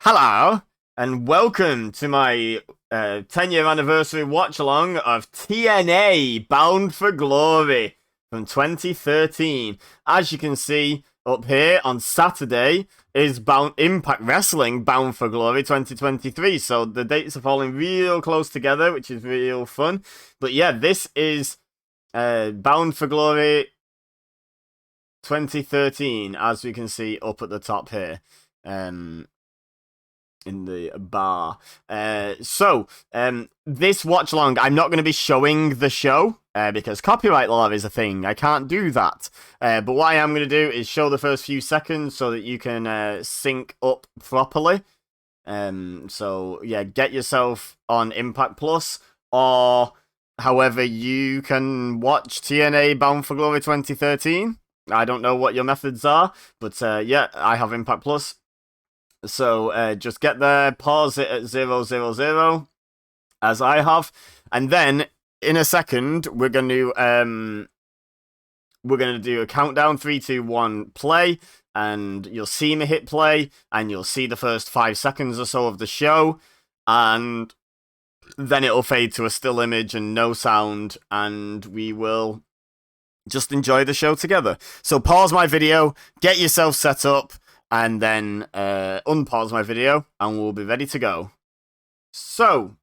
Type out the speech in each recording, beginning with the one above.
Hello, and welcome to my 10-year anniversary watch along of TNA Bound for Glory from 2013. As you can see up here on Saturday is Impact Wrestling Bound for Glory 2023. So the dates are falling real close together, which is real fun. But yeah, this is Bound for Glory 2013, as we can see up at the top here. In the bar. This watch along, I'm not going to be showing the show because copyright law is a thing. I can't do that. But what I am going to do is show the first few seconds so that you can sync up properly. So yeah, get yourself on Impact Plus or however you can watch TNA Bound for Glory 2013. I don't know what your methods are, but yeah, I have Impact Plus. So just get there, pause it at 000, as I have, and then in a second we're going to do a countdown, 3, 2, 1, play, and you'll see me hit play, and you'll see the first 5 seconds or so of the show, and then it'll fade to a still image and no sound, and we will just enjoy the show together. So pause my video, get yourself set up, and then unpause my video, and we'll be ready to go. So,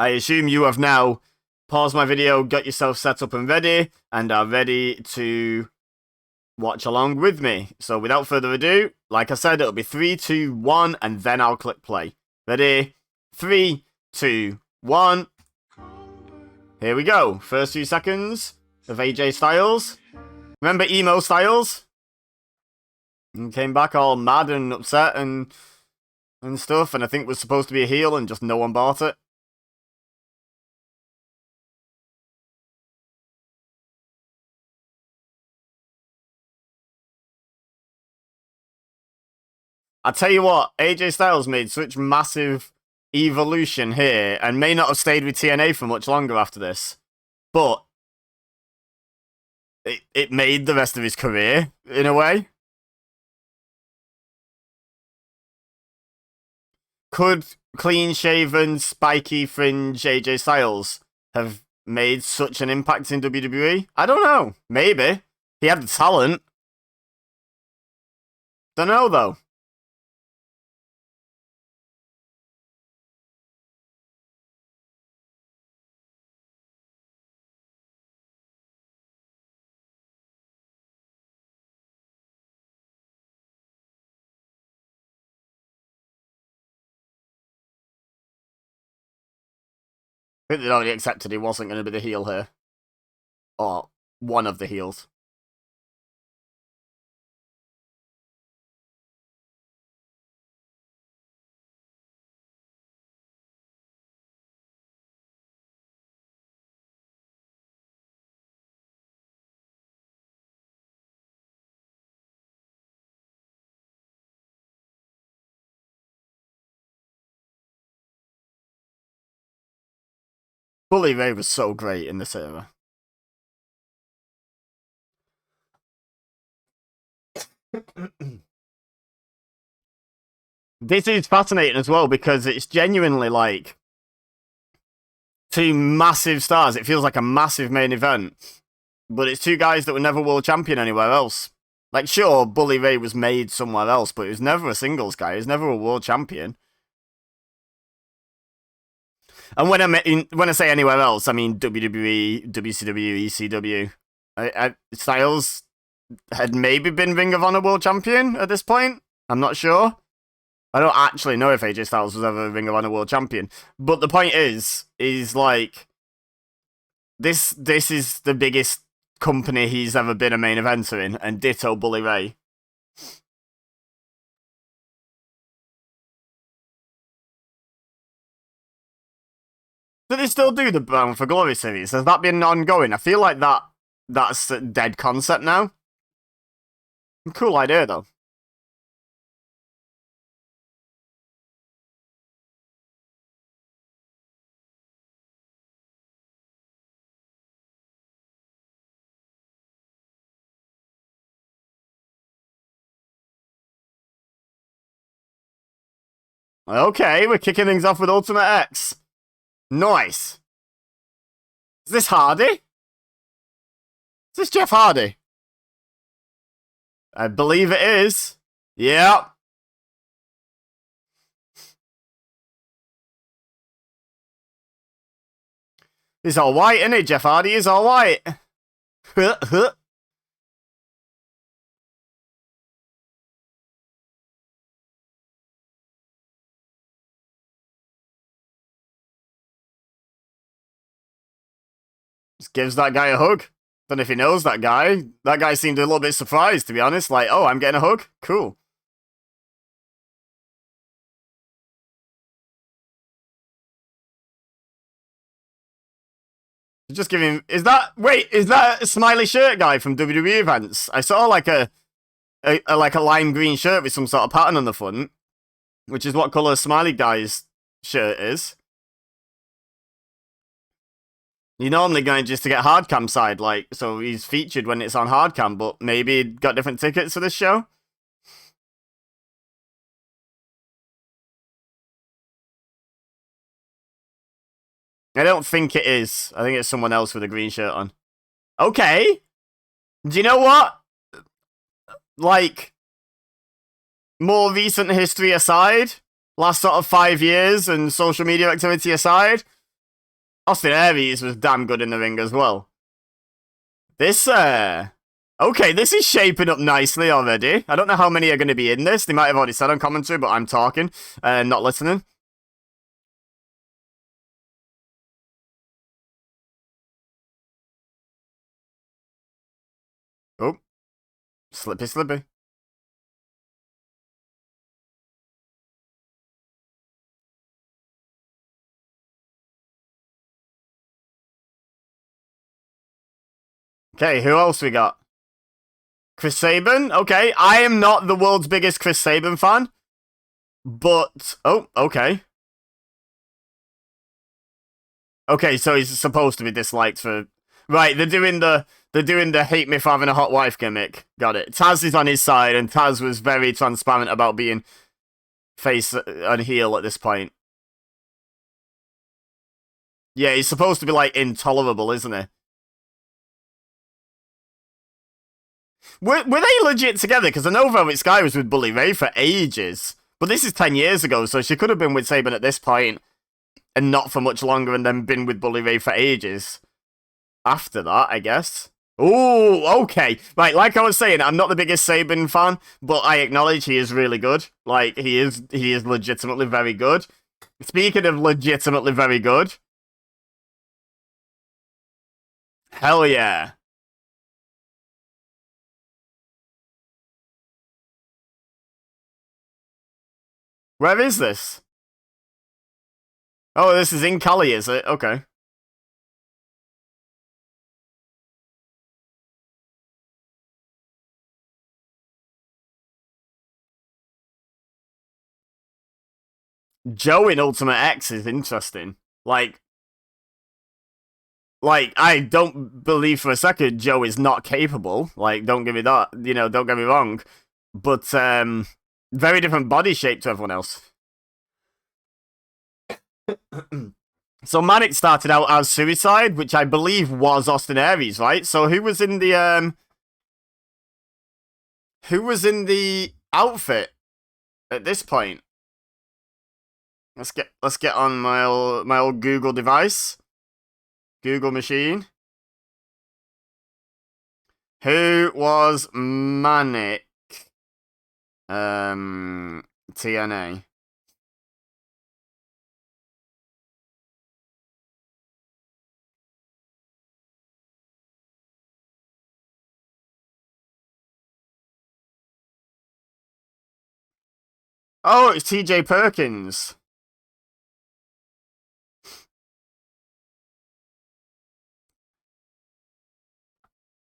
I assume you have now paused my video, got yourself set up and ready, and are ready to watch along with me. So, without further ado, like I said, it'll be 3, 2, 1, and then I'll click play. Ready? 3, 2, 1. Here we go. First few seconds of AJ Styles. Remember Emo Styles? And came back all mad and upset and stuff, and I think was supposed to be a heel and just no one bought it. I tell you what, AJ Styles made such massive evolution here and may not have stayed with TNA for much longer after this, but it made the rest of his career in a way. Could clean-shaven, spiky fringe AJ Styles have made such an impact in WWE? I don't know. Maybe. He had the talent. Don't know, though. I think they'd already accepted he wasn't going to be the heel here. Or one of the heels. Bully Ray was so great in this era. This is fascinating as well because it's genuinely like two massive stars. It feels like a massive main event, but it's two guys that were never world champion anywhere else. Like, sure, Bully Ray was made somewhere else, but he was never a singles guy. He was never a world champion. And when I say anywhere else, I mean WWE, WCW, ECW. Styles had maybe been Ring of Honor world champion at this point. I'm not sure. I don't actually know if AJ Styles was ever Ring of Honor world champion. But the point is like this is the biggest company he's ever been a main eventer in, and ditto Bully Ray. Do they still do the Bound for Glory series? Has that been ongoing? I feel like that's a dead concept now. Cool idea though. Okay, we're kicking things off with Ultimate X. Nice. Is this Hardy? Is this Jeff Hardy? I believe it is. Yep. He's all white, isn't he? Jeff Hardy is all white. Just gives that guy a hug. Don't know if he knows that guy. That guy seemed a little bit surprised, to be honest. Like, oh, I'm getting a hug? Cool. Just give him... Is that a smiley shirt guy from WWE events? I saw like a lime green shirt with some sort of pattern on the front, which is what colour Smiley Guy's shirt is. You're normally going just to get hardcam side, like, so he's featured when it's on hardcam, but maybe he got different tickets for this show? I don't think it is. I think it's someone else with a green shirt on. Okay. Do you know what? Like, more recent history aside, last sort of 5 years and social media activity aside, Austin Aries was damn good in the ring as well. This, okay, this is shaping up nicely already. I don't know how many are going to be in this. They might have already said on commentary, but I'm talking and not listening. Oh. Slippy, slippy. Okay, who else we got? Chris Sabin? Okay, I am not the world's biggest Chris Sabin fan, but... Oh, okay. Okay, so he's supposed to be disliked for... Right, they're doing the hate me for having a hot wife gimmick. Got it. Taz is on his side, and Taz was very transparent about being face and heel at this point. Yeah, he's supposed to be, like, intolerable, isn't he? Were they legit together? Because I know Velvet Sky was with Bully Ray for ages. But this is 10 years ago, so she could have been with Sabin at this point and not for much longer and then been with Bully Ray for ages. After that, I guess. Oh, okay. Right, like I was saying, I'm not the biggest Sabin fan, but I acknowledge he is really good. Like, he is legitimately very good. Speaking of legitimately very good. Hell yeah. Where is this? Oh, this is in Cali, is it? Okay. Joe in Ultimate X is interesting. Like, I don't believe for a second Joe is not capable. Like, don't give me that. You know, don't get me wrong. But, very different body shape to everyone else. So Manic started out as Suicide, which I believe was Austin Aries, right? So who was in the, outfit at this point? Let's get on my old Google device. Google machine. Who was Manic? TNA. Oh, it's TJ Perkins.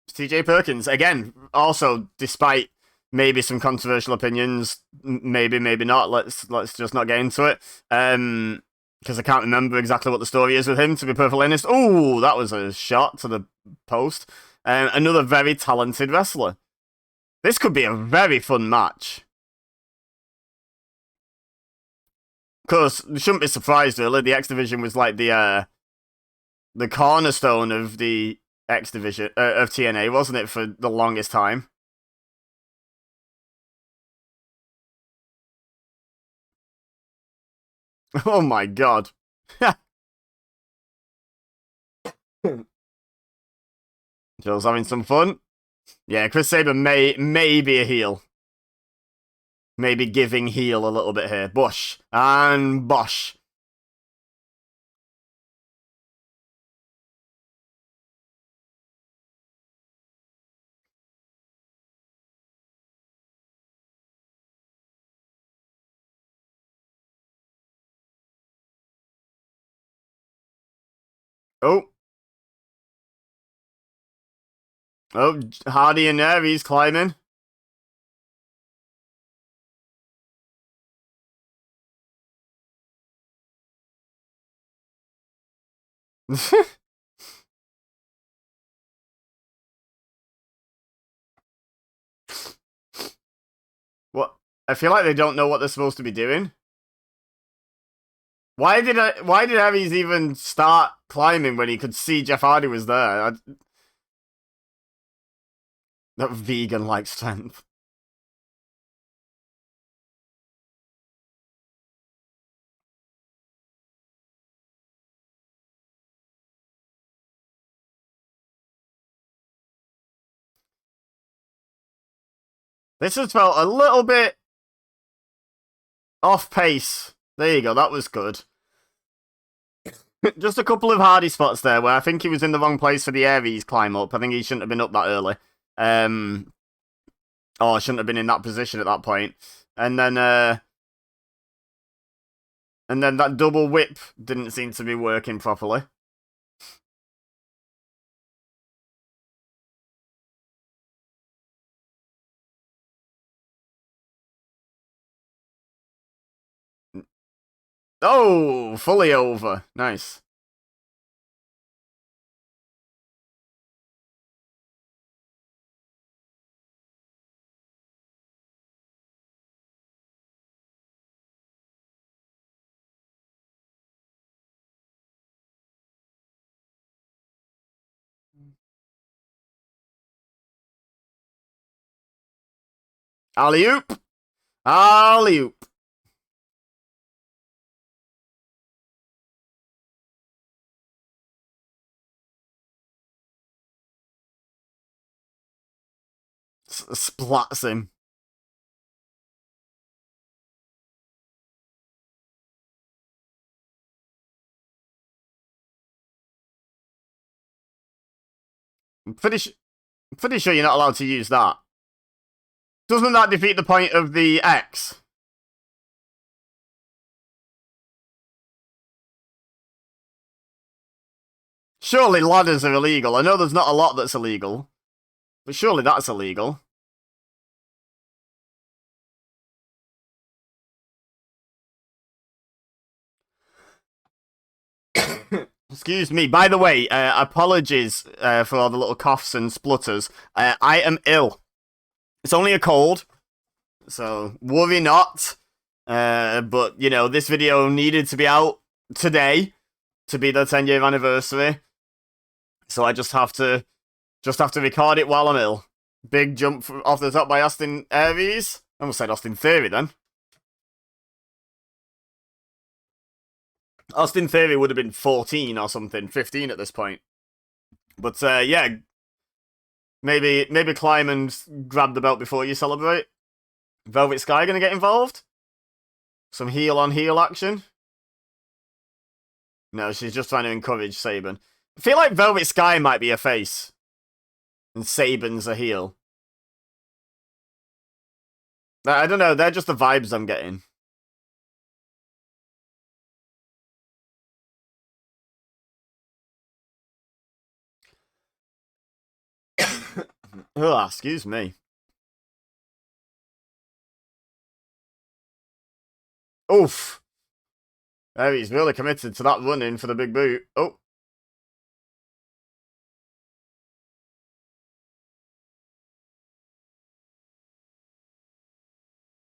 TJ Perkins again. Also, despite maybe some controversial opinions, maybe not. Let's just not get into it. Because I can't remember exactly what the story is with him. To be perfectly honest. Oh, that was a shot to the post. Another very talented wrestler. This could be a very fun match. course, you shouldn't be surprised, really. The X Division was like the cornerstone of the X Division, of TNA, wasn't it, for the longest time? Oh my god. Joe's having some fun. Yeah, Chris Sabin may be a heel. Maybe giving heel a little bit here. Bush. And Bosh. Oh. Oh, Hardy in there. He's climbing. What? I feel like they don't know what they're supposed to be doing. Why did Aries even start climbing when he could see Jeff Hardy was there? That vegan-like strength. This has felt a little bit off pace. There you go, that was good. Just a couple of Hardy spots there where I think he was in the wrong place for the Aries climb up. I think he shouldn't have been up that early. Or shouldn't have been in that position at that point. And then that double whip didn't seem to be working properly. Oh, fully over. Nice. Alley-oop. Alley-oop. Splats him. I'm pretty sure you're not allowed to use that. Doesn't that defeat the point of the X? Surely ladders are illegal. I know there's not a lot that's illegal, but surely that's illegal. Excuse me. By the way, apologies for all the little coughs and splutters. I am ill. It's only a cold, so worry not. But, you know, this video needed to be out today to be the 10-year anniversary. So I just have to record it while I'm ill. Big jump off the top by Austin Aries. I almost said Austin Theory then. Austin Theory would have been 14 or something, 15 at this point. But yeah, maybe climb and grab the belt before you celebrate. Velvet Sky gonna get involved? Some heel on heel action? No, she's just trying to encourage Sabin. I feel like Velvet Sky might be a face. And Sabin's a heel. I don't know, they're just the vibes I'm getting. Oh, excuse me. Oof. Oh, he's really committed to that run-in for the big boot. Oh.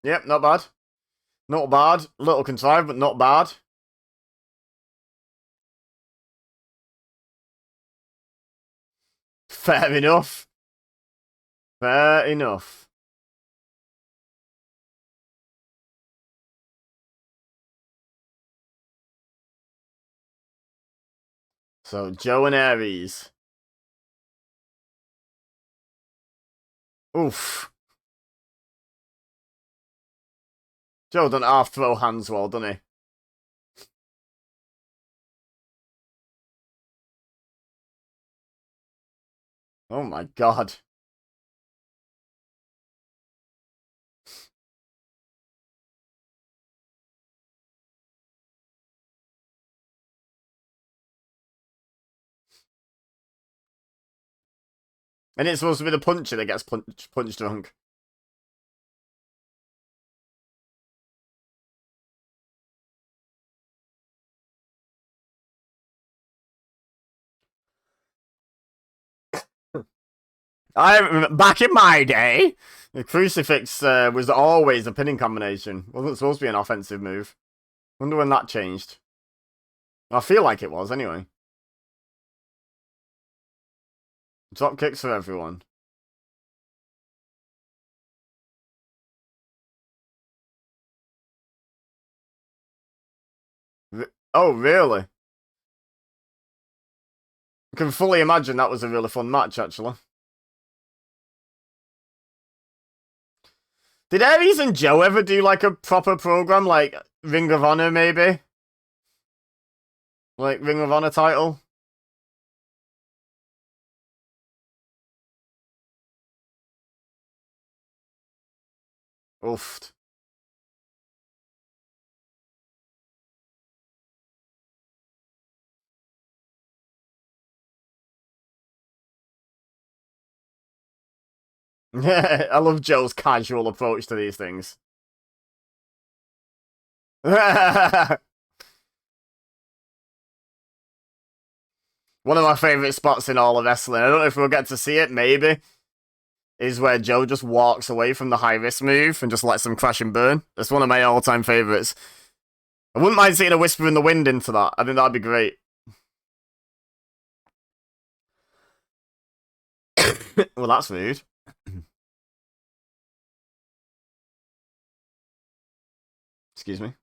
Yep, not bad. Not bad. Little contrived, but not bad. Fair enough. Fair enough. So, Joe and Aries. Oof. Joe doesn't half throw hands well, doesn't he? Oh my god. And it's supposed to be the puncher that gets punch drunk. Back in my day, the crucifix was always a pinning combination. Wasn't supposed to be an offensive move. Wonder when that changed. I feel like it was, anyway. Drop kicks for everyone. Oh, really? I can fully imagine that was a really fun match, actually. Did Aries and Joe ever do, like, a proper program, like Ring of Honor, maybe? Like, Ring of Honor title? Oof. I love Joe's casual approach to these things. One of my favourite spots in all of wrestling, I don't know if we'll get to see it, maybe, is where Joe just walks away from the high-risk move and just lets them crash and burn. That's one of my all-time favourites. I wouldn't mind seeing a Whisper in the Wind into that. I think that'd be great. Well, that's rude. Excuse me.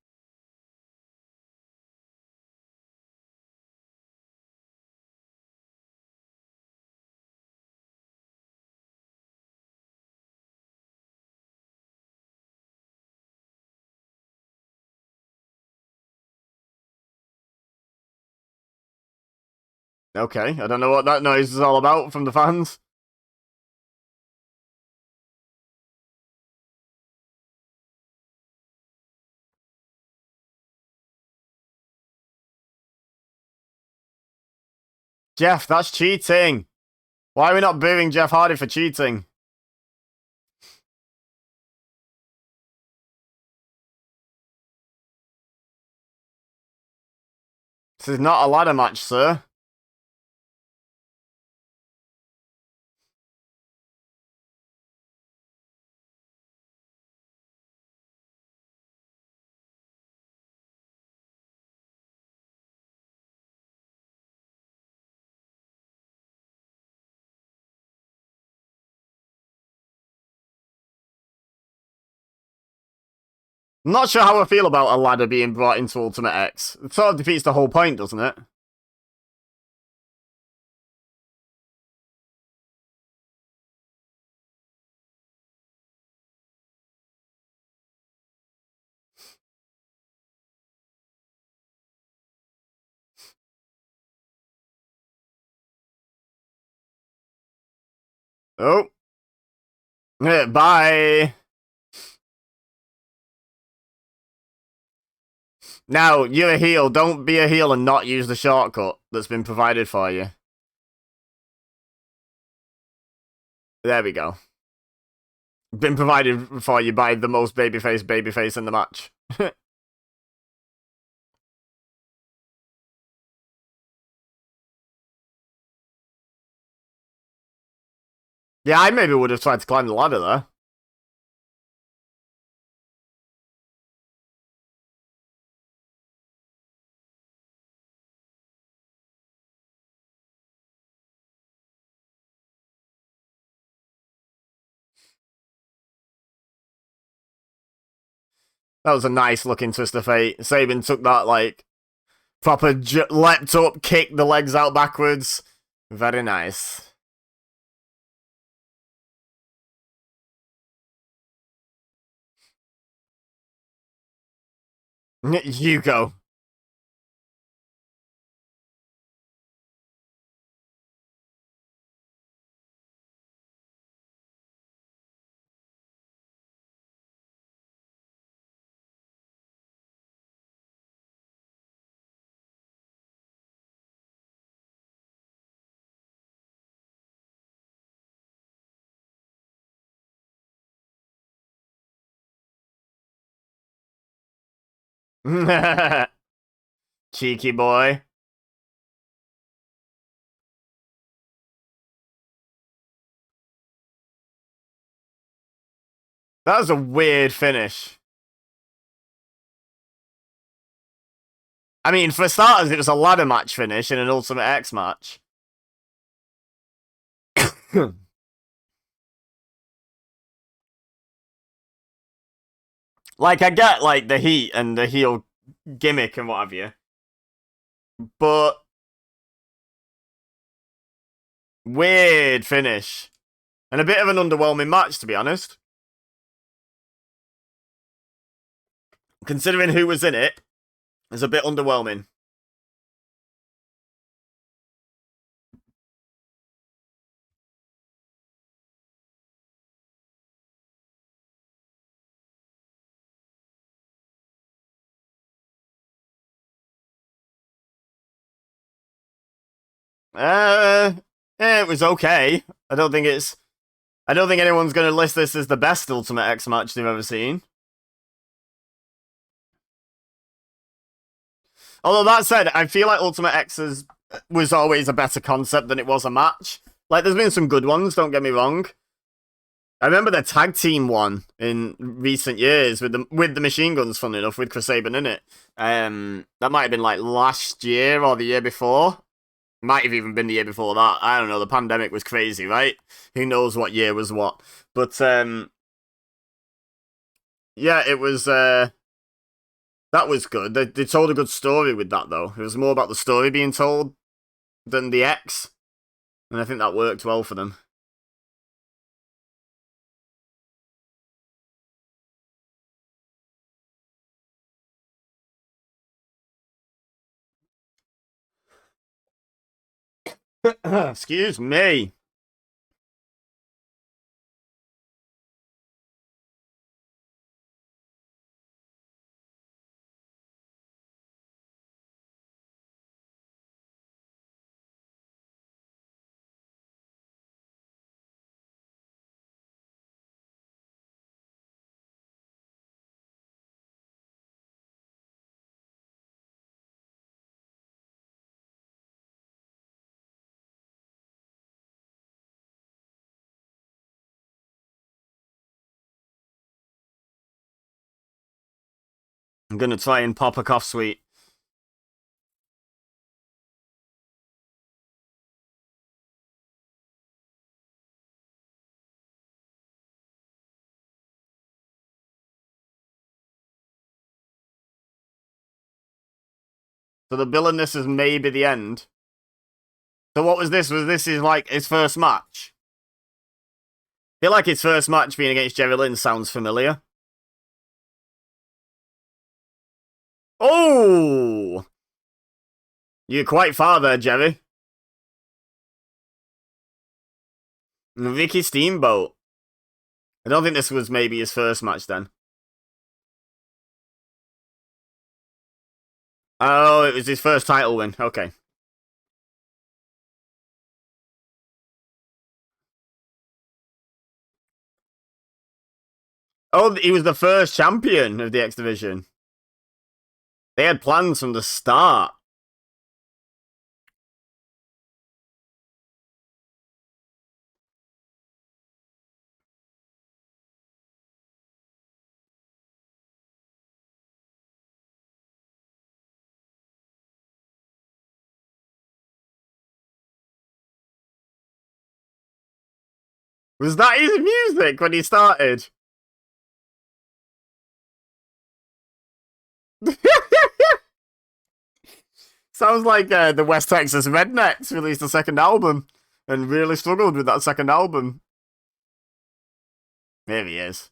Okay, I don't know what that noise is all about from the fans. Jeff, that's cheating. Why are we not booing Jeff Hardy for cheating? This is not a ladder match, sir. I'm not sure how I feel about a ladder being brought into Ultimate X. It sort of defeats the whole point, doesn't it? Oh. Bye. Now, you're a heel. Don't be a heel and not use the shortcut that's been provided for you. There we go. Been provided for you by the most babyface in the match. Yeah, I maybe would have tried to climb the ladder there. That was a nice looking twist of fate. Sabin took that, like, proper leapt up, kicked the legs out backwards. Very nice. You go. Cheeky boy. That was a weird finish. I mean, for starters, it was a ladder match finish in an Ultimate X match. Like, I get, like, the heat and the heel gimmick and what have you. But weird finish. And a bit of an underwhelming match, to be honest. Considering who was in it, it's a bit underwhelming. It was okay. I don't think anyone's gonna list this as the best Ultimate X match they've ever seen. Although that said, I feel like Ultimate X was always a better concept than it was a match. Like, there's been some good ones, don't get me wrong. I remember the tag team one in recent years with the machine guns, funny enough, with Chris Sabin in it. That might have been like last year or the year before. Might have even been the year before that. I don't know. The pandemic was crazy, right? Who knows what year was what? But yeah, it was. That was good. They told a good story with that, though. It was more about the story being told than the X, and I think that worked well for them. Excuse me. I'm gonna try and pop a cough sweet. So the villainous is maybe the end. So what was this? Was this like his first match? I feel like his first match being against Jerry Lynn sounds familiar. Oh! You're quite far there, Jerry. Vicky Steamboat. I don't think this was maybe his first match then. Oh, it was his first title win. Okay. Oh, he was the first champion of the X Division. They had plans from the start. Was that his music when he started? Sounds like the West Texas Rednecks released a second album and really struggled with that second album. Here he is.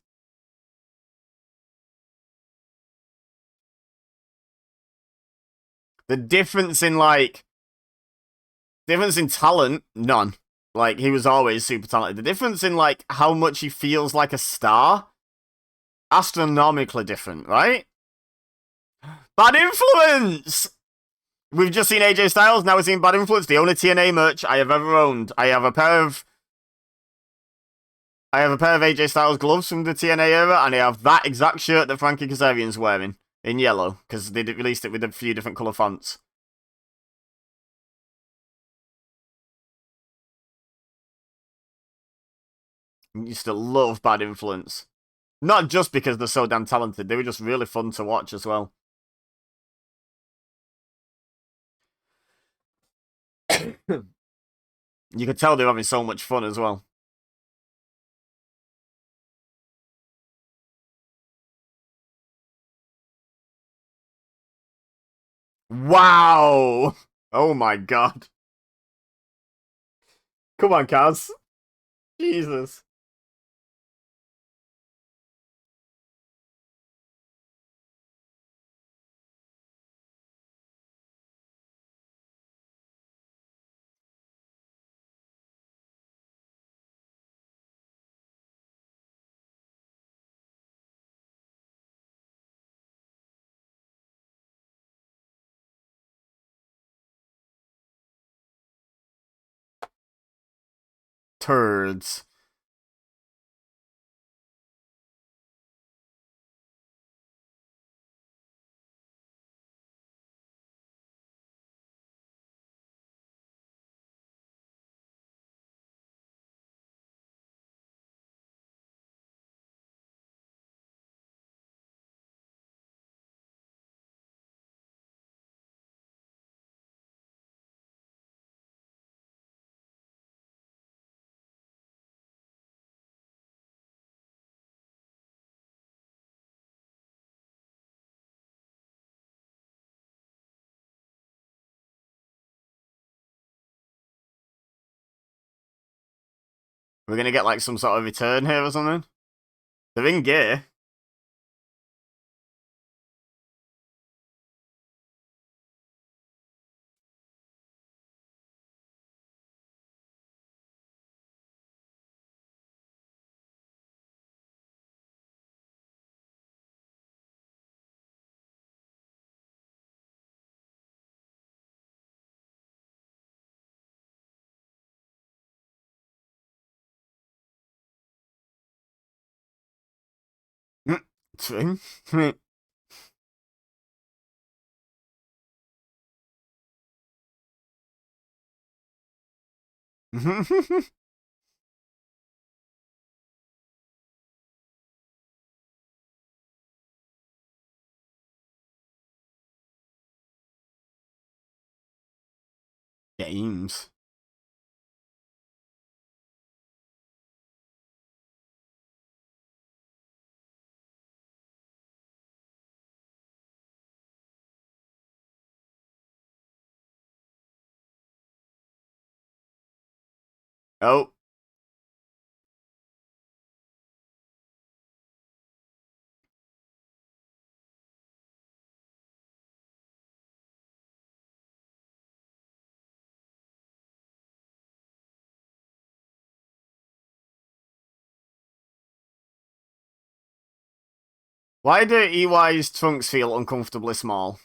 The difference in talent, none. Like, he was always super talented. The difference in like how much he feels like a star, astronomically different, right? Bad Influence! We've just seen AJ Styles, now we're seeing Bad Influence, the only TNA merch I have ever owned. I have a pair of AJ Styles gloves from the TNA era, and I have that exact shirt that Frankie Kazarian's wearing in yellow, because they released it with a few different colour fonts. I used to love Bad Influence. Not just because they're so damn talented, they were just really fun to watch as well. You could tell they were having so much fun as well. Wow! Oh my god. Come on, Kaz. Jesus. Turds. We're gonna get like some sort of return here or something. They're in gear. True. Games. Oh. Why do EY's trunks feel uncomfortably small?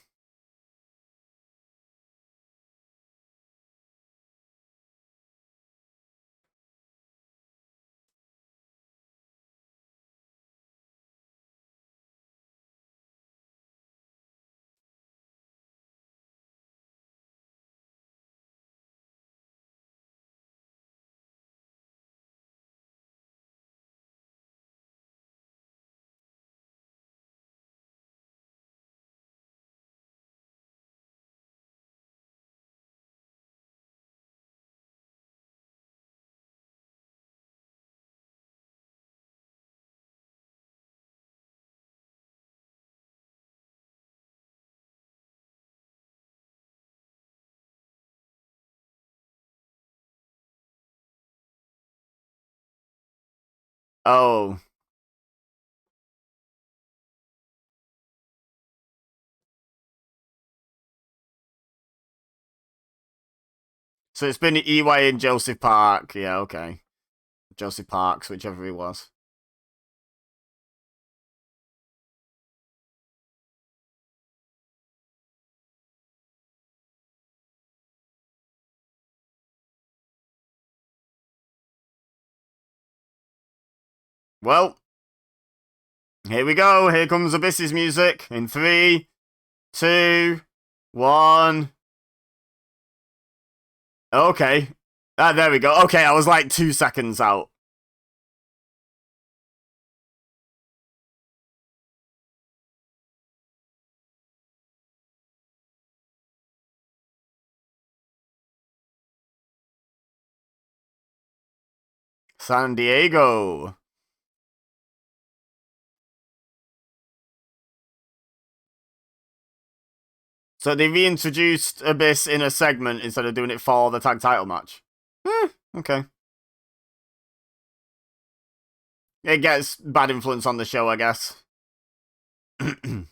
Oh. So it's been EY and Joseph Park. Yeah, okay. Joseph Parks, whichever he was. Well, here we go. Here comes Abyss's music in 3, 2, 1. Okay. Ah, there we go. Okay, I was like 2 seconds out. San Diego. So they reintroduced Abyss in a segment instead of doing it for the tag title match. Okay. It gets bad influence on the show, I guess. Even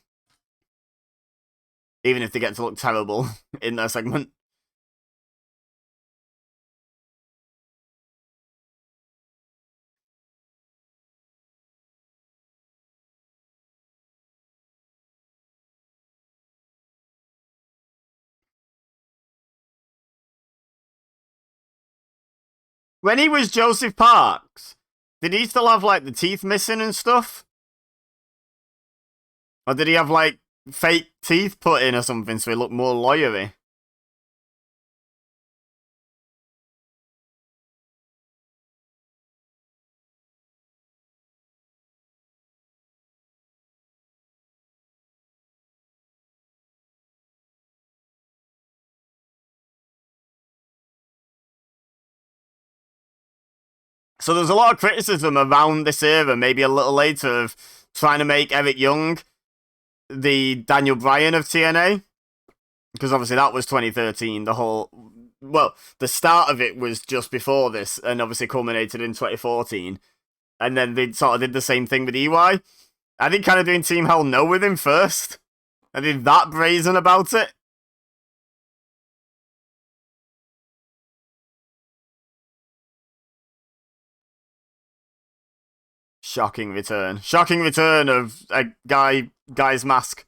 if they get to look terrible in their segment. When he was Joseph Parks, did he still have like the teeth missing and stuff? Or did he have like fake teeth put in or something so he looked more lawyery? So there's a lot of criticism around this era, maybe a little later, of trying to make Eric Young the Daniel Bryan of TNA. Because obviously that was 2013, the start of it was just before this, and obviously culminated in 2014. And then they sort of did the same thing with EY. I think kind of doing Team Hell No with him first. I did that brazen about it. Shocking return. Shocking return of a guy's mask.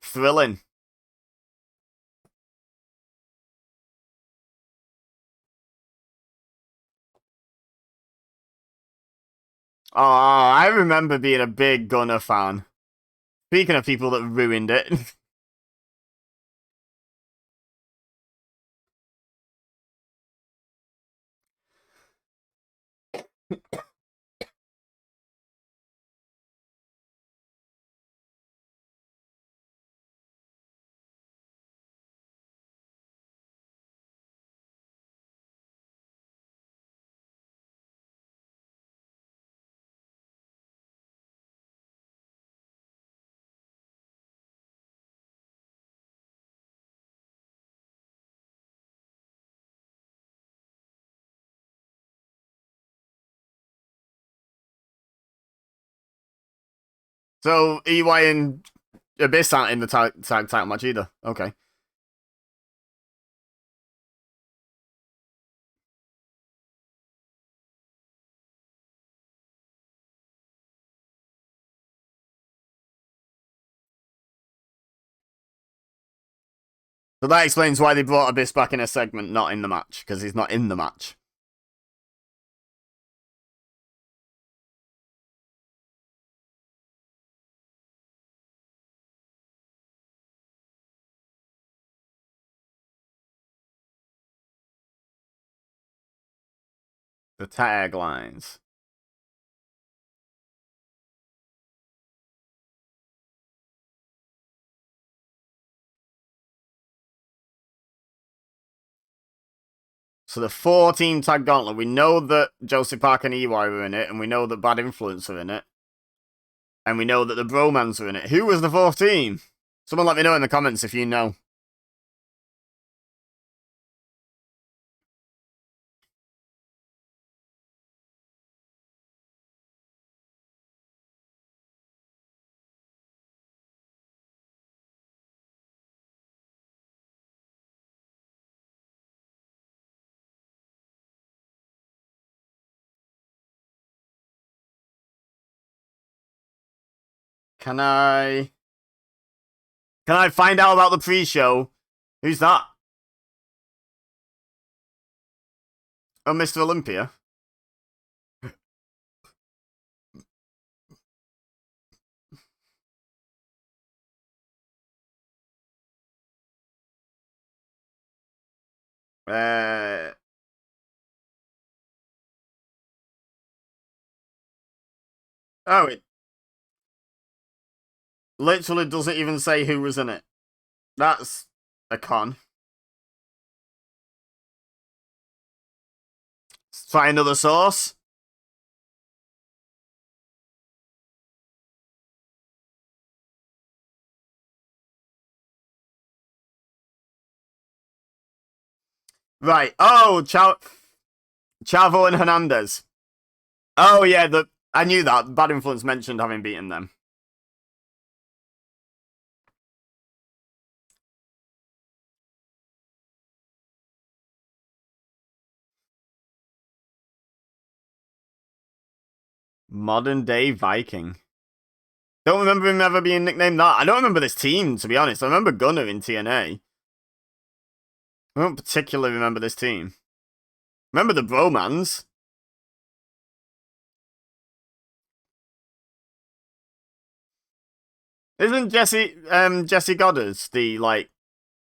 Thrilling. Oh, I remember being a big Gunner fan. Speaking of people that ruined it. So EY and Abyss aren't in the tag title match either. Okay. So that explains why they brought Abyss back in a segment, not in the match, because he's not in the match. The taglines. So the 14 tag gauntlet, we know that Josie Park and EY were in it, and we know that Bad Influence are in it. And we know that the Bromans are in it. Who was the 4th team? Someone let me know in the comments if you know. Can I find out about the pre-show? Who's that? Oh, Mr. Olympia. Oh, it literally doesn't even say who was in it. That's a con. Let's try another source. Right. Oh, Chavo and Hernandez. Oh yeah, I knew that. Bad Influence mentioned having beaten them. Modern day Viking. Don't remember him ever being nicknamed that. I don't remember this team, to be honest. I remember Gunner in TNA. I don't particularly remember this team. Remember the Bromans. Isn't Jesse Goddard the like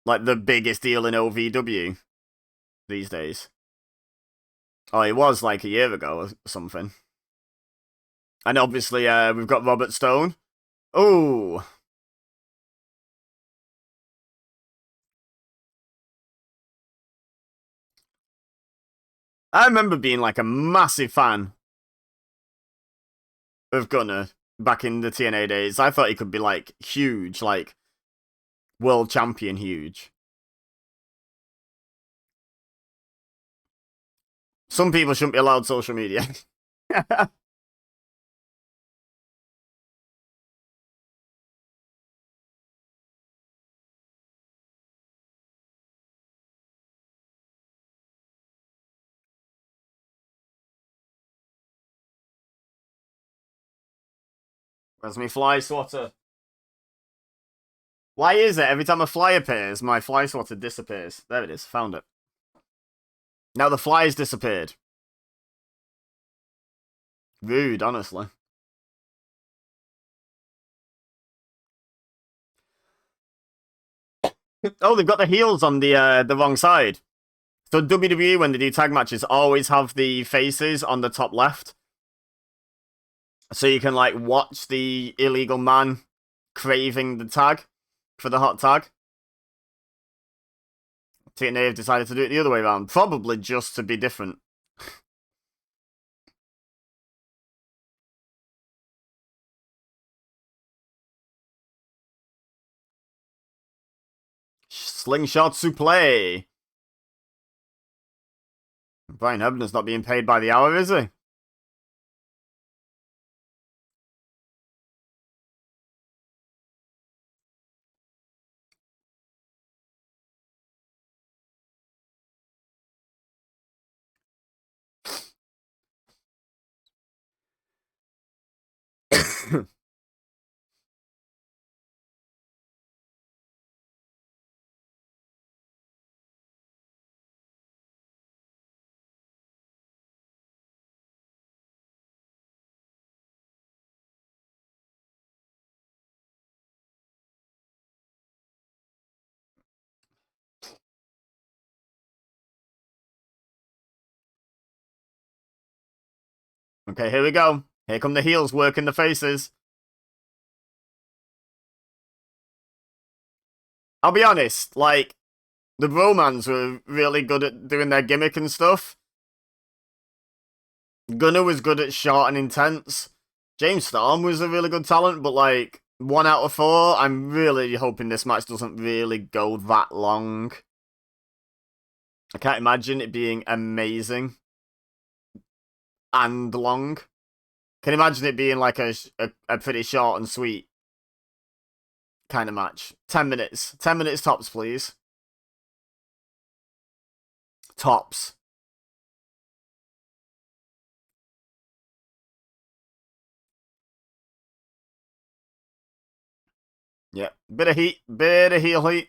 the biggest deal in OVW these days? Oh, it was like a year ago or something. And obviously, we've got Robert Stone. Oh, I remember being like a massive fan of Gunner back in the TNA days. I thought he could be like huge, like world champion huge. Some people shouldn't be allowed social media. Where's my fly swatter? Why is it every time a fly appears, my fly swatter disappears? There it is, found it. Now the fly's disappeared. Rude, honestly. Oh, they've got the heels on the wrong side. So WWE, when they do tag matches, always have the faces on the top left. So you can like watch the illegal man craving the tag for the hot tag. TNA have decided to do it the other way around, probably just to be different. Slingshot suplex. Brian Hebner's not being paid by the hour, is he? Okay, here we go. Here come the heels working the faces. I'll be honest, like, the Bromans were really good at doing their gimmick and stuff. Gunner was good at short and intense. James Storm was a really good talent, but like, 1 out of 4, I'm really hoping this match doesn't really go that long. I can't imagine it being amazing and long. Can you imagine it being like a pretty short and sweet kind of match? 10 minutes. 10 minutes tops, please. Tops. Yeah, bit of heat, bit of heel heat.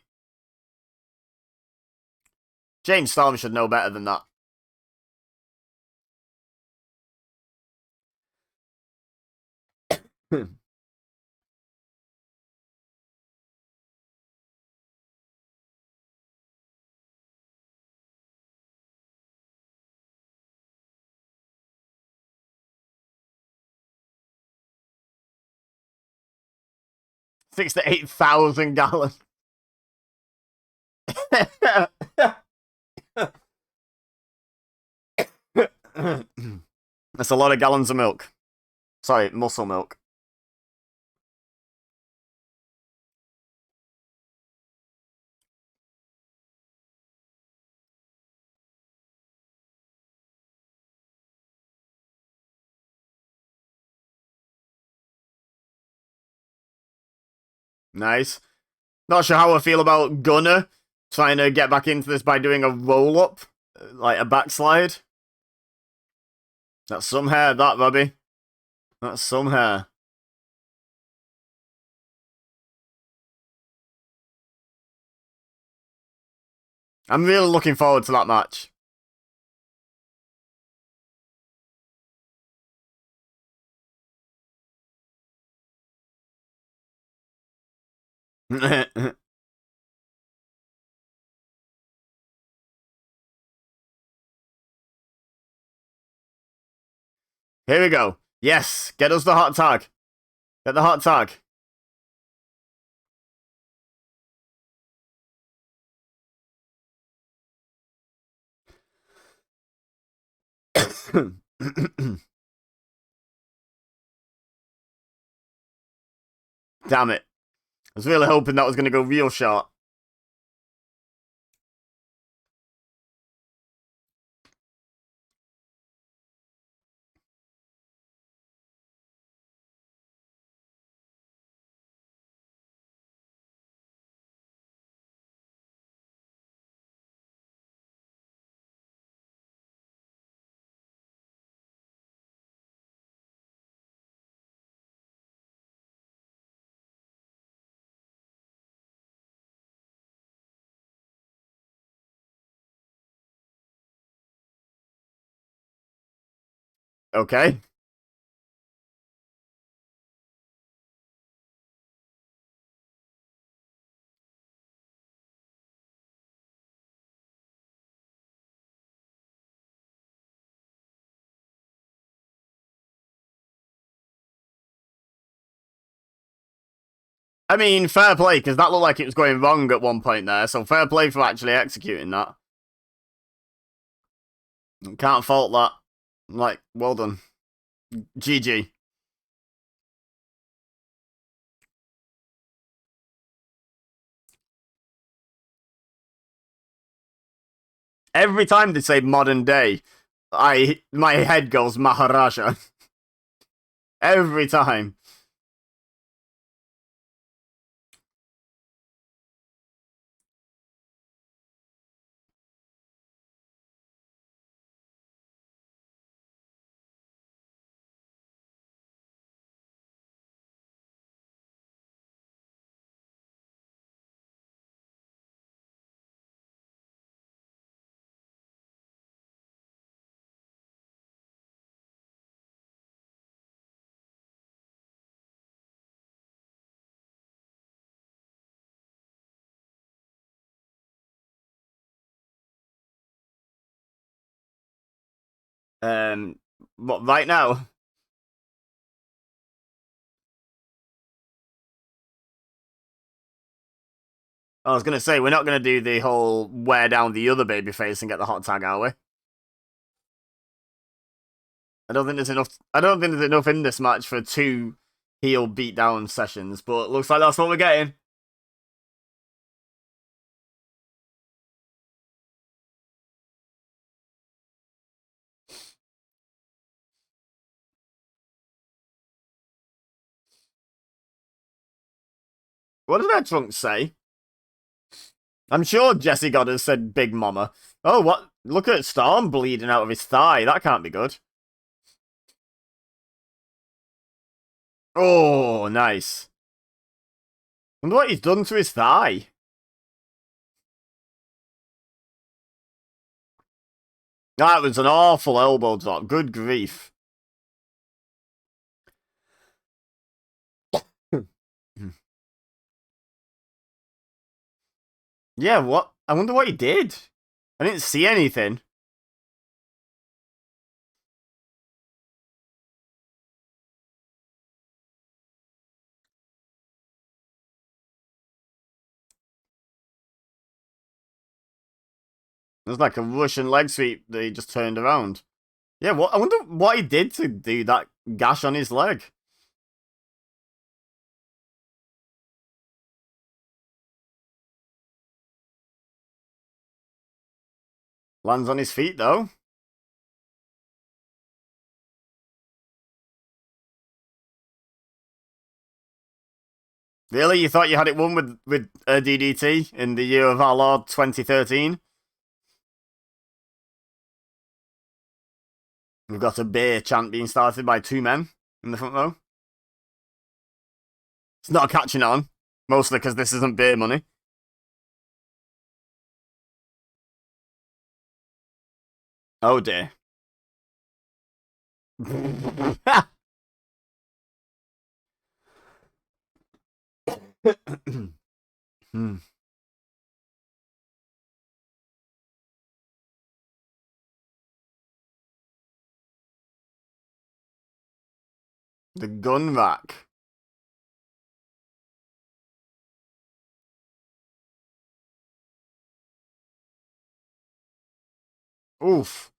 James Storm should know better than that. Six to 8,000 gallons. That's a lot of gallons of milk. Sorry, muscle milk. Nice. Not sure how I feel about Gunner trying to get back into this by doing a roll up, like a backslide. That's some hair, that, Robbie. That's some hair. I'm really looking forward to that match. Here we go. Yes, get us the hot tag. Get the hot tag. Damn it. I was really hoping that was going to go real short. Okay. I mean, fair play, because that looked like it was going wrong at one point there, so fair play for actually executing that. Can't fault that. Like, well done. GG. Every time they say modern day, my head goes Maharaja. Every time. What, right now? I was gonna say, we're not gonna do the whole wear down the other baby face and get the hot tag, are we? I don't think there's enough. I don't think there's enough in this match for two heel beatdown sessions, but it looks like that's what we're getting. What did that trunk say? I'm sure Jesse Goddard said Big Mama. Oh, what? Look at Storm bleeding out of his thigh. That can't be good. Oh, nice. Wonder what he's done to his thigh. That was an awful elbow drop. Good grief. Yeah, what? I wonder what he did. I didn't see anything. It was like a Russian leg sweep that he just turned around. Yeah, what? I wonder what he did to do that gash on his leg. Lands on his feet though. Really? You thought you had it won with DDT in the year of our Lord 2013? We've got a beer chant being started by two men in the front row. It's not catching on, mostly because this isn't beer money. Oh dear. Hmm. The gun rack. Oof.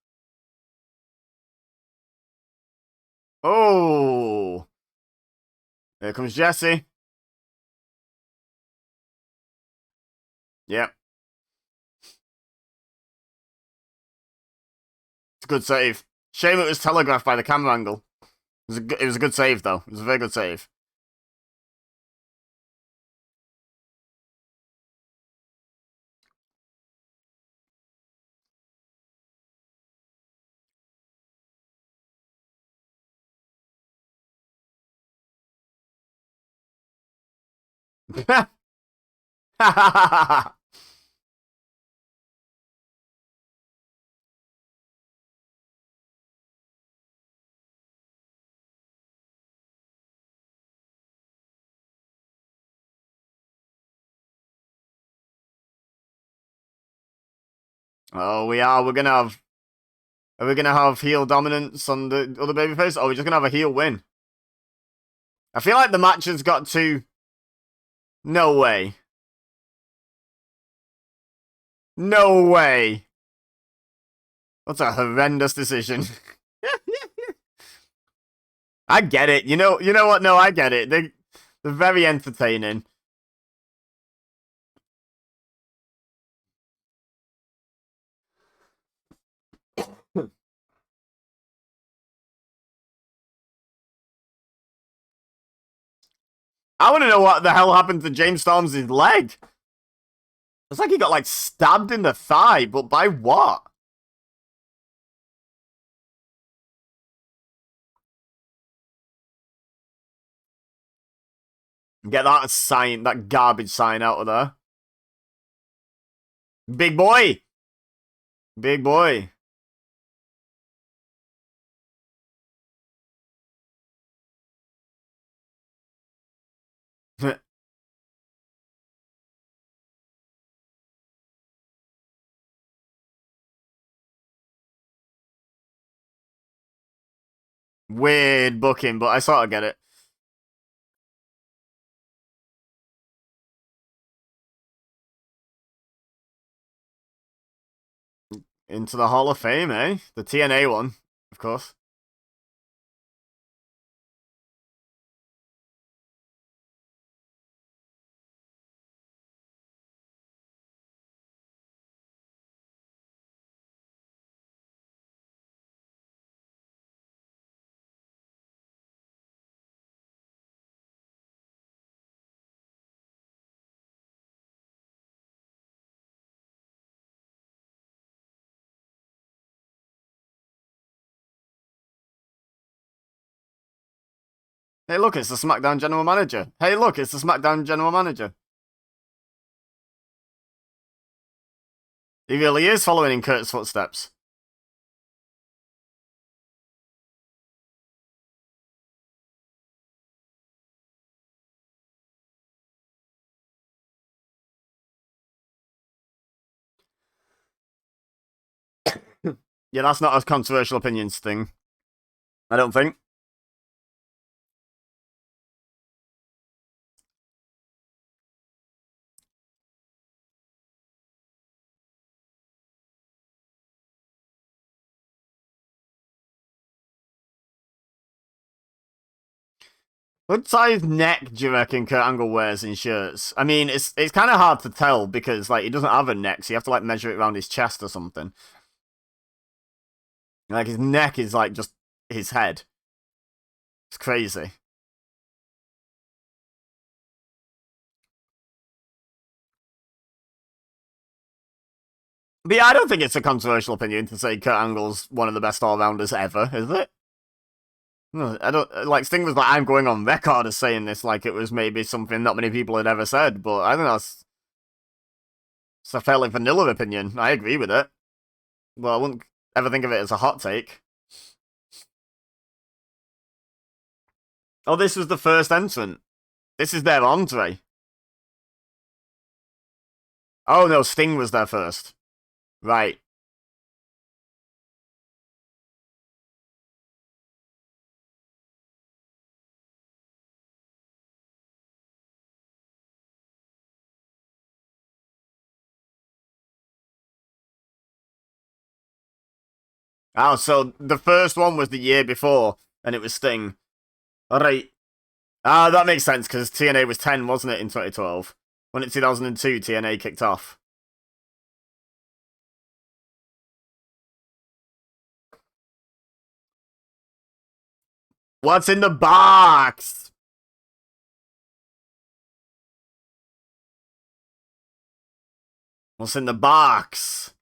Oh. Here comes Jesse. Yep. It's a good save. Shame it was telegraphed by the camera angle. It was a good save, though. It was a very good save. Oh, we are. We're gonna have. Are we gonna have heel dominance on the other babyface, or are we just gonna have a heel win? I feel like the match has got to. No way. No way. That's a horrendous decision. I get it. You know what? No, I get it. They're very entertaining. I want to know what the hell happened to James Storm's leg. It's like he got like stabbed in the thigh, but by what? Get that sign, that garbage sign out of there. Big boy. Big boy. Weird booking, but I sort of get it. Into the Hall of Fame, eh? The TNA one, of course. Hey, look, it's the SmackDown General Manager. Hey, look, it's the SmackDown General Manager. He really is following in Kurt's footsteps. Yeah, that's not a controversial opinions thing. I don't think. What size neck do you reckon Kurt Angle wears in shirts? I mean, it's kind of hard to tell because like he doesn't have a neck, so you have to like measure it around his chest or something. Like his neck is like just his head. It's crazy. But yeah, I don't think it's a controversial opinion to say Kurt Angle's one of the best all-rounders ever, is it? No, I don't like Sting was like I'm going on record as saying this like it was maybe something not many people had ever said, but I think it's a fairly vanilla opinion. I agree with it. Well, I wouldn't ever think of it as a hot take. Oh, this was the first entrant. This is their entree. Oh no, Sting was there first. Right. Oh, so the first one was the year before, and it was Sting. Alright. Ah, that makes sense, because TNA was 10, wasn't it, in 2012? When in 2002, TNA kicked off. What's in the box? What's in the box?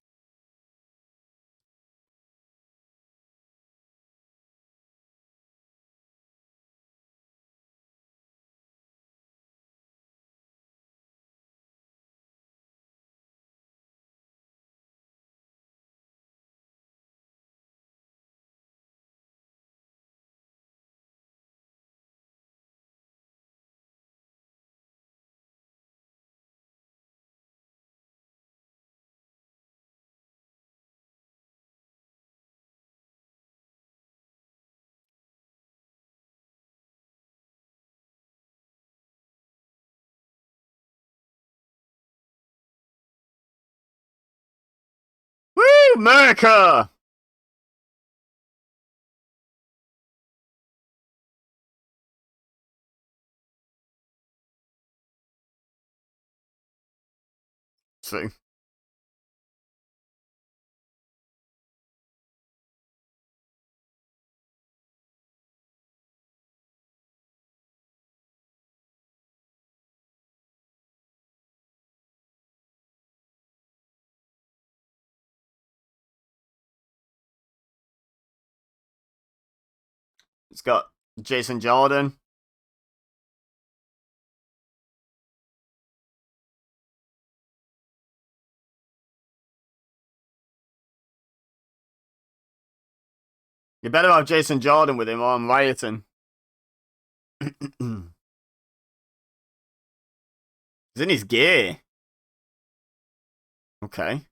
Woo! America! See. It's got Jason Jordan. You better have Jason Jordan with him or I'm rioting. He's in his gear. Okay.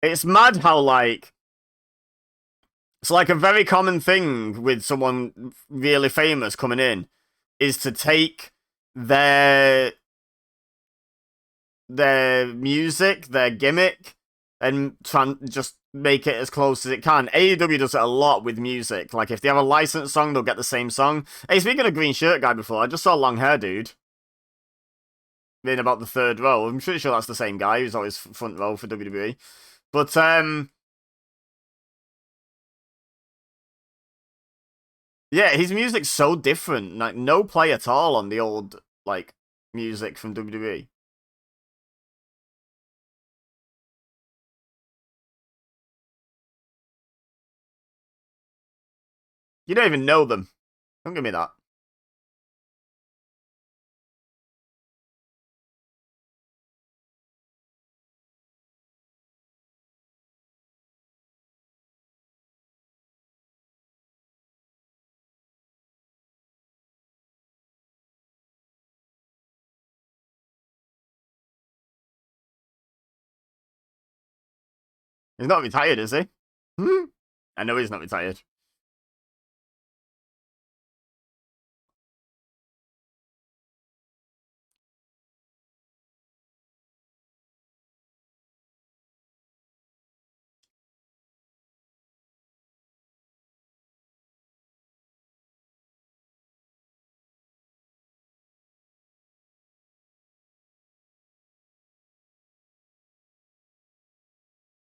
It's mad how, like, it's like a very common thing with someone really famous coming in is to take their their music, their gimmick, and just make it as close as it can. AEW does it a lot with music. Like, if they have a licensed song, they'll get the same song. Hey, speaking of green shirt guy before, I just saw long hair dude in about the third row. I'm pretty sure that's the same guy who's always front row for WWE. But, Yeah, his music's so different. Like, no play at all on the old, like, music from WWE. You don't even know them. Don't give me that. He's not retired, is he? Hmm? I know he's not retired.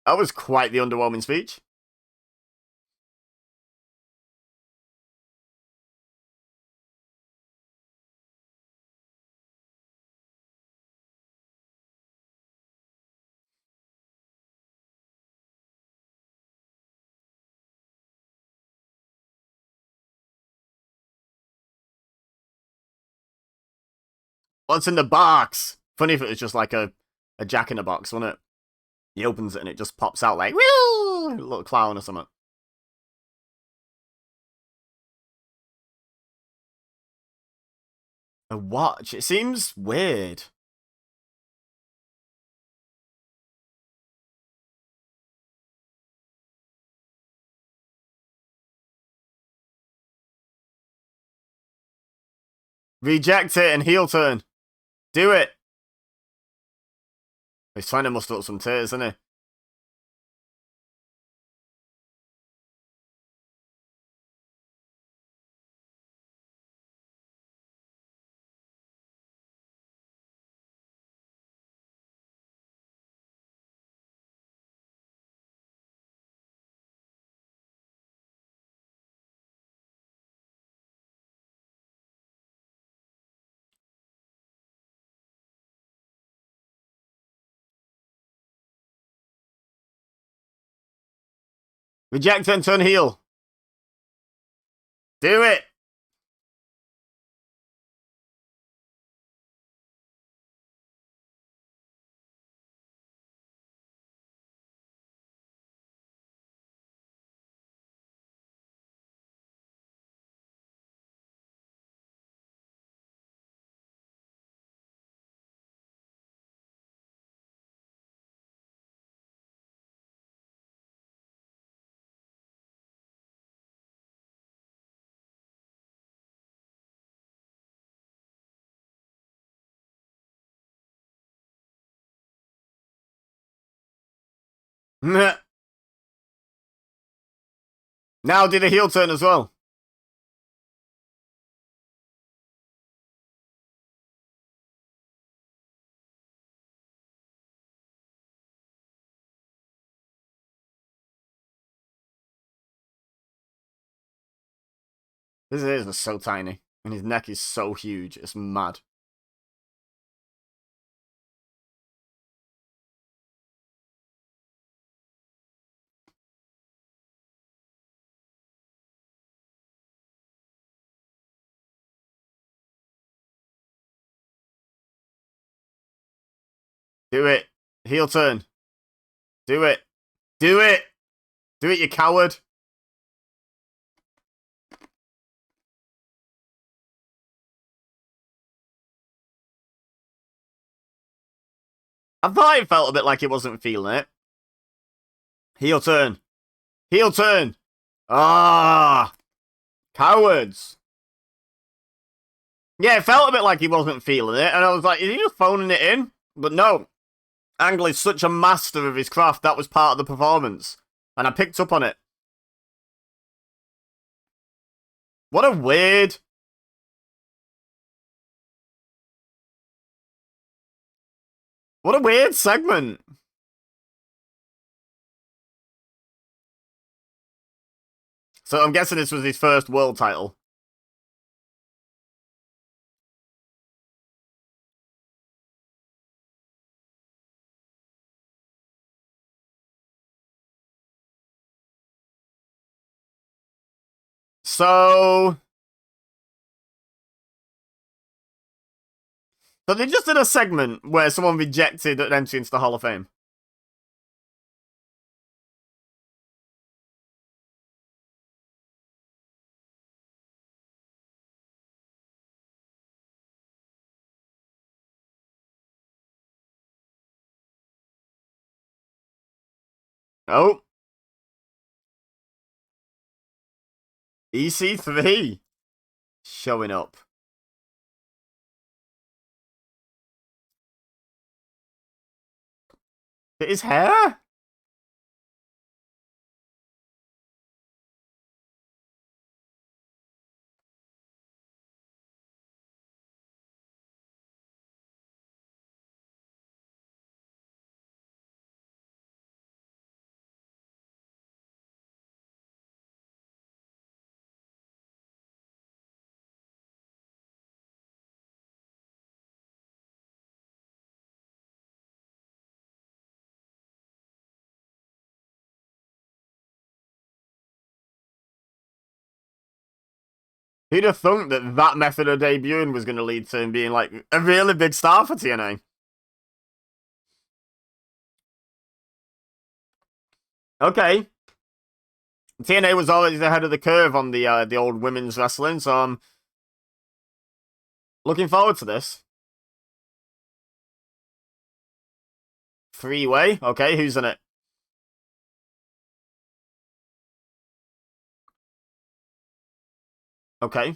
That was quite the underwhelming speech. What's in the box? Funny if it was just like a jack in a box, wouldn't it? He opens it and it just pops out like, woo! A little clown or something. A watch? It seems weird. Reject it and heel turn. Do it. He's trying to muster up some tears, isn't he? Reject and turn heel. Do it. Now did a heel turn as well. His ears are so tiny. And his neck is so huge. It's mad. Do it. Heel turn. Do it. Do it. Do it, you coward. I thought it felt a bit like he wasn't feeling it. Heel turn. Heel turn. Ah. Cowards. Yeah, it felt a bit like he wasn't feeling it. And I was like, is he just phoning it in? But no. Angle is such a master of his craft. That was part of the performance. And I picked up on it. What a weird... What a weird segment. So I'm guessing this was his first world title. So they just did a segment where someone rejected an entry into the Hall of Fame. Oh, EC3 showing up. His hair? Who'd have thunk that that method of debuting was going to lead to him being like a really big star for TNA? Okay. TNA was always ahead of the curve on the old women's wrestling, so I'm looking forward to this. Three-way. Okay, who's in it? Okay.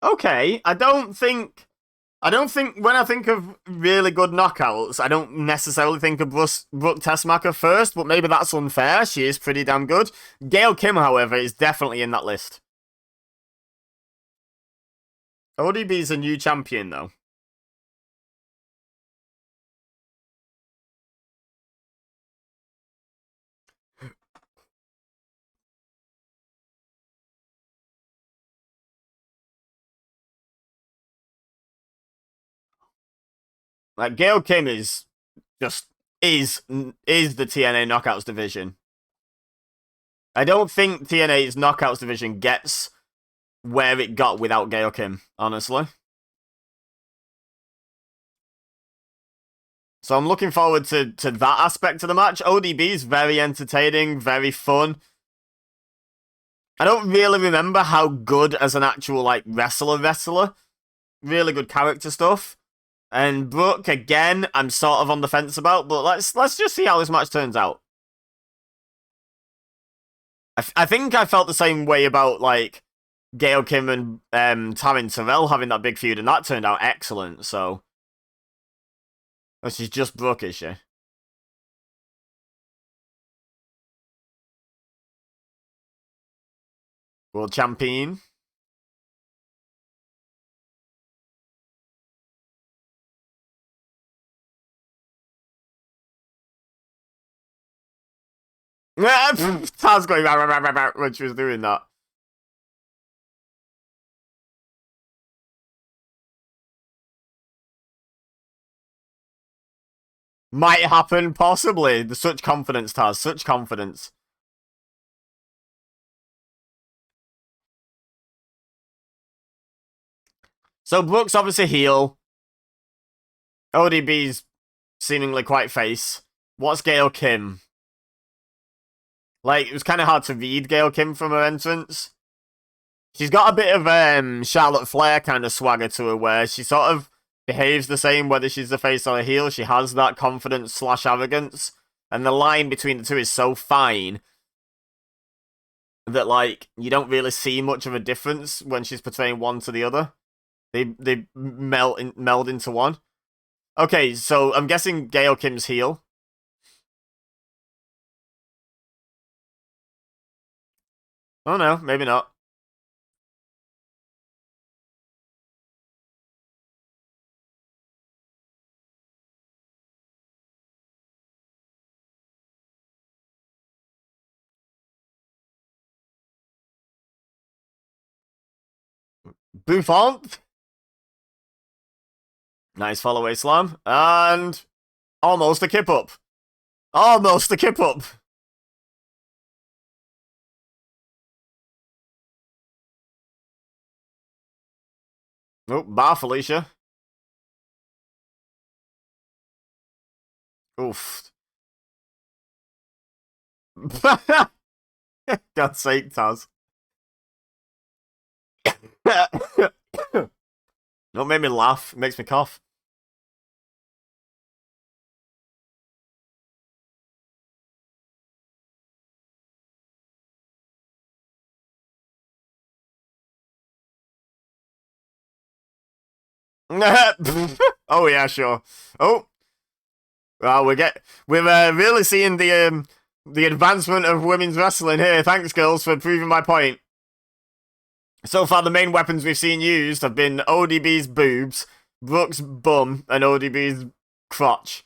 Okay. I don't think when I think of really good knockouts, I don't necessarily think of Brooke Tessmacher first, but maybe that's unfair. She is pretty damn good. Gail Kim, however, is definitely in that list. ODB's a new champion, though. Like, Gail Kim is just is the TNA Knockouts division. I don't think TNA's Knockouts division gets where it got without Gail Kim, honestly. So I'm looking forward to that aspect of the match. ODB is very entertaining, very fun. I don't really remember how good as an actual like wrestler. Really good character stuff. And Brooke again, I'm sort of on the fence about, but let's just see how this match turns out. I think I felt the same way about like Gail Kim and Taryn Terrell having that big feud, and that turned out excellent. So, oh, she's just Brooke, is she? World champion. Taz going when she was doing that. Might happen, possibly. There's such confidence, Taz. Such confidence. So Brooke's obviously heel. ODB's seemingly quite face. What's Gail Kim? Like, it was kind of hard to read Gail Kim from her entrance. She's got a bit of Charlotte Flair kind of swagger to her, where she sort of behaves the same whether she's the face or a heel. She has that confidence slash arrogance, and the line between the two is so fine that like you don't really see much of a difference when she's portraying one to the other. They meld into one. Okay, so I'm guessing Gail Kim's heel. Oh no, maybe not. Buffon. Nice follow away slam. And almost a kip up. Almost a kip up. Oh, bar Felicia. Oof. God's sake, Taz. Don't make me laugh. It makes me cough. Oh yeah, sure. Oh, well, we're really seeing the advancement of women's wrestling here. Thanks, girls, for proving my point. So far, the main weapons we've seen used have been ODB's boobs, Brooke's bum, and ODB's crotch.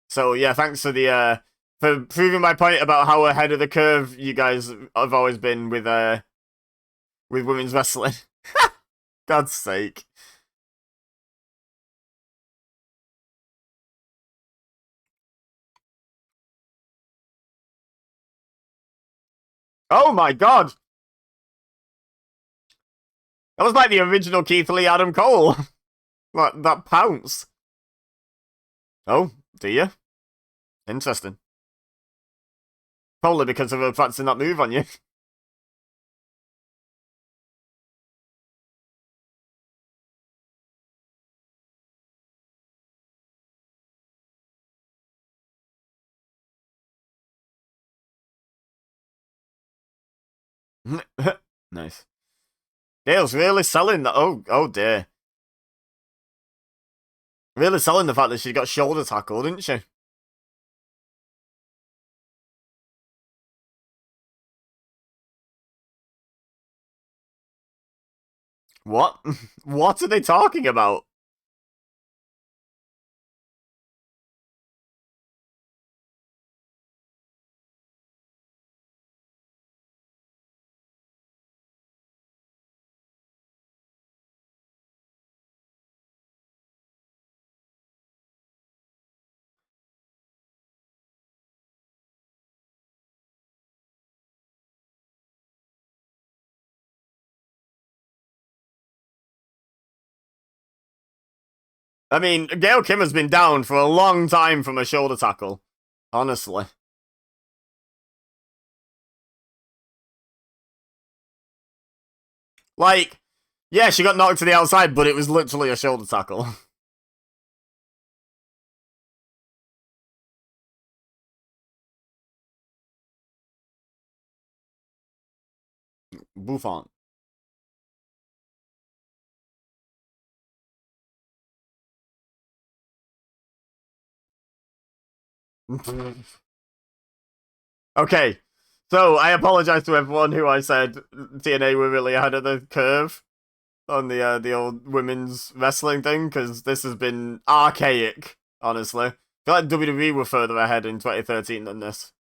So yeah, thanks for the for proving my point about how ahead of the curve you guys have always been with women's wrestling. God's sake. Oh my god! That was like the original Keith Lee Adam Cole. that pounce. Oh, do you? Interesting. Probably because of her practicing that move on you. Nice. Dale's really selling that. Oh dear. Really selling the fact that she got shoulder tackled, didn't she? What? What are they talking about? I mean, Gail Kim has been down for a long time from a shoulder tackle. Honestly. Like, yeah, she got knocked to the outside, but it was literally a shoulder tackle. Buffon. Okay, so I apologize to everyone who I said TNA were really ahead of the curve on the old women's wrestling thing, because this has been archaic, honestly. I feel like WWE were further ahead in 2013 than this.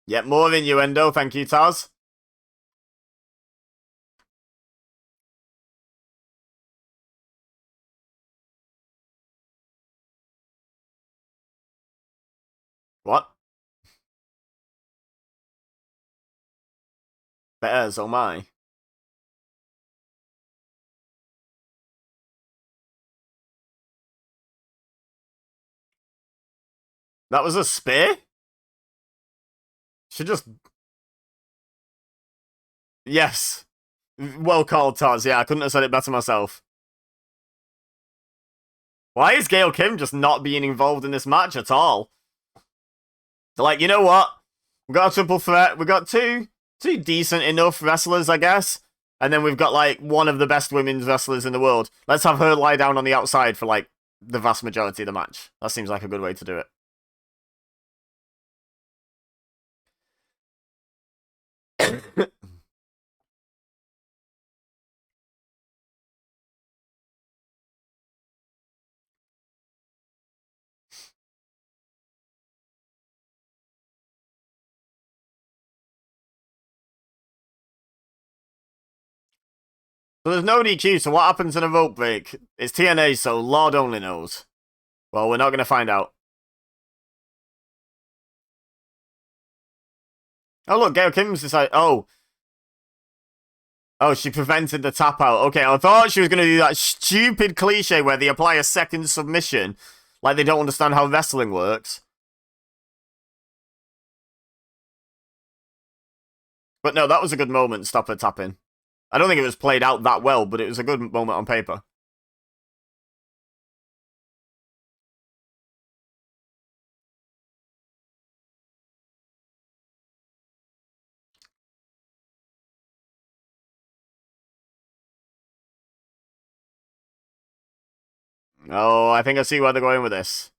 Yep, more innuendo, thank you, Taz. What? Bears, oh my. That was a spear? Should just... Yes. Well called, Taz. Yeah, I couldn't have said it better myself. Why is Gail Kim just not being involved in this match at all? They're like, you know what? We got a triple threat. We got two decent enough wrestlers, I guess. And then we've got like one of the best women's wrestlers in the world. Let's have her lie down on the outside for like the vast majority of the match. That seems like a good way to do it. So there's no DQ, so what happens in a vote break? It's TNA, so Lord only knows. Well, we're not going to find out. Oh, look, Gail Kim's decided. Oh, she prevented the tap out. Okay, I thought she was going to do that stupid cliche where they apply a second submission. Like they don't understand how wrestling works. But no, that was a good moment, stop her tapping. I don't think it was played out that well, but it was a good moment on paper. Oh, I think I see where they're going with this.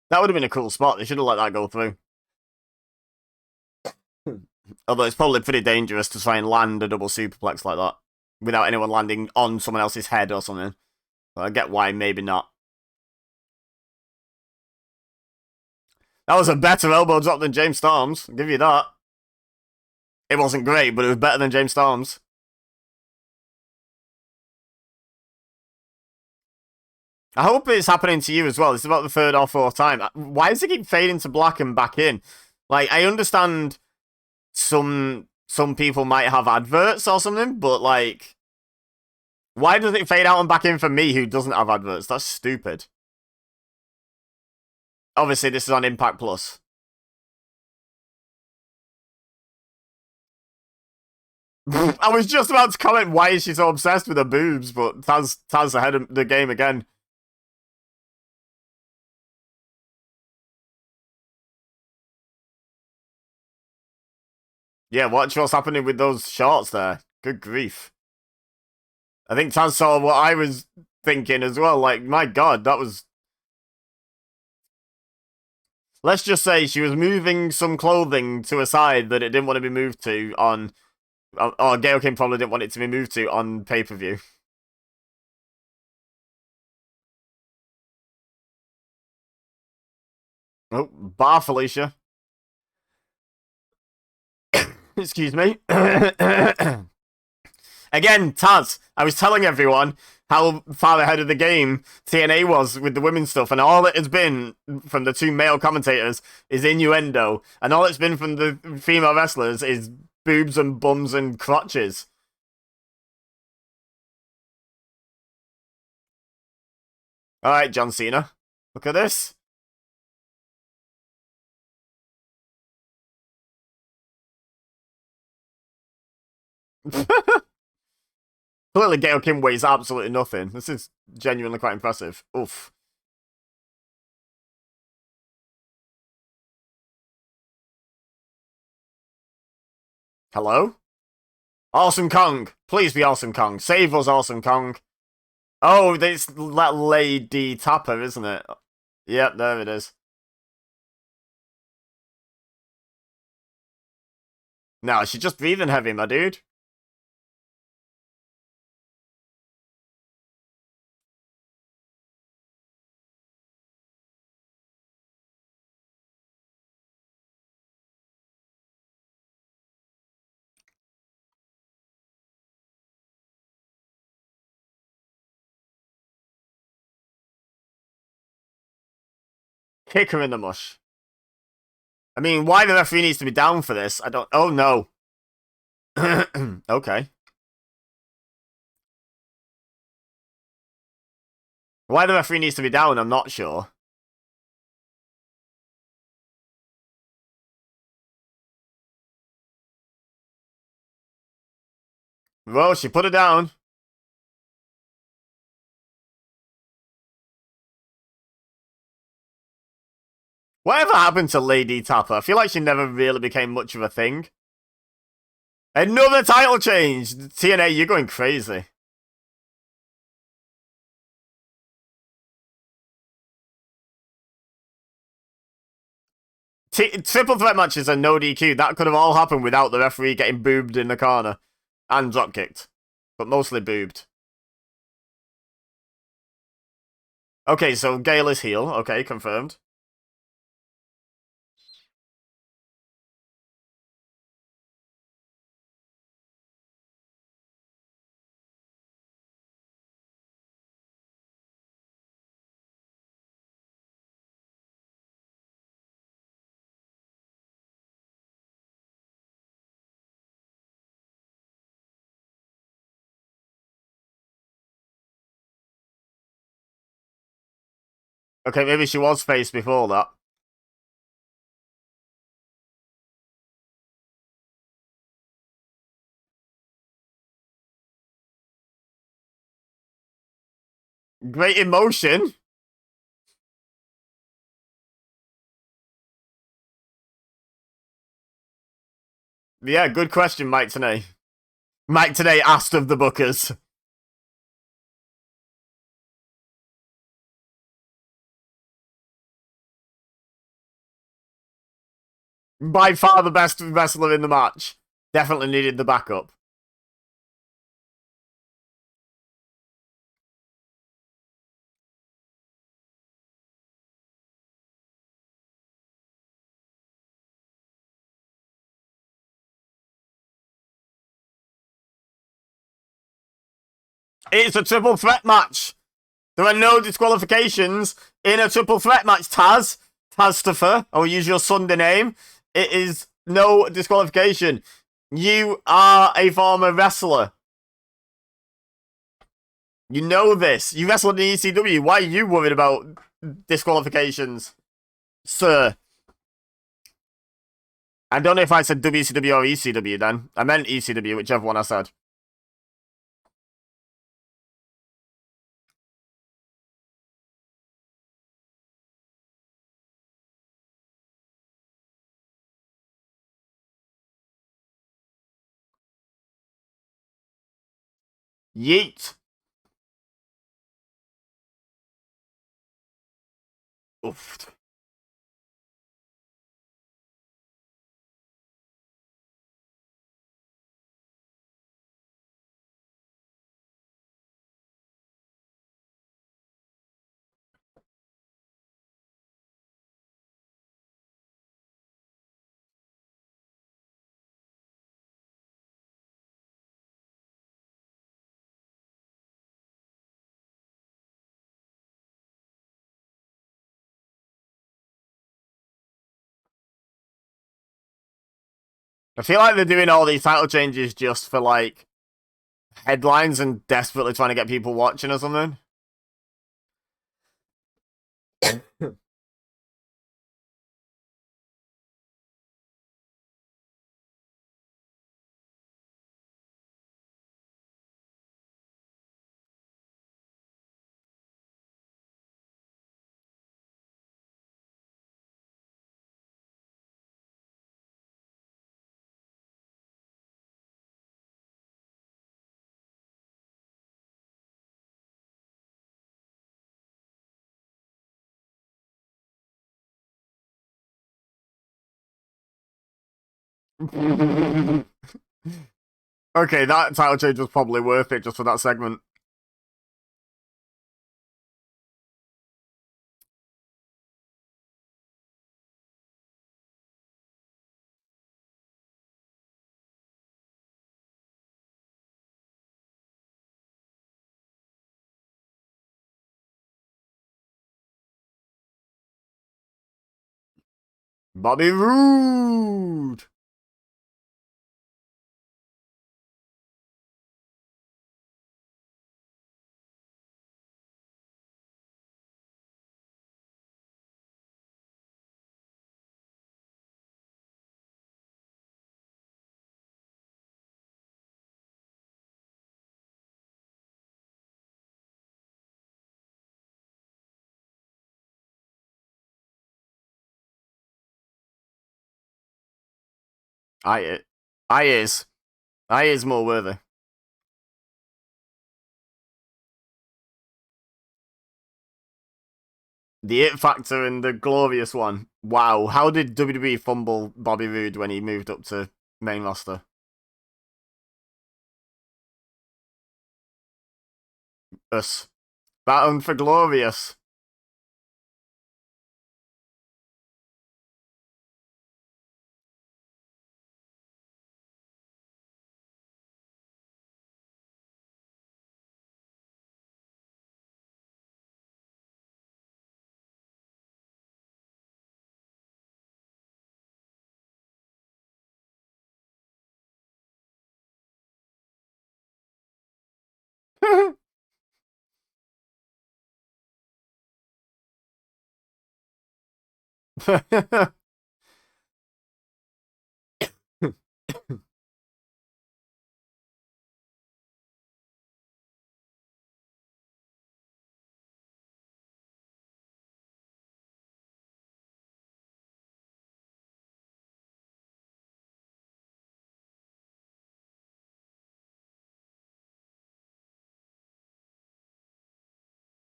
That would have been a cool spot. They should have let that go through. Although it's probably pretty dangerous to try and land a double superplex like that without anyone landing on someone else's head or something. But I get why maybe not. That was a better elbow drop than James Storm's. I'll give you that. It wasn't great, but it was better than James Storm's. I hope it's happening to you as well. This is about the third or fourth time. Why does it keep fading to black and back in? Like, I understand some people might have adverts or something, but like, why does it fade out and back in for me who doesn't have adverts? That's stupid. Obviously, this is on Impact Plus. I was just about to comment why is she so obsessed with her boobs, but Taz ahead of the game again. Yeah, watch what's happening with those shorts there. Good grief. I think Taz saw what I was thinking as well. Like, my god, that was... Let's just say she was moving some clothing to a side that it didn't want to be moved to on... Or Gail Kim probably didn't want it to be moved to on pay-per-view. Oh, bar Felicia. Excuse me. Again, Taz, I was telling everyone how far ahead of the game TNA was with the women's stuff, and all it has been from the two male commentators is innuendo, and all it's been from the female wrestlers is boobs and bums and crotches. Alright, John Cena. Look at this. Clearly, Gail Kim weighs absolutely nothing. This is genuinely quite impressive. Oof. Hello? Awesome Kong. Please be Awesome Kong. Save us, Awesome Kong. Oh, it's that Lady Tapper, isn't it? Yep, there it is. No, she's just breathing heavy, my dude. Kick her in the mush. I mean, why the referee needs to be down for this, I don't... Oh, no. Okay. Why the referee needs to be down, I'm not sure. Well, she put her down. Whatever happened to Lady Tapper? I feel like she never really became much of a thing. Another title change! TNA, you're going crazy. Triple threat matches are no DQ. That could have all happened without the referee getting boobed in the corner and drop kicked, but mostly boobed. Okay, so Gale is heel. Okay, confirmed. Okay, maybe she was face before that. Great emotion. Yeah, good question, Mike Tenay. Mike Tenay asked of the bookers. By far the best wrestler in the match. Definitely needed the backup. It's a triple threat match. There are no disqualifications in a triple threat match, Taz. Taztopher, I will use your Sunday name. It is no disqualification. You are a former wrestler. You know this. You wrestled in ECW. Why are you worried about disqualifications, sir? I don't know if I said WCW or ECW then. I meant ECW, whichever one I said. Yeet. Oof. I feel like they're doing all these title changes just for, like, headlines and desperately trying to get people watching or something. Okay, that title change was probably worth it just for that segment. Bobby Roode. I is. I is more worthy. The It Factor and the Glorious one. Wow, how did WWE fumble Bobby Roode when he moved up to main roster? Us. Bound for Glorious.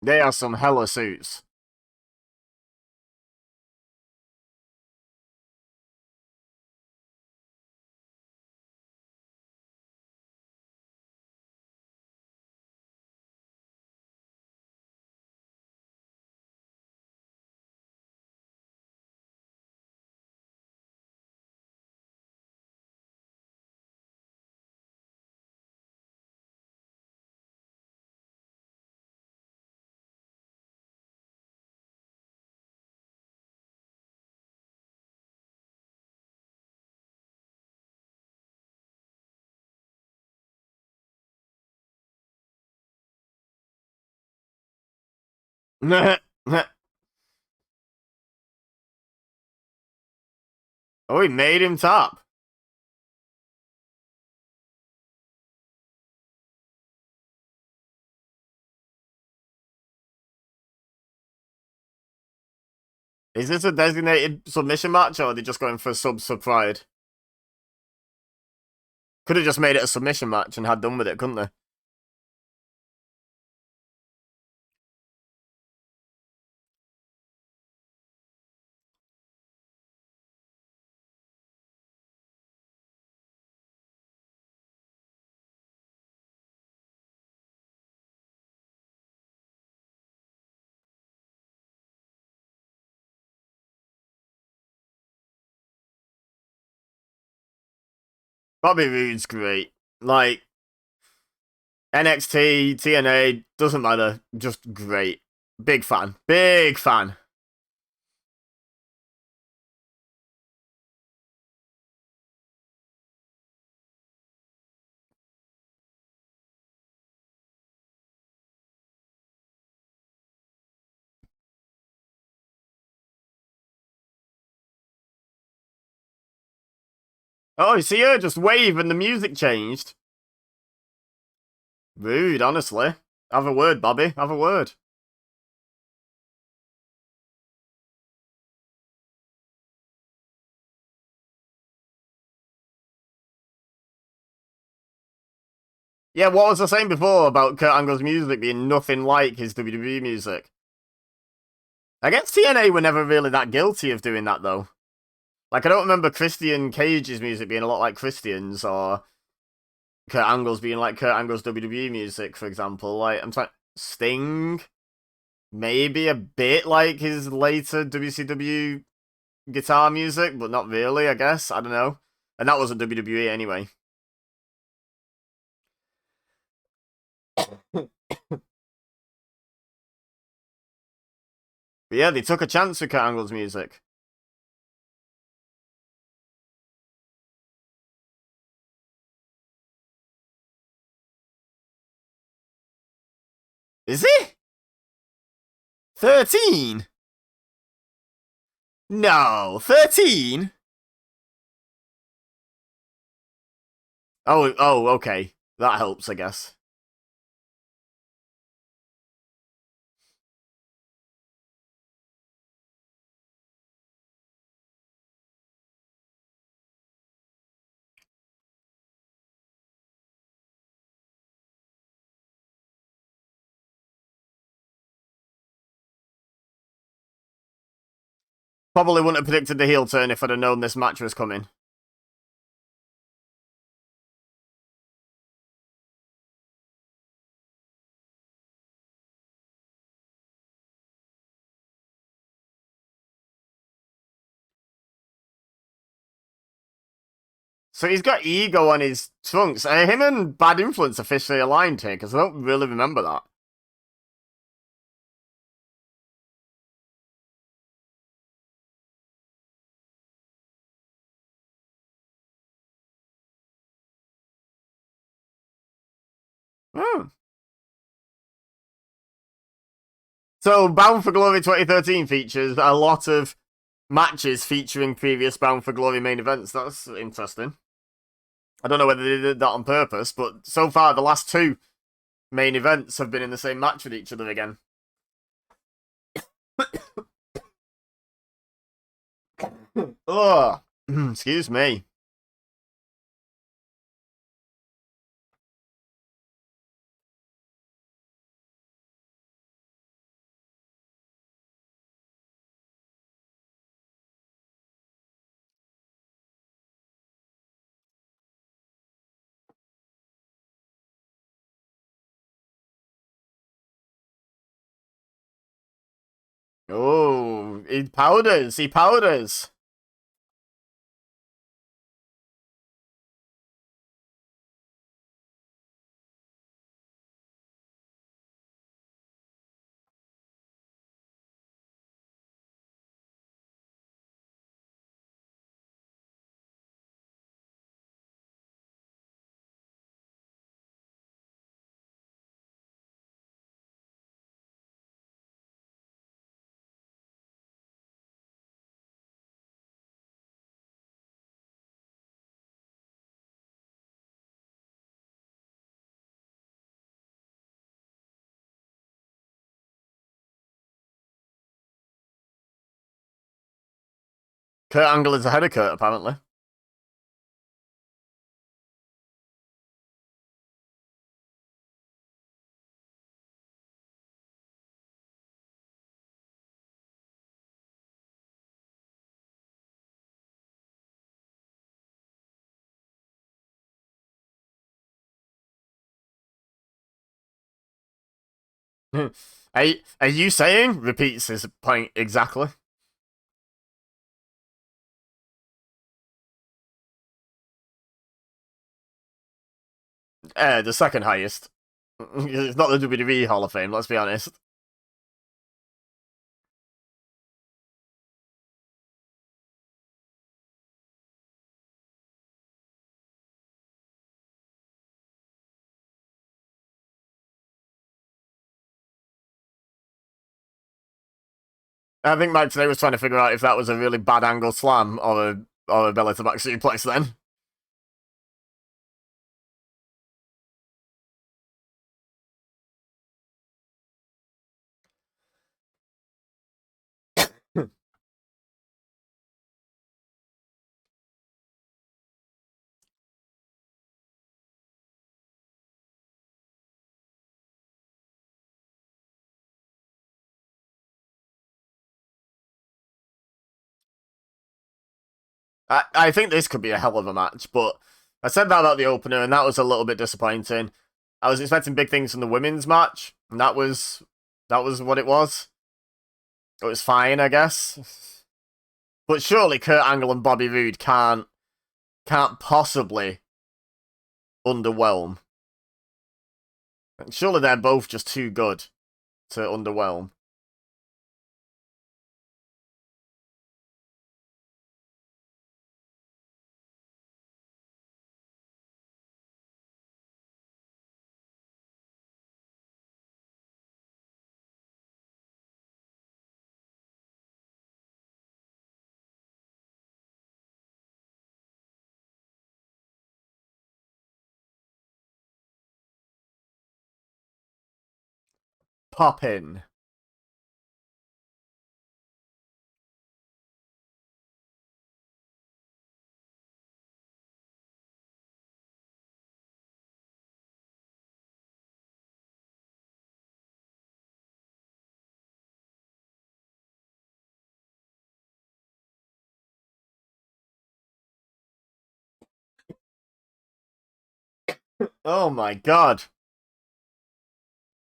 They are some hella suits. Oh, he made him top. Is this a designated submission match, or are they just going for sub pride? Could have just made it a submission match and had done with it, couldn't they? Bobby Roode's great. Like, NXT, TNA, doesn't matter. Just great. Big fan. Big fan. Oh, you see her just wave and the music changed. Rude, honestly. Have a word, Bobby. Have a word. Yeah, what was I saying before about Kurt Angle's music being nothing like his WWE music? I guess TNA were never really that guilty of doing that, though. Like, I don't remember Christian Cage's music being a lot like Christian's, or Kurt Angle's being like Kurt Angle's WWE music, for example. Like, I'm trying. Sting, maybe a bit like his later WCW guitar music, but not really, I guess. I don't know. And that wasn't WWE anyway. But yeah, they took a chance with Kurt Angle's music. Is he? 13? No, 13? Oh, okay. That helps, I guess. Probably wouldn't have predicted the heel turn if I'd have known this match was coming. So he's got ego on his trunks. Him and Bad Influence officially aligned here, because I don't really remember that. Hmm. So Bound for Glory 2013 features a lot of matches featuring previous Bound for Glory main events. That's interesting. I don't know whether they did that on purpose, but so far the last two main events have been in the same match with each other again. Oh, excuse me. Oh, he powders. He powders. Kurt Angle is ahead of Kurt, apparently. Are you saying? Repeats his point exactly. The second highest. It's not the WWE Hall of Fame, let's be honest. I think Mike today was trying to figure out if that was a really bad angle slam or a belly to back suplex then. I think this could be a hell of a match, but I said that about the opener, and that was a little bit disappointing. I was expecting big things from the women's match, and that was what it was. It was fine, I guess. But surely Kurt Angle and Bobby Roode can't possibly underwhelm. Surely they're both just too good to underwhelm. Pop in. Oh my god.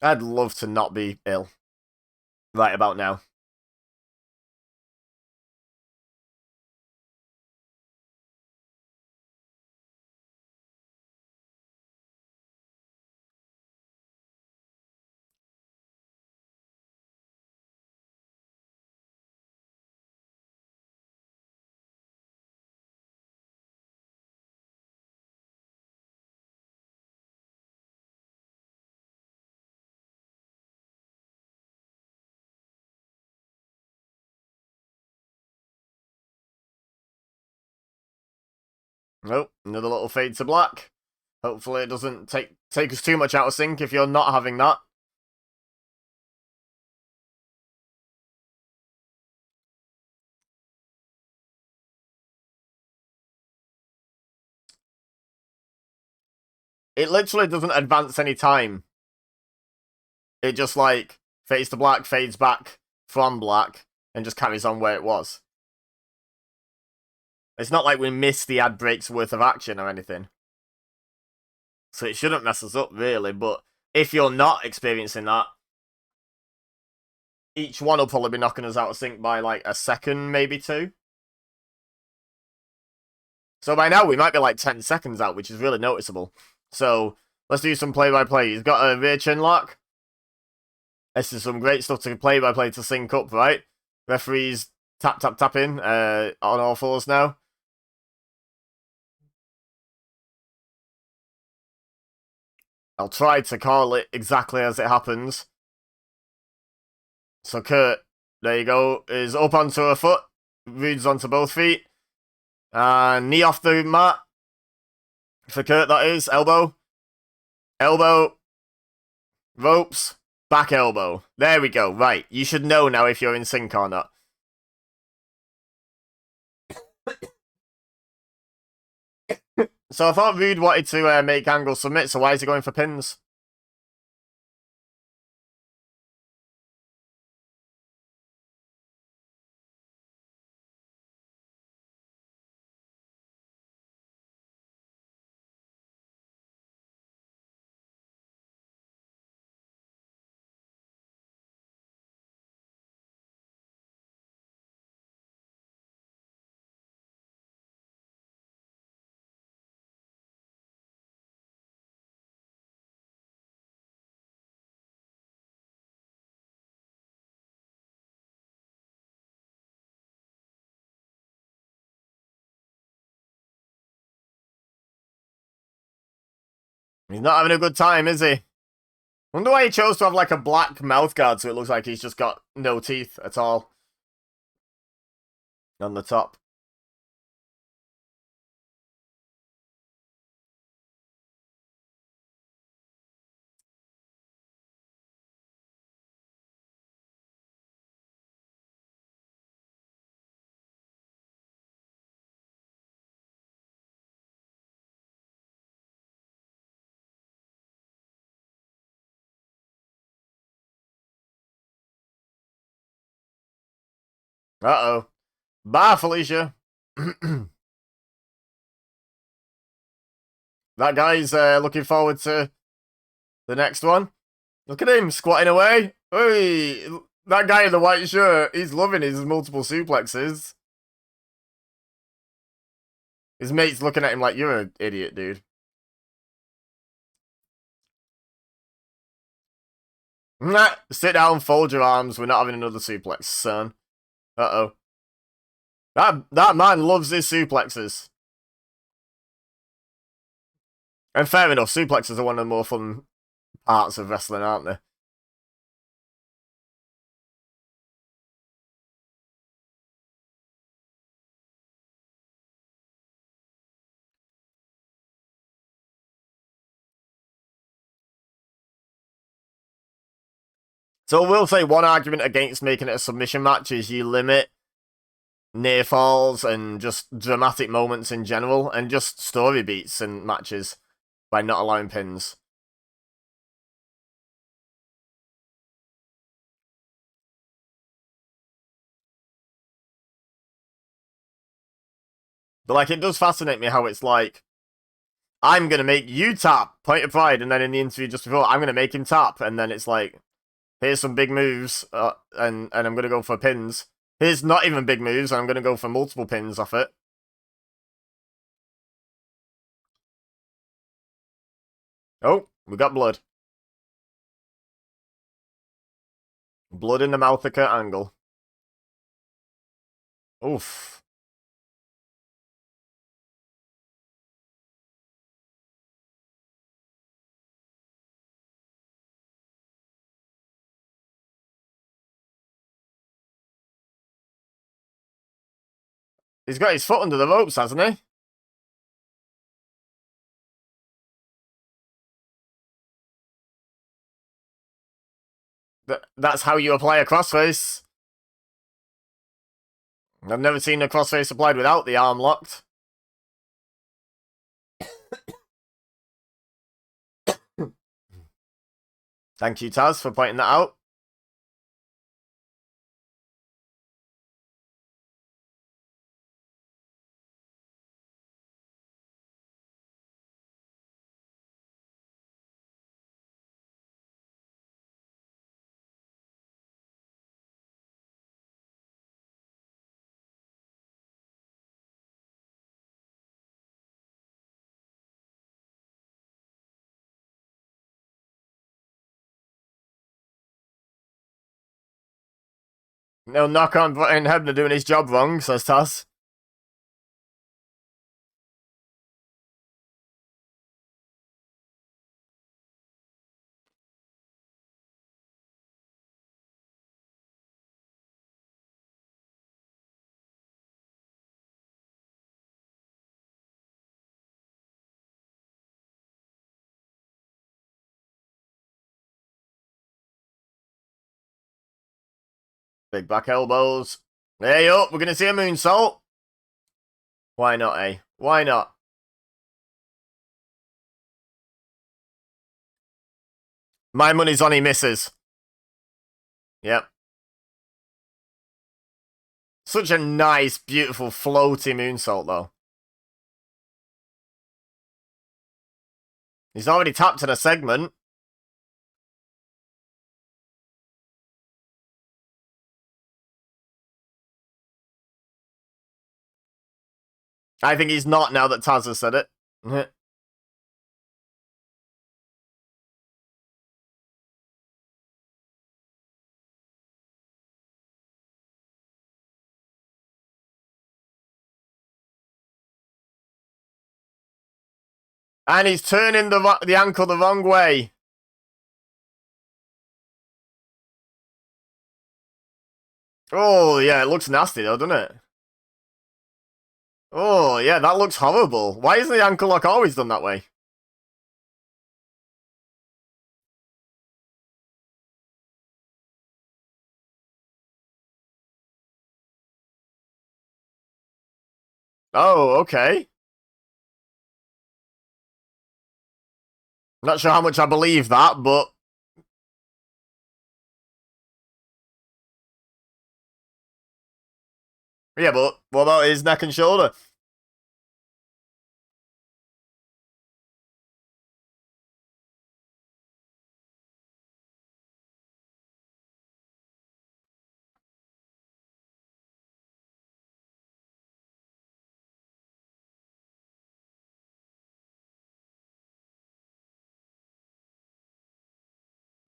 I'd love to not be ill right about now. Nope, another little fade to black. Hopefully it doesn't take us too much out of sync if you're not having that. It literally doesn't advance any time. It just like fades to black, fades back from black, and just carries on where it was. It's not like we missed the ad break's worth of action or anything. So it shouldn't mess us up really, but if you're not experiencing that, each one will probably be knocking us out of sync by like a second, maybe two. So by now we might be like 10 seconds out, which is really noticeable. So let's do some play-by-play. He's got a rear chin lock. This is some great stuff to play-by-play to sync up, right? Referees tapping on all fours now. I'll try to call it exactly as it happens. So Kurt, there you go, is up onto a foot. Rude's onto both feet. Knee off the mat. For Kurt, that is. Elbow. Elbow. Ropes. Back elbow. There we go. Right. You should know now if you're in sync or not. So I thought Rude wanted to make Angle submit, so why is he going for pins? He's not having a good time, is he? Wonder why he chose to have like a black mouth guard so it looks like he's just got no teeth at all on the top. Uh-oh. Bye, Felicia. That guy's looking forward to the next one. Look at him squatting away. Hey, that guy in the white shirt, he's loving his multiple suplexes. His mate's looking at him like, you're an idiot, dude. Nah, sit down, fold your arms. We're not having another suplex, son. Uh-oh. That man loves his suplexes. And fair enough, suplexes are one of the more fun parts of wrestling, aren't they? So I will say one argument against making it a submission match is you limit near falls and just dramatic moments in general and just story beats and matches by not allowing pins. But like it does fascinate me how it's like I'm gonna make you tap, point of pride, and then in the interview just before, I'm gonna make him tap, and then it's like, here's some big moves, and I'm gonna go for pins. Here's not even big moves, and I'm gonna go for multiple pins off it. Oh, we got blood. Blood in the mouth at Kurt Angle. Oof. He's got his foot under the ropes, hasn't he? That's how you apply a crossface. I've never seen a crossface applied without the arm locked. Thank you, Taz, for pointing that out. No knock on Brian Hebner doing his job wrong, says Taz. Big back elbows. Hey up, we're gonna see a moonsault. Why not, eh? Why not? My money's on he misses. Yep. Such a nice, beautiful, floaty moonsault, though. He's already tapped in a segment. I think he's not now that Taz has said it. And he's turning the ankle the wrong way. Oh, yeah, it looks nasty though, doesn't it? Oh, yeah, that looks horrible. Why is the ankle lock always done that way? Oh, okay. Not sure how much I believe that, but... Yeah, but what about his neck and shoulder?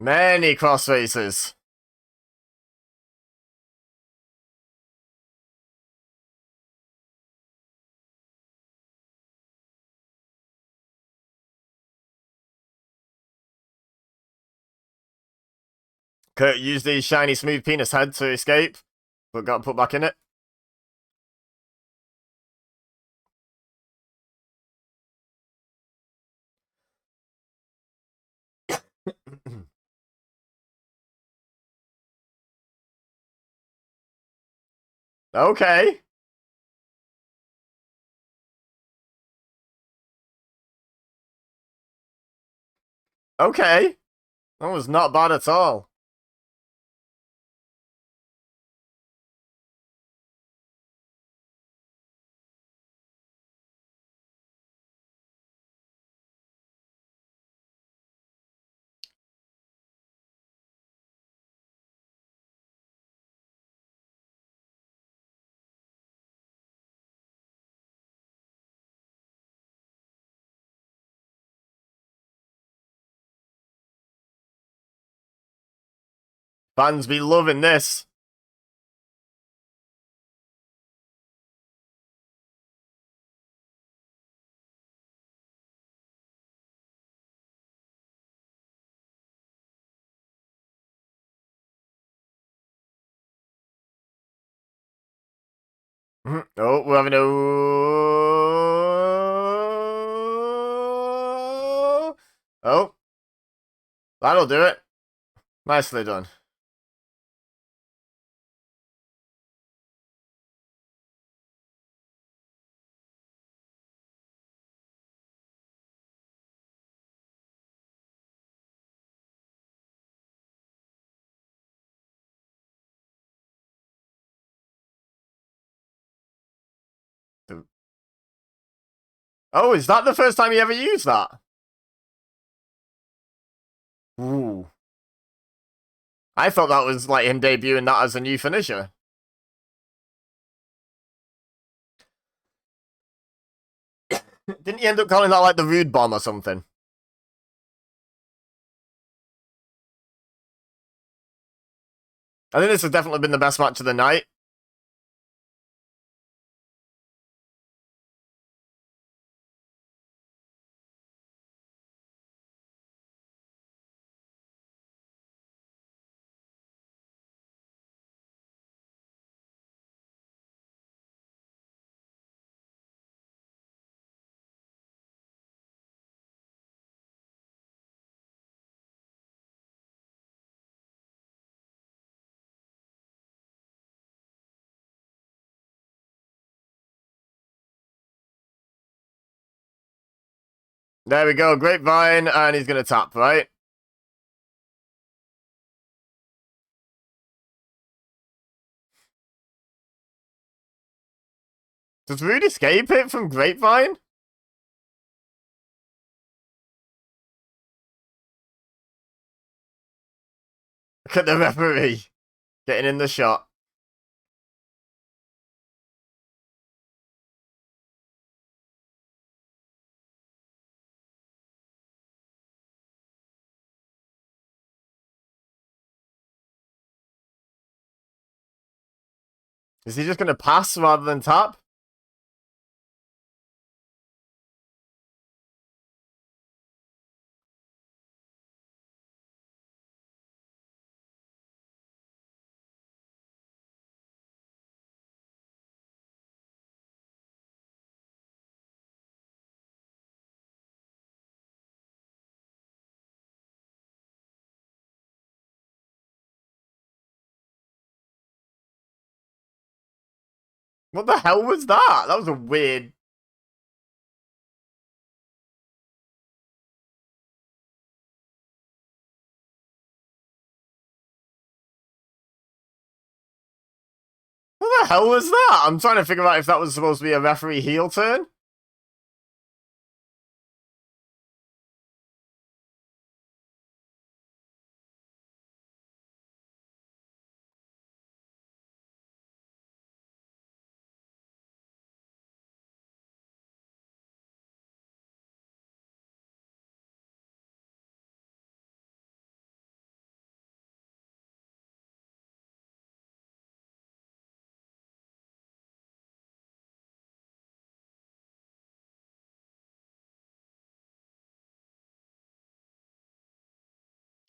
Many crossfaces. Kurt used his shiny smooth penis head to escape, but got put back in it. Okay. Okay. That was not bad at all. Fans be loving this. Oh, we're having a... Oh, that'll do it. Nicely done. Oh, is that the first time you ever used that? Ooh. I thought that was like him debuting that as a new finisher. Didn't he end up calling that like the rude bomb or something? I think this has definitely been the best match of the night. There we go, Grapevine, and he's gonna tap, right? Does Rude escape it from Grapevine? Look at the referee getting in the shot. Is he just gonna pass rather than tap? What the hell was that? That was a weird... What the hell was that? I'm trying to figure out if that was supposed to be a referee heel turn.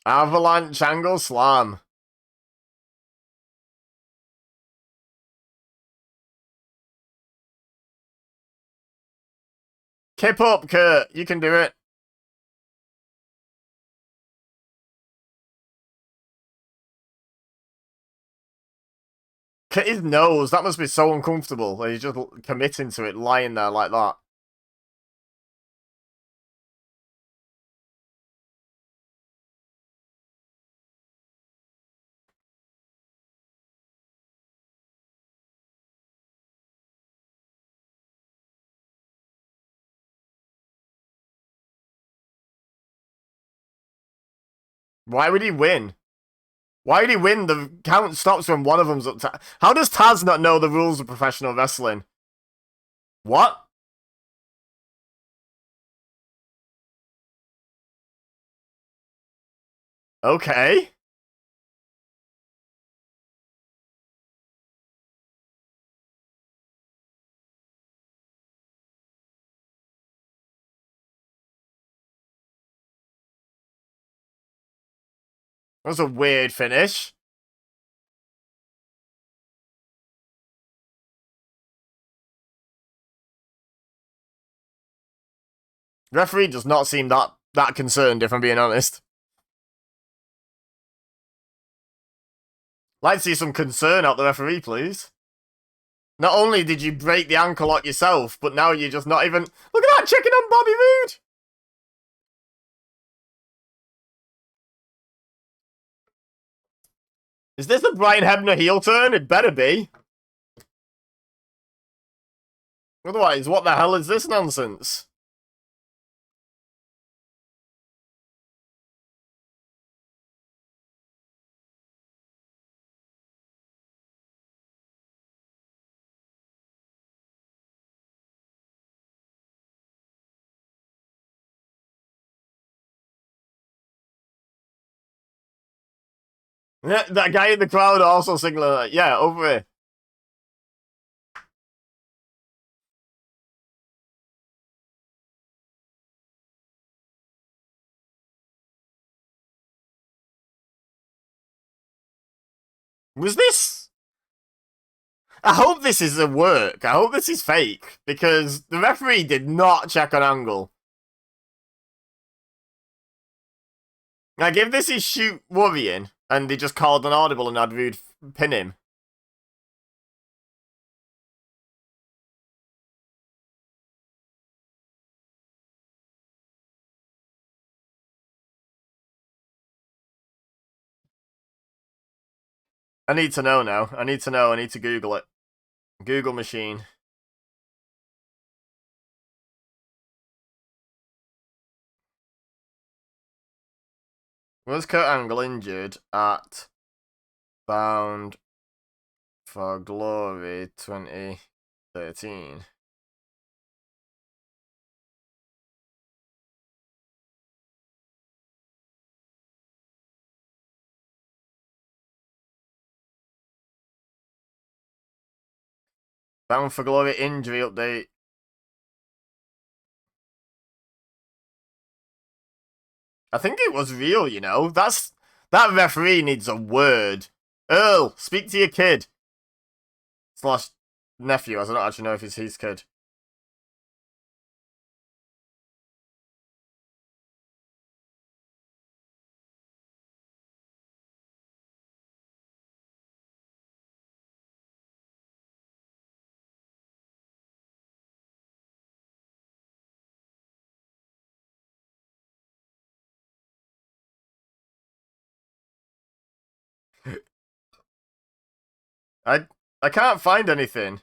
Avalanche angle slam. Kip up, Kurt. You can do it. His nose, that must be so uncomfortable. He's just committing to it, lying there like that. Why would he win? Why would he win? The count stops when one of them's up to... How does Taz not know the rules of professional wrestling? What? Okay. That was a weird finish. The referee does not seem that concerned, if I'm being honest. Like to see some concern out the referee, please. Not only did you break the ankle lock yourself, but now you're just not even... Look at that, checking on Bobby Roode! Is this the Brian Hebner heel turn? It better be. Otherwise, what the hell is this nonsense? That guy in the crowd also signaling like, yeah, over here. Was this? I hope this is a work. I hope this is fake, because the referee did not check on angle. Like, if this is shoot worrying, and they just called an audible and had Rude pin him. I need to know now. I need to know. I need to Google it. Google machine. Was Kurt Angle injured at Bound for Glory 2013? Bound for Glory injury update. I think it was real, you know. That referee needs a word. Earl, speak to your kid. Slash nephew, as I don't actually know if it's his kid. I can't find anything.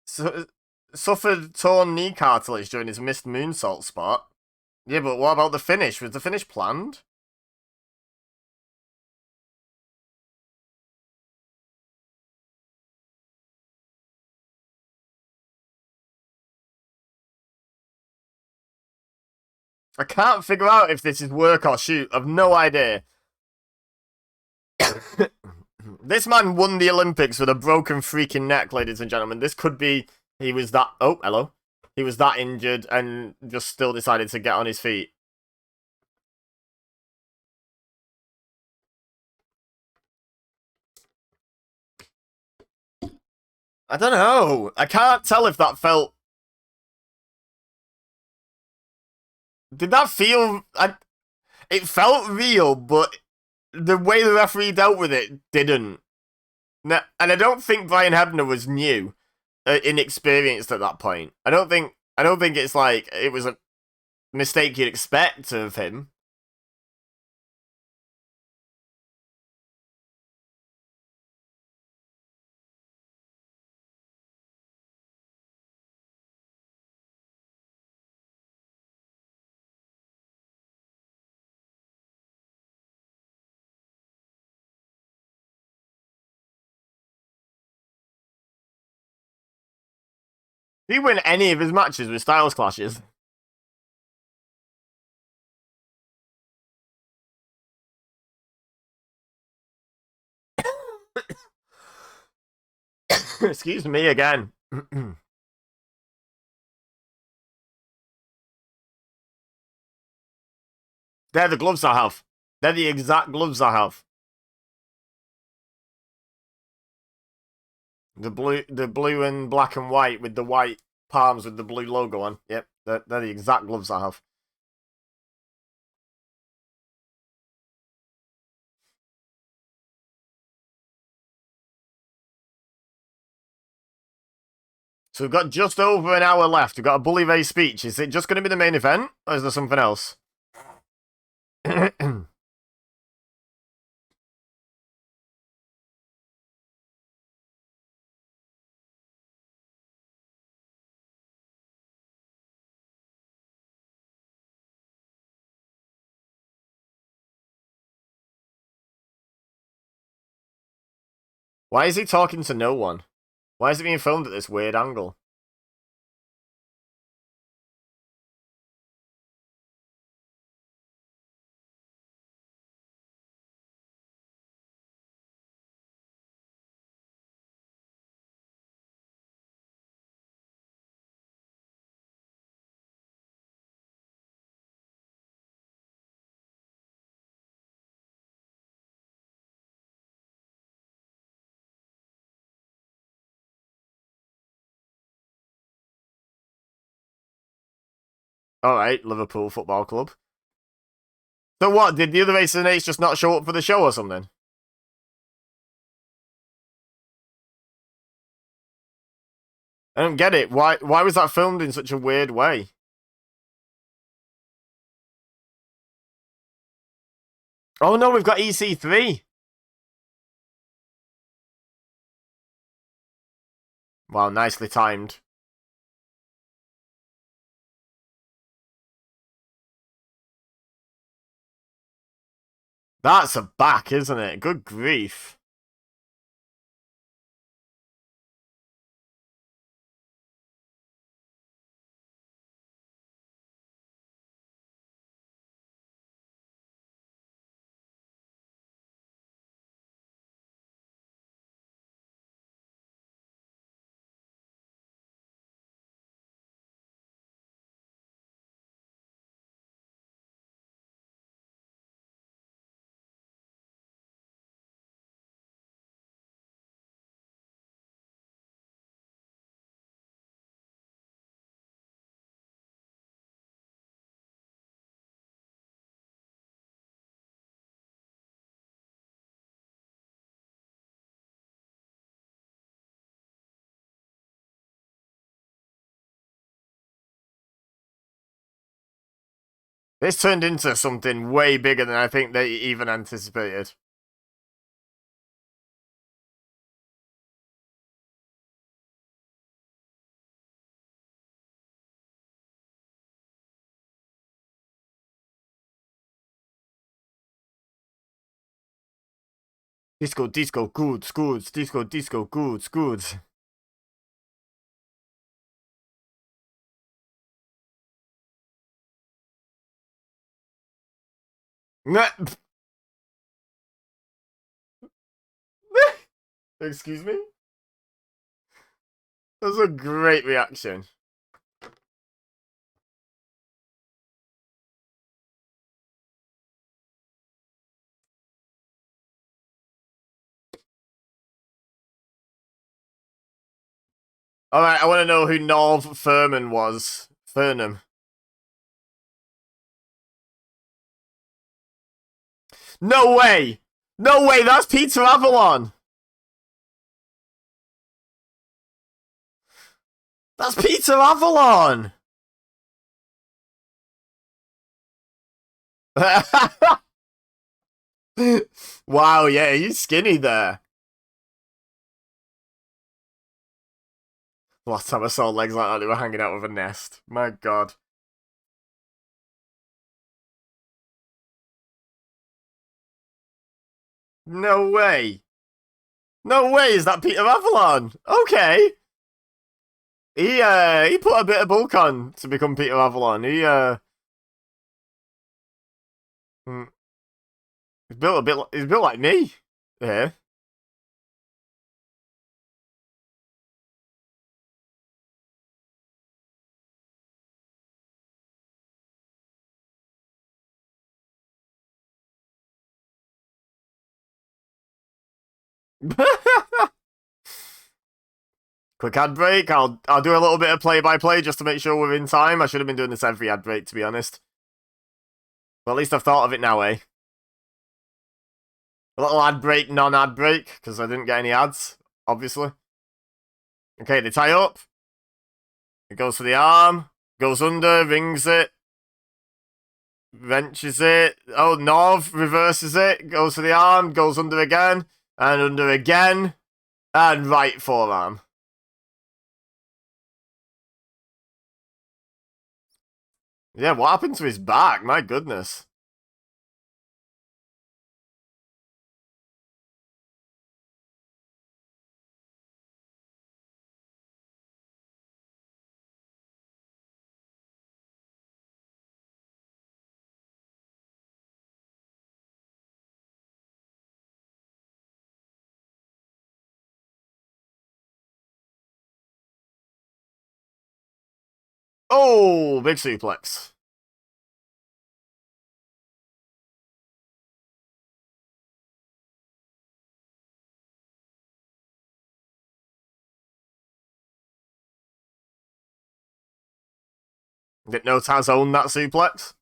So, suffered torn knee cartilage during his missed moonsault spot. Yeah, but what about the finish? Was the finish planned? I can't figure out if this is work or shoot. I've no idea. This man won the Olympics with a broken freaking neck, ladies and gentlemen. This could be he was that... Oh, hello. He was that injured and just still decided to get on his feet. I don't know. I can't tell if that felt... Did that feel... It felt real, but the way the referee dealt with it didn't. And I don't think Brian Hebner was new, inexperienced at that point. I don't think it's like it was a mistake you'd expect of him. Did he win any of his matches with Styles clashes? Excuse me again. They're the gloves I have. They're the exact gloves I have. The blue and black and white with the white palms with the blue logo on. Yep, they're the exact gloves I have. So we've got just over an hour left. We've got a Bully Ray speech. Is it just going to be the main event, or is there something else? Why is he talking to no one? Why is it being filmed at this weird angle? Alright, Liverpool Football Club. So what, did the other Aces and Eights just not show up for the show or something? I don't get it. Why was that filmed in such a weird way? Oh no, we've got EC3. Wow, nicely timed. That's a back, isn't it? Good grief. This turned into something way bigger than I think they even anticipated. Disco, disco, goods, goods, disco, disco, goods, goods. Excuse me? That's a great reaction. Alright, I want to know who Norv Furman was. Furnham. No way! No way, that's Peter Avalon! That's Peter Avalon! Wow, yeah, he's skinny there. Last time I saw legs like that, they were hanging out of a nest. My god. No way. No way, is that Peter Avalon? Okay. He put a bit of bulk on to become Peter Avalon. Hmm, he's built like me. Yeah. Quick ad break. I'll do a little bit of play-by-play just to make sure we're in time. I should have been doing this every ad break, to be honest. But at least I've thought of it now, eh? A little ad break, non-ad break, because I didn't get any ads, obviously. Okay, they tie up. It goes for the arm. Goes under, rings it. Wrenches it. Oh, Norv reverses it. Goes for the arm. Goes under again. And under again. And right forearm. Yeah, what happened to his back? My goodness. Oh, big suplex. Didn't know Taz owned that suplex.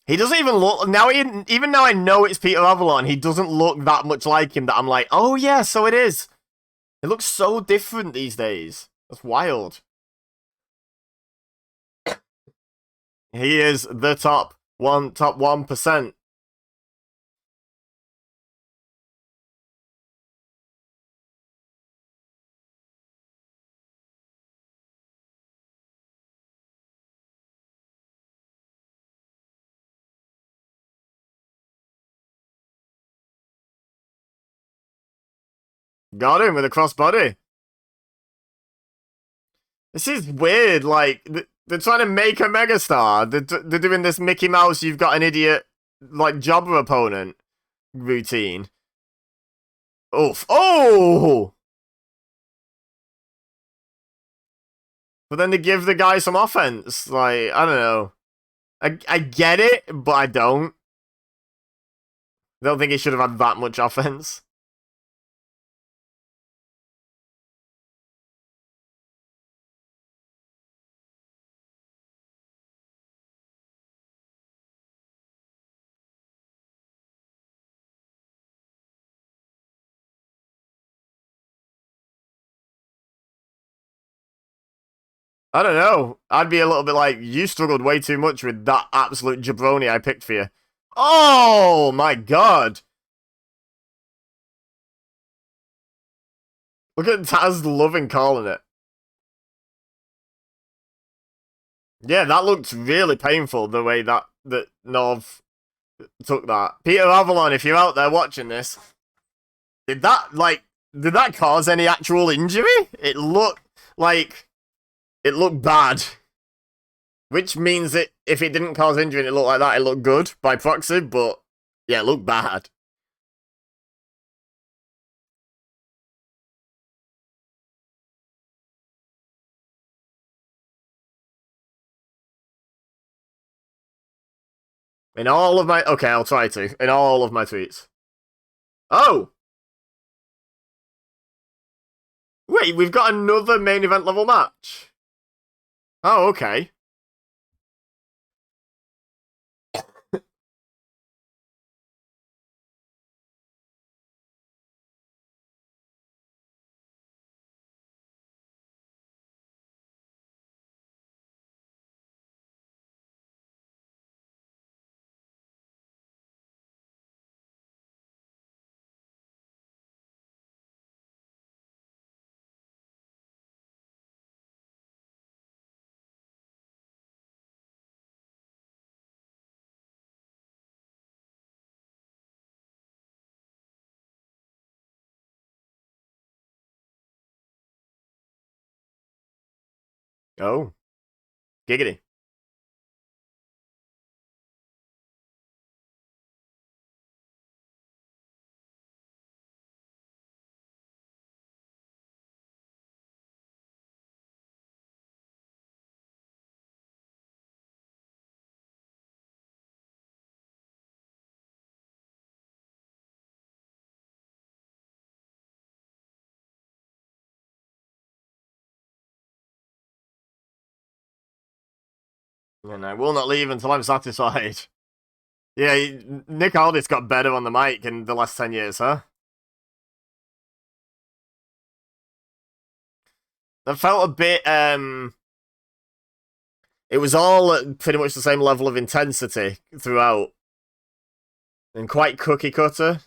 He doesn't even look now. Even now, I know it's Peter Avalon. He doesn't look that much like him. That I'm like, oh yeah, so it is. It looks so different these days. That's wild. He is the top 1%. Got him with a crossbody. This is weird. Like they're trying to make a megastar. They're doing this Mickey Mouse. You've got an idiot like jobber opponent routine. Oof. Oh. But then they give the guy some offense. Like I don't know. I get it, but I don't. I don't think he should have had that much offense. I don't know. I'd be a little bit like, you struggled way too much with that absolute jabroni I picked for you. Oh my god. Look at Taz loving calling it. Yeah, that looked really painful the way that Norv took that. Peter Avalon, if you're out there watching this, did that cause any actual injury? It looked like it looked bad. Which means that if it didn't cause injury and it looked like that, it looked good by proxy, but yeah, it looked bad. In all of my... Okay, I'll try to. In all of my tweets. Oh! Wait, we've got another main event level match. Oh, okay. Oh. Giggity. And I will not leave until I'm satisfied. Yeah, Nick Aldis got better on the mic in the last 10 years, huh? That felt a bit, it was all at pretty much the same level of intensity throughout. And quite cookie cutter.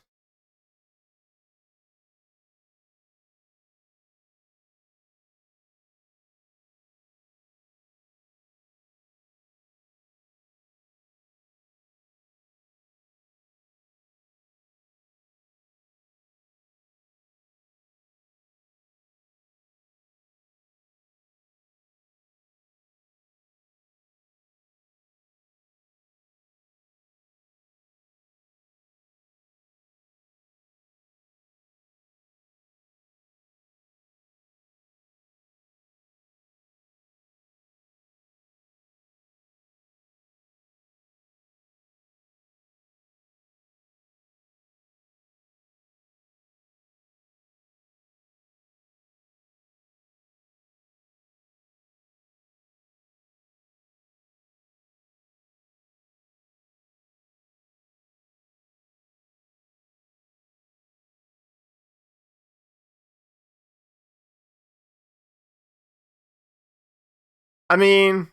I mean,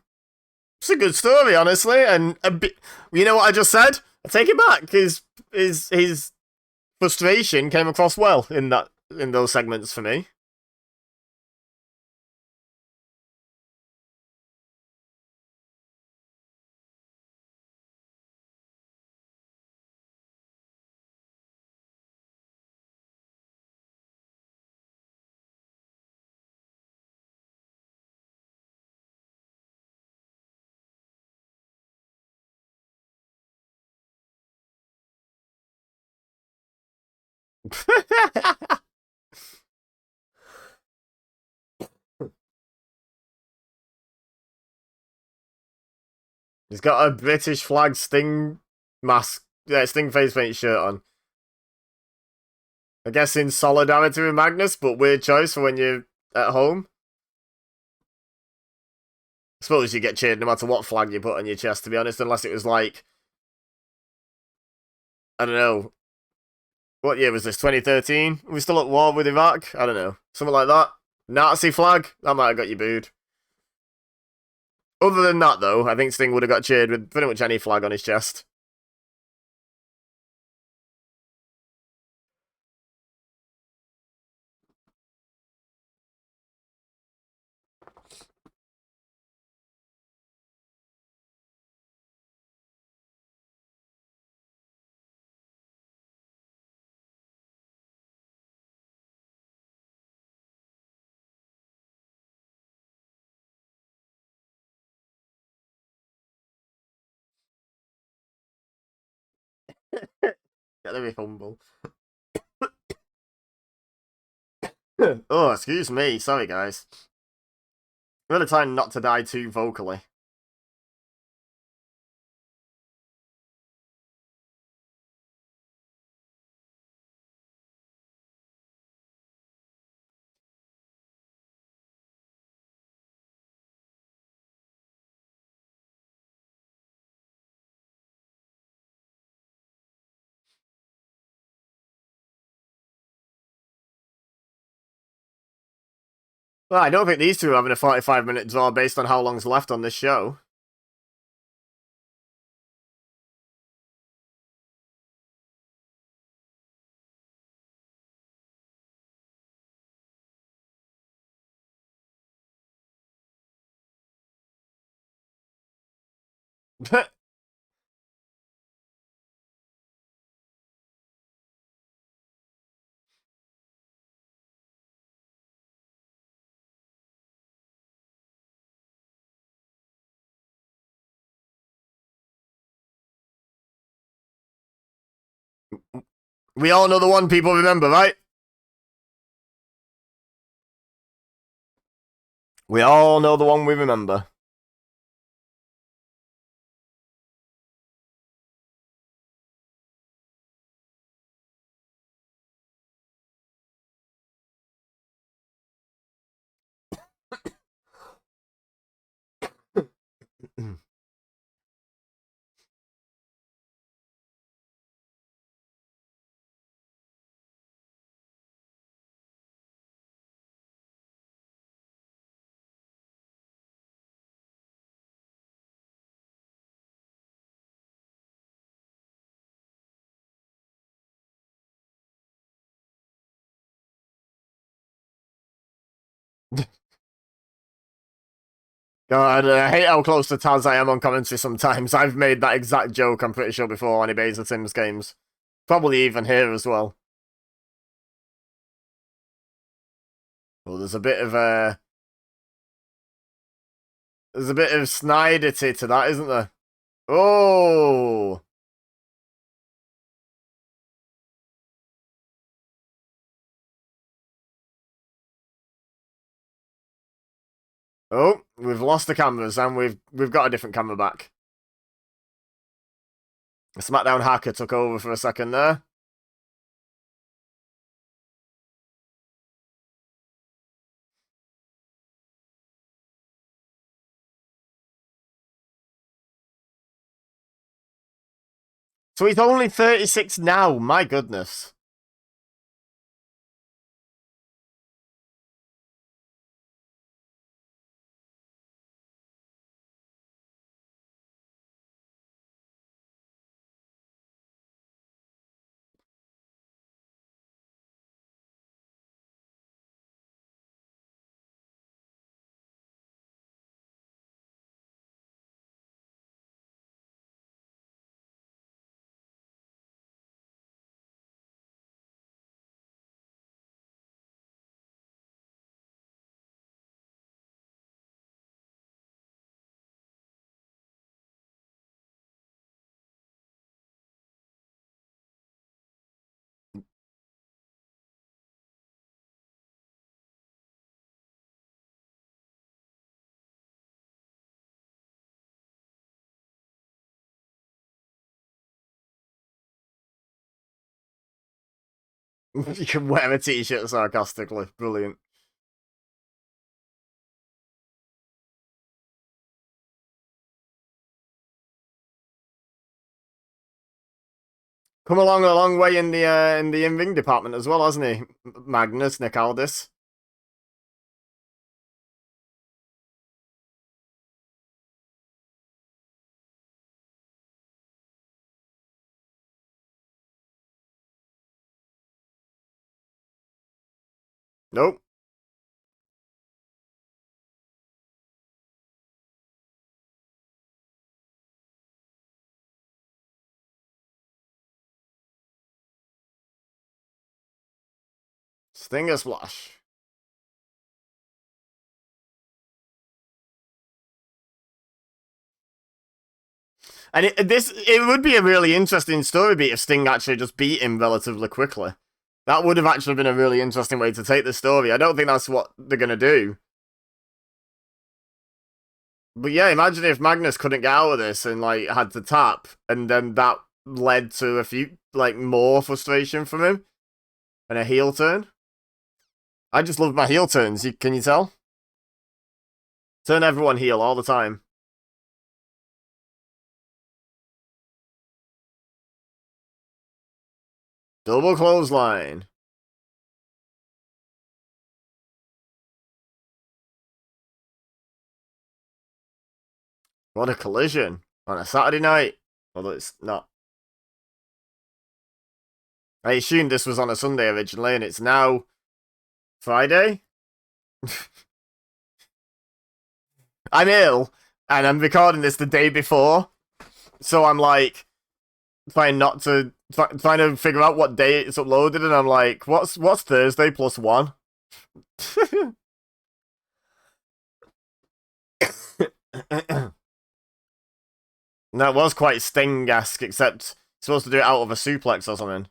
it's a good story, honestly, and a bit. You know what I just said? I take it back. His frustration came across well in those segments for me. He's got a British flag Sting mask, yeah, Sting face paint shirt on. I guess in solidarity with Magnus, but weird choice for when you're at home. I suppose you get cheered no matter what flag you put on your chest, to be honest, unless it was like, I don't know, what year was this, 2013? Are we still at war with Iraq? I don't know. Something like that. Nazi flag? That might have got you booed. Other than that, though, I think Sting would have got cheered with pretty much any flag on his chest. Gotta be humble. Oh, excuse me. Sorry, guys. Really trying not to die too vocally. Well, I don't think these two are having a 45-minute draw based on how long's left on this show. We all know the one people remember, right? We all know the one we remember. God, I hate how close to Taz I am on commentary sometimes. I've made that exact joke, I'm pretty sure, before on EBEZASimsgames. Probably even here as well. Well, there's a bit of there's a bit of snidity to that, isn't there? Oh! Oh, we've lost the cameras and we've got a different camera back. The SmackDown hacker took over for a second there. So he's only 36 now, my goodness. You can wear a t-shirt sarcastically. Brilliant. Come along a long way in the in-ring department as well, hasn't he? Magnus, Nick Aldis. Nope. Stinger Splash. And it would be a really interesting story beat if Sting actually just beat him relatively quickly. That would have actually been a really interesting way to take the story. I don't think that's what they're going to do. But yeah, imagine if Magnus couldn't get out of this and like had to tap, and then that led to a few like more frustration from him and a heel turn. I just love my heel turns. Can you tell? Turn everyone heel all the time. Double clothesline. What a collision on a Saturday night. Although it's not. I assumed this was on a Sunday originally, and it's now Friday. I'm ill, and I'm recording this the day before, so I'm like trying not to trying to figure out what day it's uploaded, and I'm like, what's Thursday plus 1? That was quite Sting-esque, except supposed to do it out of a suplex or something.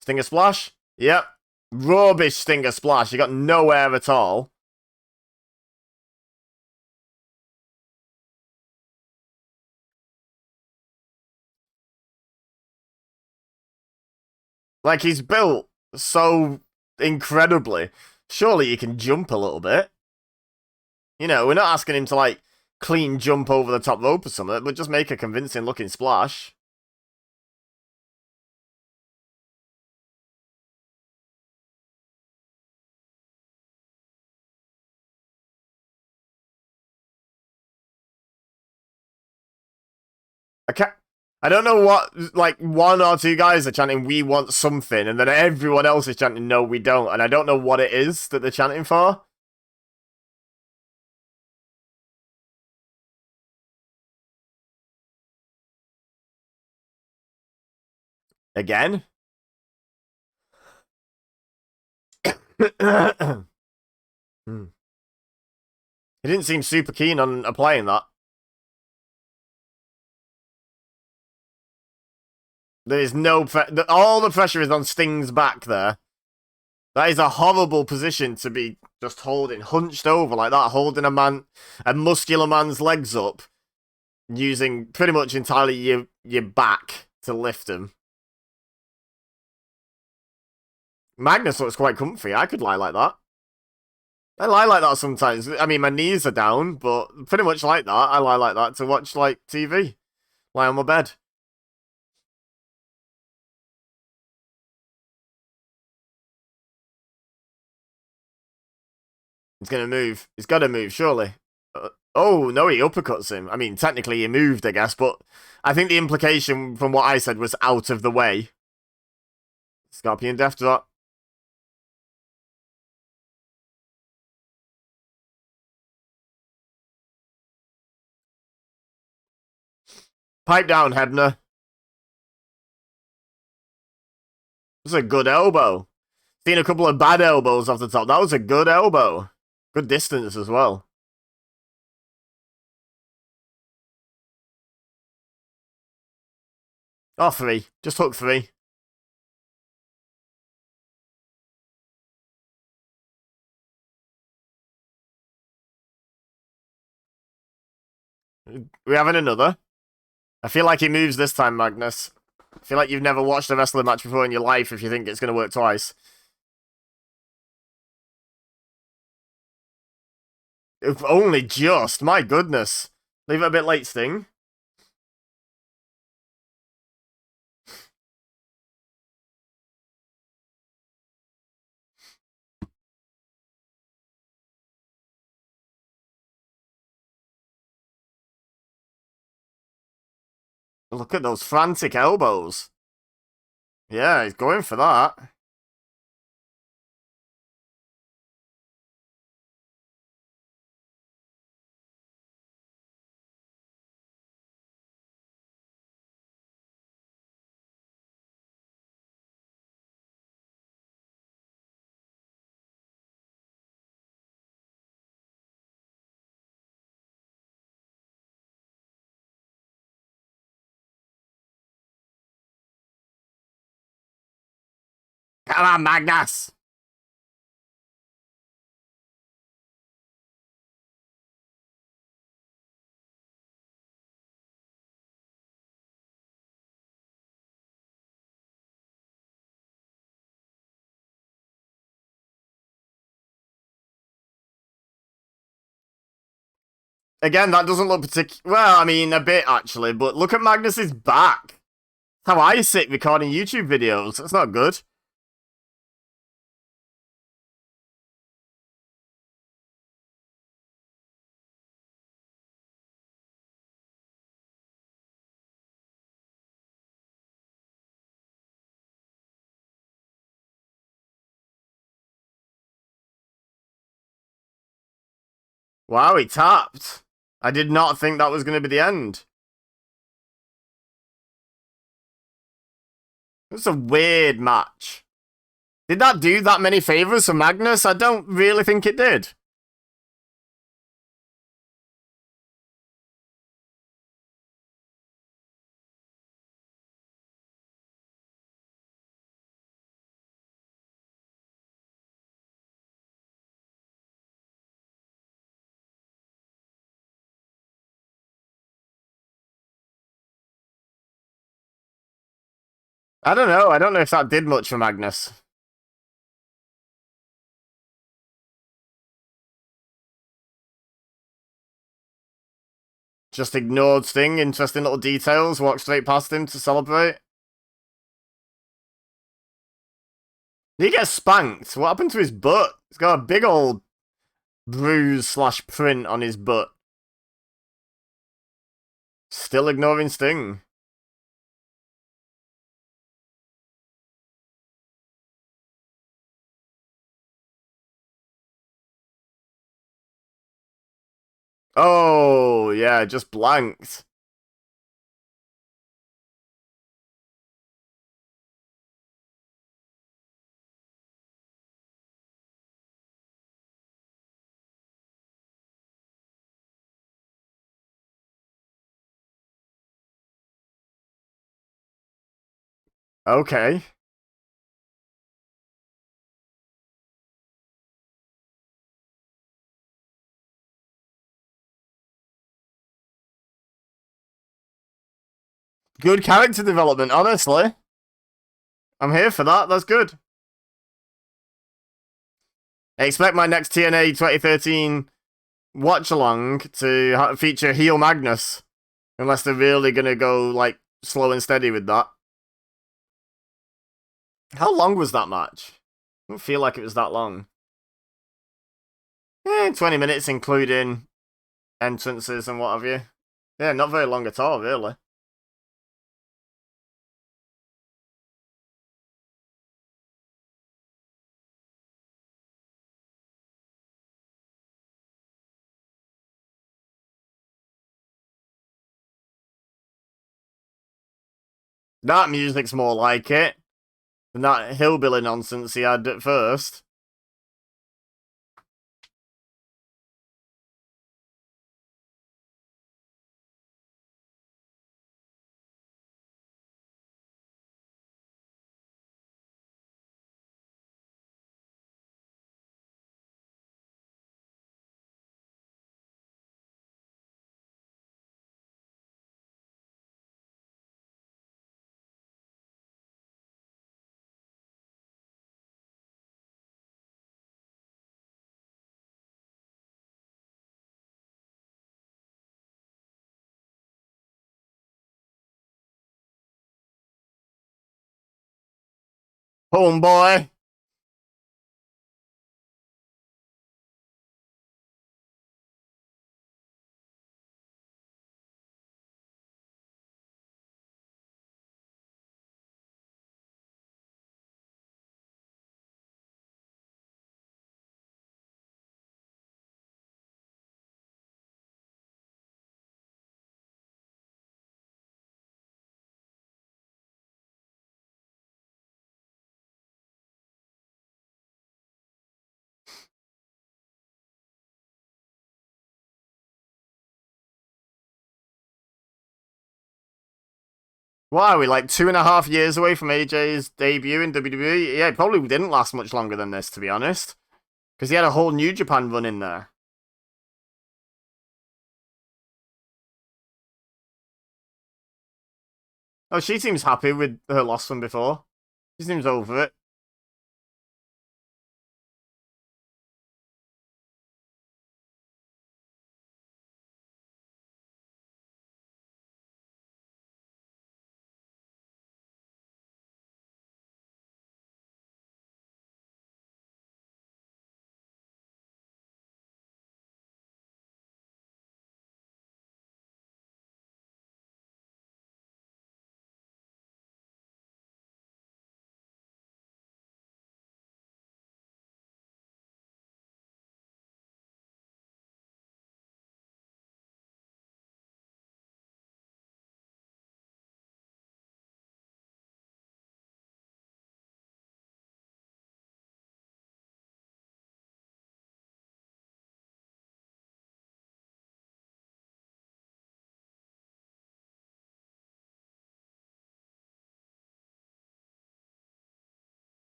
Stinger Splash? Yep. Rubbish Stinger Splash. You got no air at all. Like, he's built so incredibly. Surely you can jump a little bit. You know, we're not asking him to, like, clean jump over the top rope or something, but just make a convincing looking splash. I don't know what, like, one or two guys are chanting, we want something, and then everyone else is chanting, no, we don't, and I don't know what it is that they're chanting for. Again? Hmm. He didn't seem super keen on applying that. There is no all the pressure is on Sting's back there. That is a horrible position to be just holding, hunched over like that, holding a muscular man's legs up, using pretty much entirely your back to lift him. Magnus looks quite comfy. I could lie like that. I lie like that sometimes. I mean, my knees are down, but pretty much like that. I lie like that to watch, like, TV. Lie on my bed. He's gonna move. He's gotta move, surely. Oh, no, he uppercuts him. I mean, technically he moved, I guess, but I think the implication from what I said was out of the way. Scorpion Death Drop. Pipe down, Hebner. That's a good elbow. Seen a couple of bad elbows off the top. That was a good elbow. Good distance as well. Oh, three. Just hook three. We having another? I feel like he moves this time, Magnus. I feel like you've never watched a wrestling match before in your life if you think it's going to work twice. If only just. My goodness. Leave it a bit late, Sting. Look at those frantic elbows. Yeah, he's going for that. Come on, Magnus. Again, that doesn't look particular. Well, I mean, a bit actually, but look at Magnus's back. How I sit recording YouTube videos. That's not good. Wow, he tapped. I did not think that was going to be the end. It's a weird match. Did that do that many favors for Magnus? I don't really think it did. I don't know. I don't know if that did much for Magnus. Just ignored Sting. Interesting little details. Walked straight past him to celebrate. Did he get spanked? What happened to his butt? He's got a big old bruise slash print on his butt. Still ignoring Sting. Oh, yeah, just blanked. Okay. Good character development, honestly. I'm here for that. That's good. I expect my next TNA 2013 watch along to feature Heel Magnus. Unless they're really gonna go, like, slow and steady with that. How long was that match? I don't feel like it was that long. 20 minutes, including entrances and what have you. Yeah, not very long at all, really. That music's more like it than that hillbilly nonsense he had at first. Homeboy. Why are we, like, 2.5 years away from AJ's debut in WWE? Yeah, it probably didn't last much longer than this, to be honest. Because he had a whole New Japan run in there. Oh, she seems happy with her loss from before. She seems over it.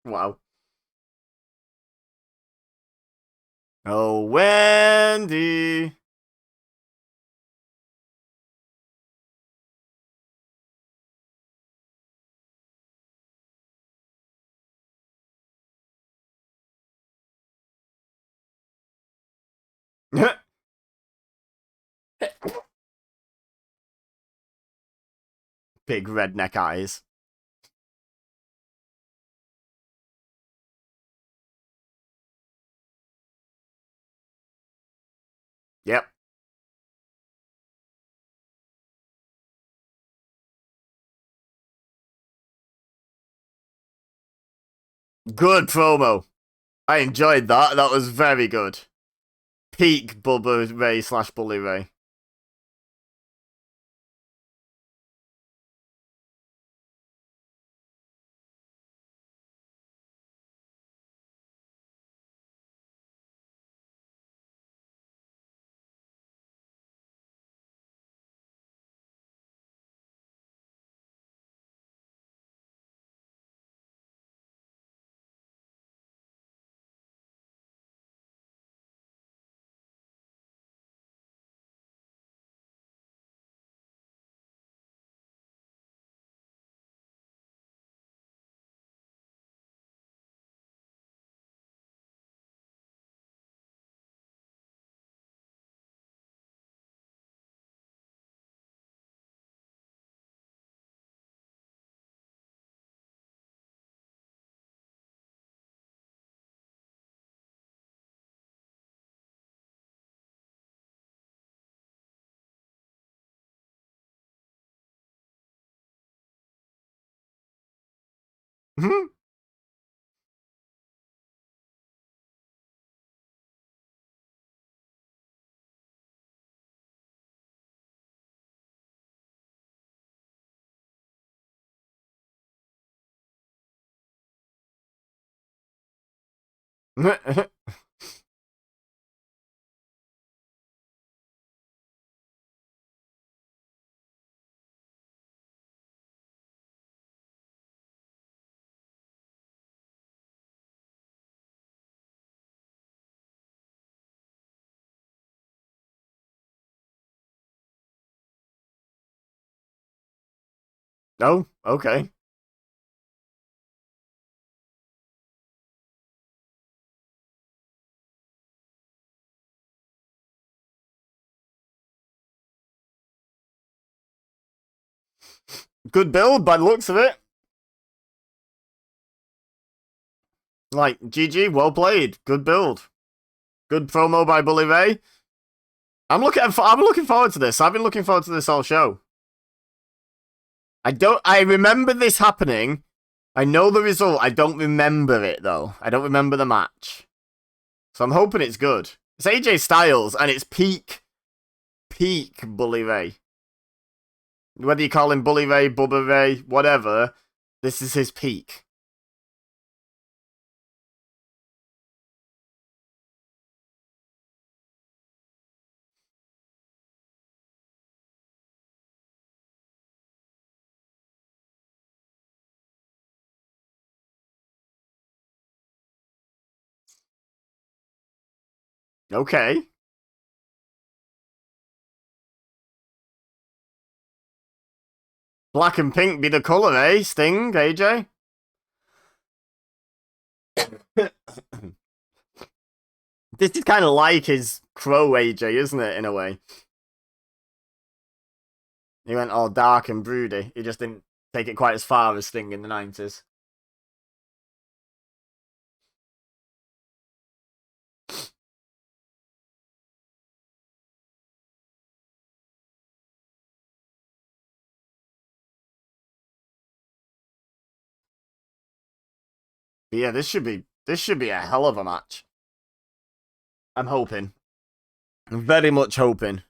Wow. Oh, Wendy. Big redneck eyes. Yep. Good promo. I enjoyed that. That was very good. peak Bubba Ray / Bully Ray. Oh, okay. Good build by the looks of it. Like, GG, well played. Good build. Good promo by Bully Ray. I'm looking forward to this. I've been looking forward to this all show. I remember this happening. I know the result. I don't remember it though. I don't remember the match. So I'm hoping it's good. It's AJ Styles and it's peak Bully Ray. Whether you call him Bully Ray, Bubba Ray, whatever, this is his peak. Okay. Black and pink be the colour, eh? Sting, AJ? This is kind of like his Crow AJ, isn't it, in a way? He went all dark and broody. He just didn't take it quite as far as Sting in the 90s. But yeah, this should be a hell of a match. I'm hoping. I'm very much hoping.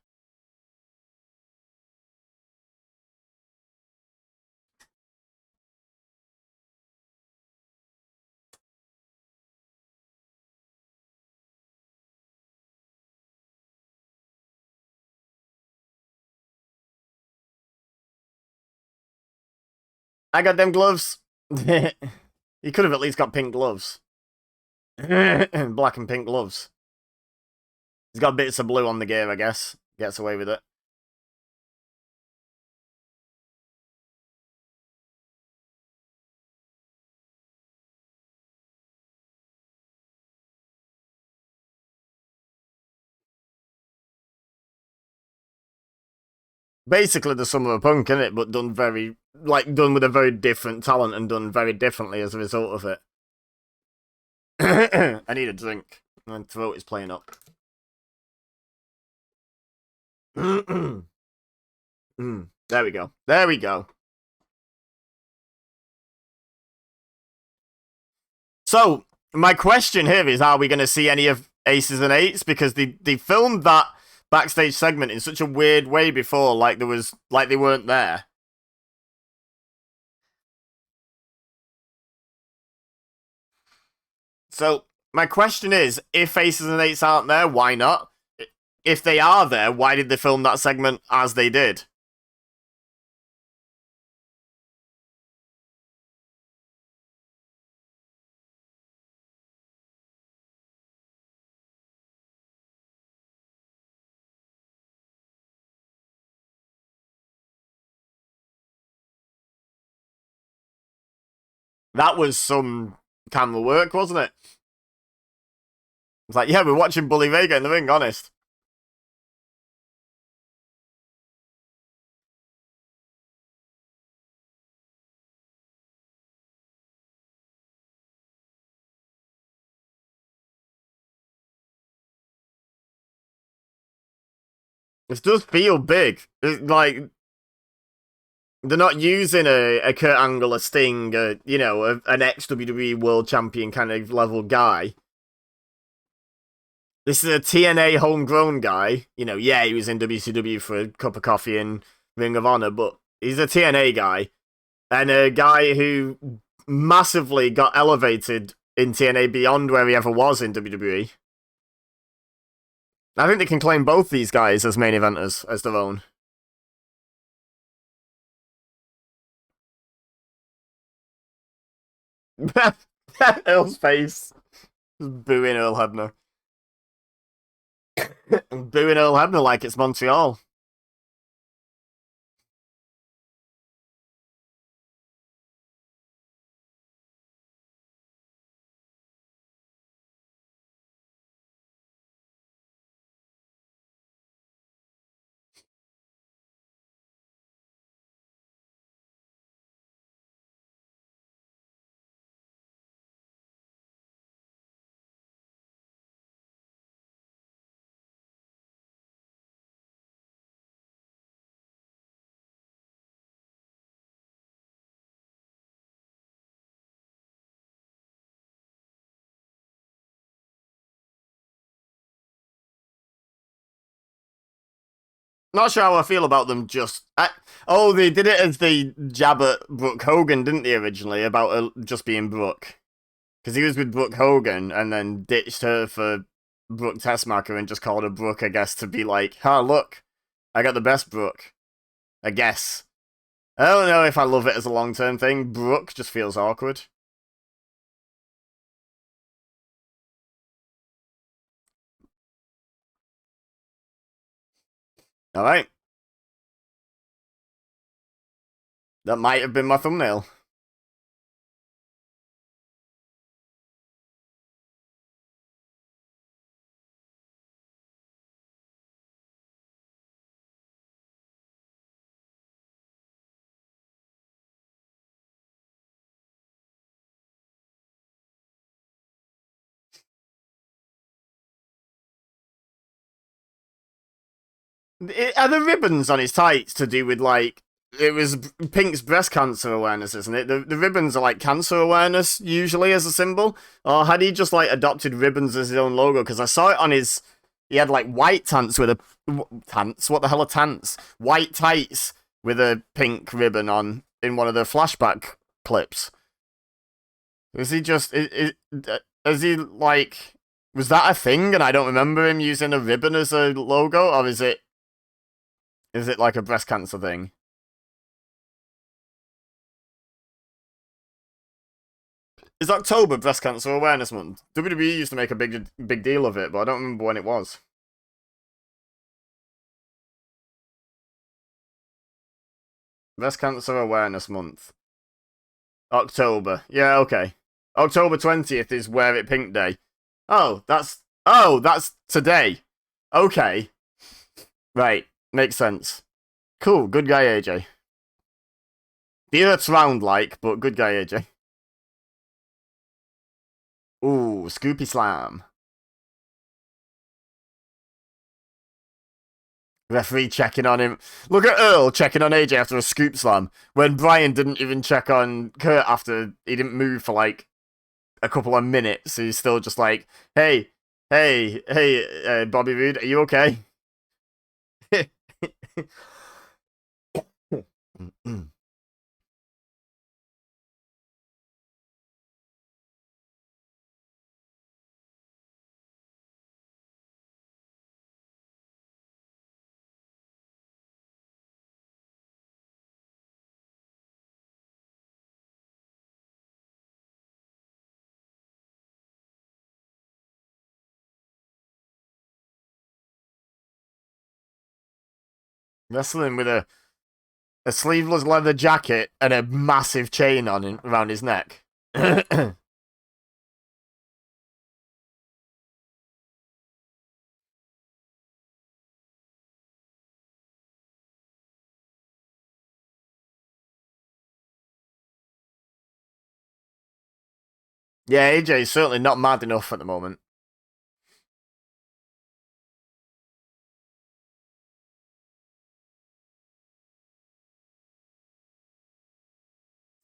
I got them gloves. He could have at least got pink gloves. Black and pink gloves. He's got bits of blue on the gear, I guess. Gets away with it. Basically the Summer of Punk, isn't it? But done done with a very different talent and done very differently as a result of it. I need a drink. My throat is playing up. There we go. There we go. So, my question here is, are we going to see any of Aces and Eights because they filmed that backstage segment in such a weird way before, like they weren't there. So my question is, if Aces and Eights aren't there, why not? If they are there, why did they film that segment as they did? That was some camera work, wasn't it? It's like, yeah, we're watching Bully Vega in the ring, honest. This does feel big. It's like they're not using a Kurt Angle, a Sting, an ex WWE World Champion kind of level guy. This is a TNA homegrown guy. Yeah, he was in WCW for a cup of coffee and Ring of Honor, but he's a TNA guy. And a guy who massively got elevated in TNA beyond where he ever was in WWE. I think they can claim both these guys as main eventers as their own. Earl's face. Booing Earl Hebner. Booing Earl Hebner like it's Montreal. Not sure how I feel about them they did it as the jab at Brooke Hogan, didn't they, originally, about just being Brooke? Because he was with Brooke Hogan and then ditched her for Brooke Tessmacher and just called her Brooke, I guess, to be like, look, I got the best Brooke. I guess. I don't know if I love it as a long-term thing. Brooke just feels awkward. Alright. That might have been my thumbnail. Are the ribbons on his tights to do with, like, it was Pink's breast cancer awareness, isn't it? The ribbons are like cancer awareness, usually, as a symbol. Or had he just, like, adopted ribbons as his own logo? Because I saw it on his... He had, like, white tants with a... Tants? What the hell are tants? White tights with a pink ribbon on in one of the flashback clips. Is he just... Is he, like... Was that a thing and I don't remember him using a ribbon as a logo? Or is it... Is it like a breast cancer thing? Is October Breast Cancer Awareness Month? WWE used to make a big deal of it, but I don't remember when it was. Breast Cancer Awareness Month. October. Yeah, okay. October 20th is Wear It Pink Day. That's today. Okay. Right, makes sense. Cool, good guy AJ. The Earth's round like, but good guy AJ. Ooh, Scoopy Slam. Referee checking on him. Look at Earl checking on AJ after a scoop slam, when Brian didn't even check on Kurt after he didn't move for like a couple of minutes. He's still just like, hey, Hey, Bobby Roode, are you okay? Wrestling with a sleeveless leather jacket and a massive chain on around his neck. Yeah, AJ's certainly not mad enough at the moment.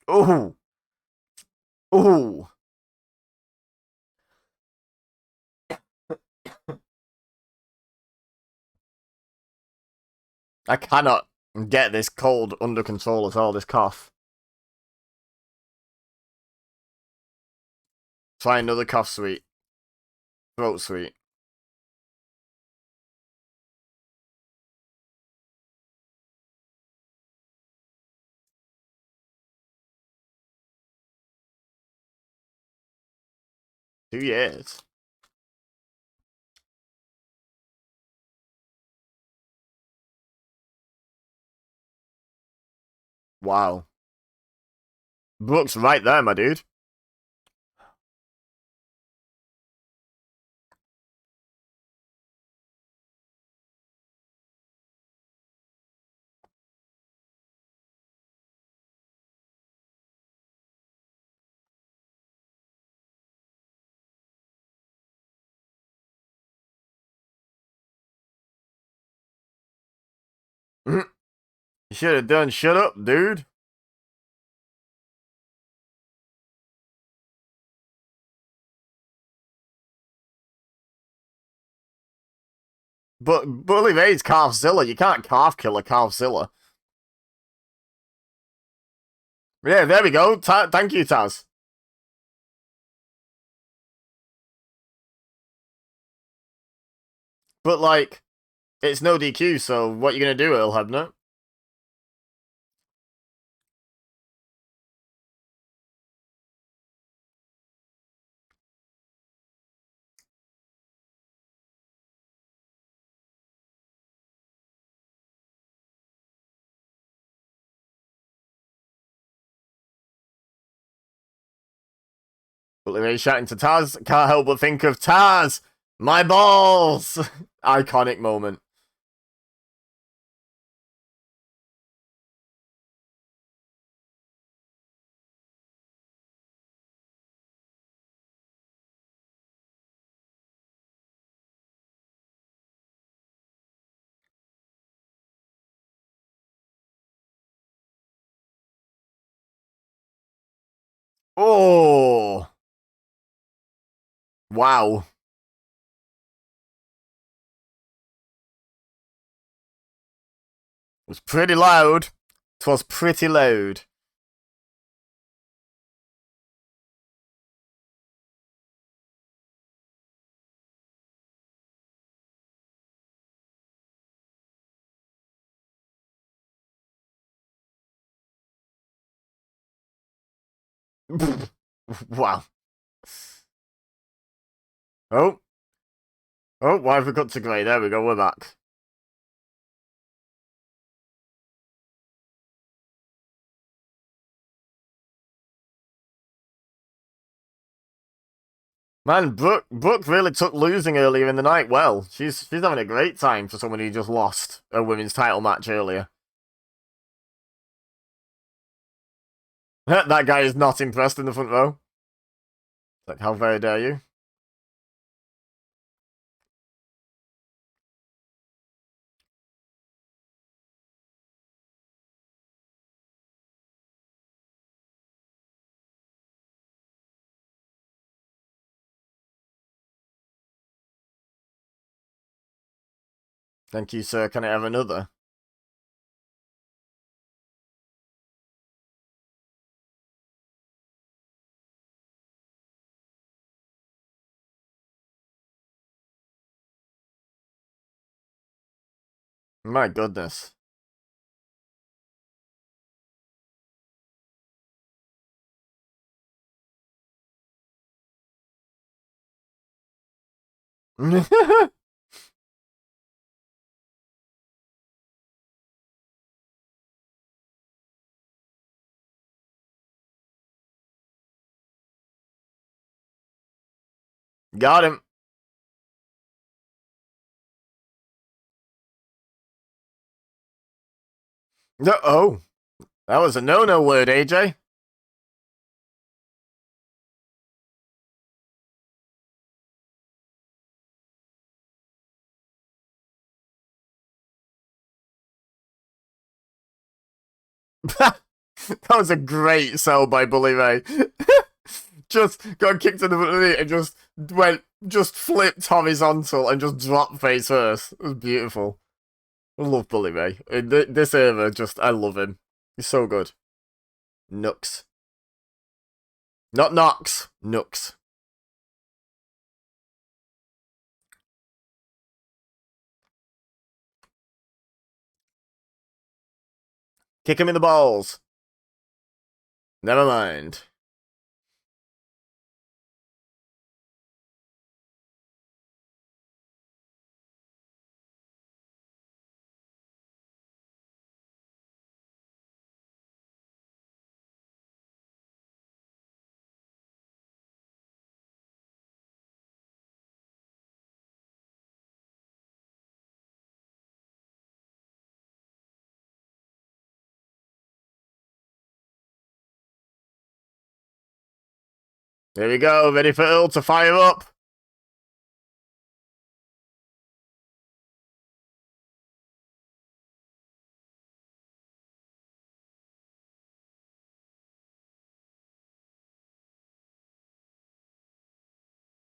Ooh, ooh. I cannot get this cold under control at all, this cough. Try another cough sweet. Throat sweet. Two years. Wow. Brooks right there, my dude. You should have done shut up, dude. But Bully Ray's Calfzilla. You can't calf kill a Calfzilla. Yeah, there we go. Thank you, Taz. But, like, it's no DQ, so what you gonna do, Earl Hebner? Bully Ray shouting to Taz. Can't help but think of Taz! My balls! Iconic moment. Oh! Wow. It was pretty loud. It was pretty loud. Wow. Oh. Oh, why have we got to grey? There we go, we're back. Man, Brooke really took losing earlier in the night well. She's having a great time for someone who just lost a women's title match earlier. That guy is not impressed in the front row. Like, how very dare you? Thank you, sir. Can I have another? My goodness. Got him. No, oh, that was a no-no word, AJ. That was a great sell by Bully Ray. Just got kicked in the foot of the and just flipped horizontal and just dropped face first. It was beautiful. I love Bully Ray. In this era, I love him. He's so good. Nooks. Not Knox. Nooks. Kick him in the balls. Never mind. There we go. Ready for Earl to fire up.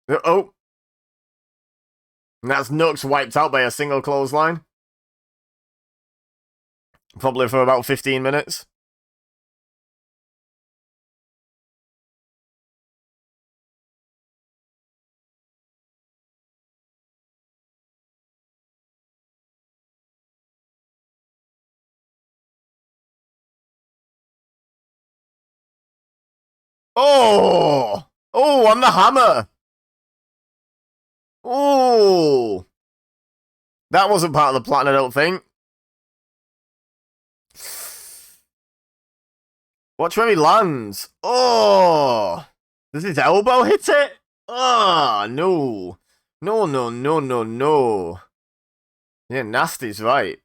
Oh. And that's Nooks wiped out by a single clothesline. Probably for about 15 minutes. Oh! Oh, on the hammer! Oh! That wasn't part of the plan, I don't think. Watch where he lands. Oh! Does his elbow hit it? Oh, no. No, no, no, no, no. Yeah, Nasty's right.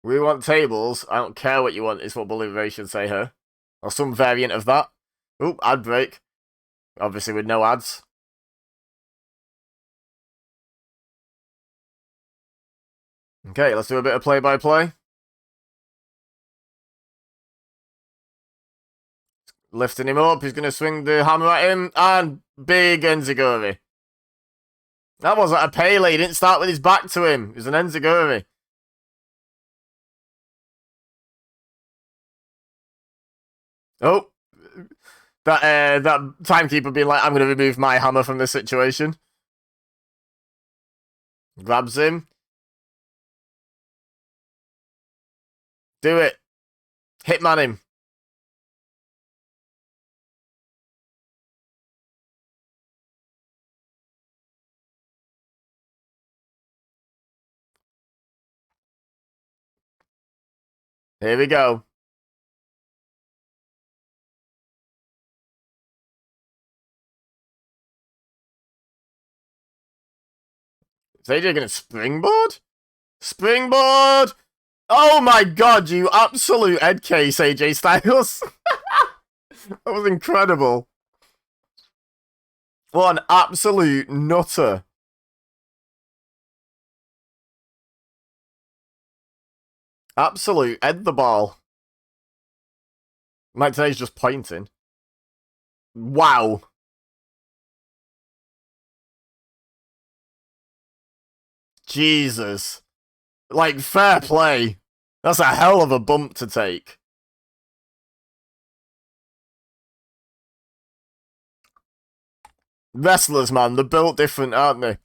We want tables. I don't care what you want, is what Bully Ray should say here. Or some variant of that. Oop, ad break. Obviously with no ads. Okay, let's do a bit of play-by-play. Lifting him up, he's going to swing the hammer at him, and big enziguri. That wasn't a Pele, he didn't start with his back to him. It was an enziguri. Oh, that timekeeper being like, I'm going to remove my hammer from this situation. Grabs him. Do it. Hitman him. Here we go. Is AJ going to springboard? Springboard! Oh my god, you absolute head case, AJ Styles. That was incredible. What an absolute nutter. Absolute. Head the ball. Mike today's just pointing. Wow. Jesus. Like, fair play. That's a hell of a bump to take. Wrestlers, man, they're built different, aren't they?